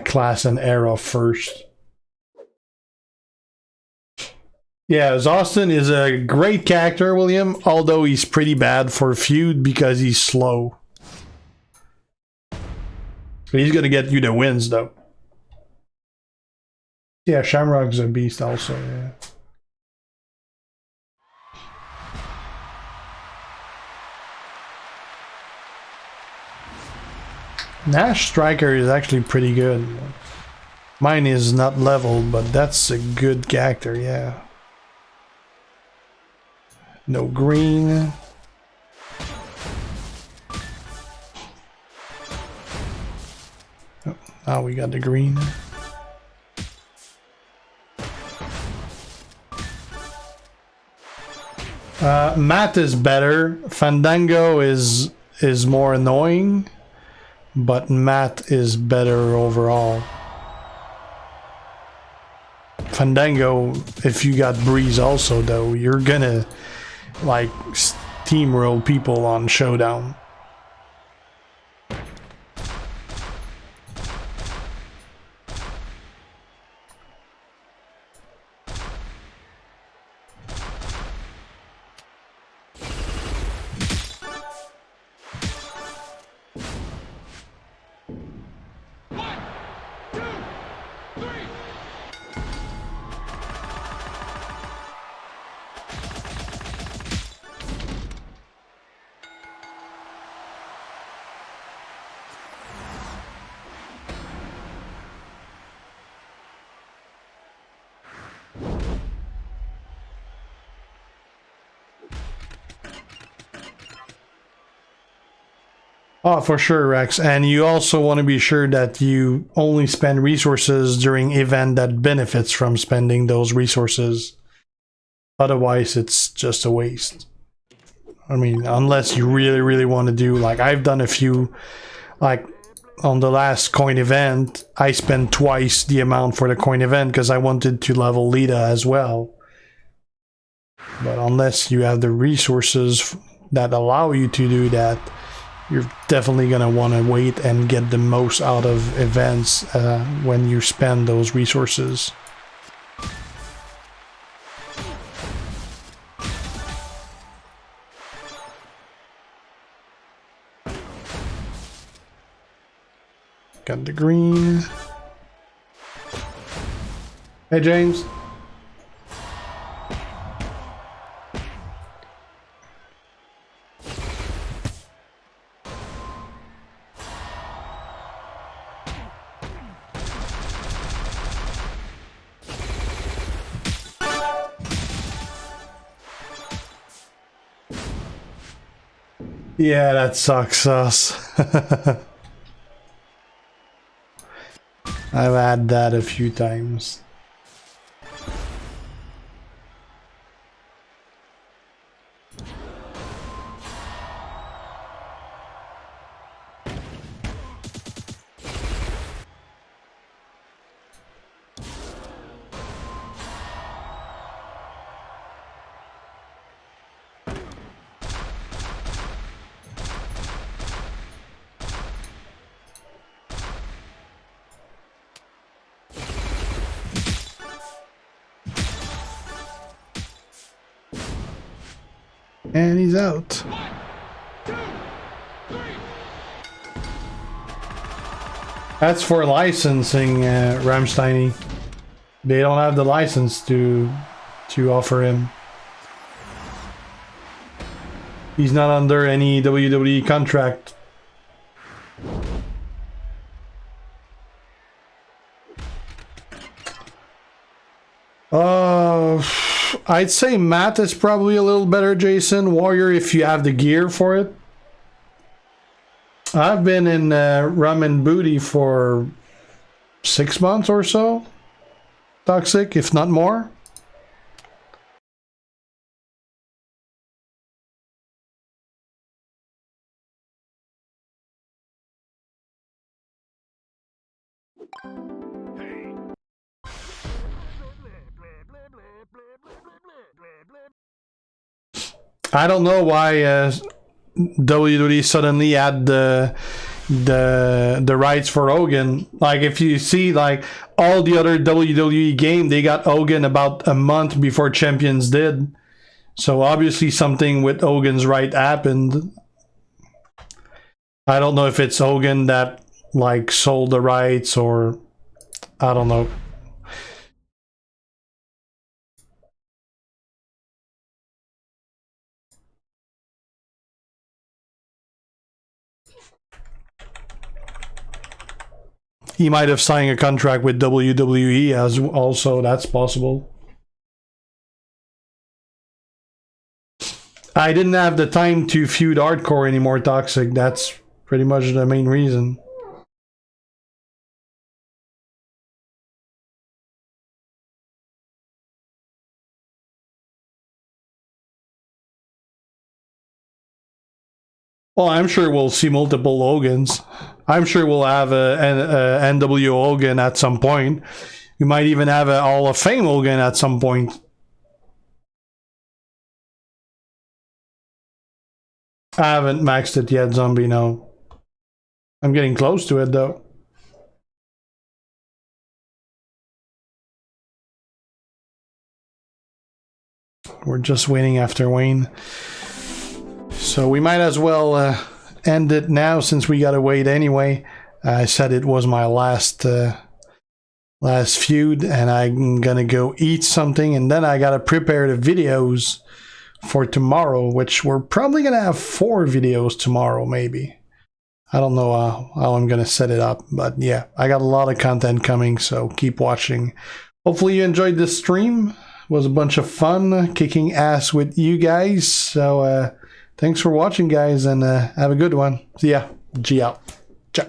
class and era first. Yeah, Austin is a great character, William, although he's pretty bad for Feud because he's slow. But he's gonna get you the wins, though. Yeah, Shamrock's a beast also, yeah. Nash Striker is actually pretty good. Mine is not leveled, but that's a good character, yeah. No green. Oh, we got the green. Matt is better. Fandango is more annoying, but Matt is better overall. Fandango, if you got Breeze also, though, you're gonna like steamroll people on Showdown. Oh, for sure, Rex. And you also want to be sure that you only spend resources during event that benefits from spending those resources. Otherwise, it's just a waste. I mean, unless you really, really want to do, like, I've done a few, like, on the last coin event, I spent twice the amount for the coin event because I wanted to level Lita as well. But unless you have the resources that allow you to do that, you're definitely going to want to wait and get the most out of events when you spend those resources. Got the green. Hey, James. Yeah, that sucks us. I've had that a few times. And he's out. That's for licensing, Ramsteiny. They don't have the license to offer him. He's not under any WWE contract. I'd say Matt is probably a little better, Jason. Warrior, if you have the gear for it. I've been in Rum and Booty for 6 months or so. Toxic, if not more. I don't know why WWE suddenly had the rights for Hogan. Like, if you see, like, all the other WWE game, they got Hogan about a month before Champions did. So obviously something with Hogan's right happened. I don't know if it's Hogan that, like, sold the rights, or I don't know. He might have signed a contract with WWE as also. That's possible. I didn't have the time to feud hardcore anymore, Toxic. That's pretty much the main reason. Well, I'm sure we'll see multiple Hogans. I'm sure we'll have a NW Hogan at some point. We might even have a Hall of Fame Hogan at some point. I haven't maxed it yet, Zombie, no. I'm getting close to it, though. We're just waiting after Wayne. So we might as well end it now, since we gotta wait anyway. I said it was my last feud, and I'm gonna go eat something, and then I gotta prepare the videos for tomorrow, which we're probably gonna have 4 videos tomorrow, maybe. I don't know how I'm gonna set it up, but yeah, I got a lot of content coming, so keep watching. Hopefully you enjoyed this stream. It was a bunch of fun kicking ass with you guys, so thanks for watching, guys, and have a good one. See ya. G out. Ciao.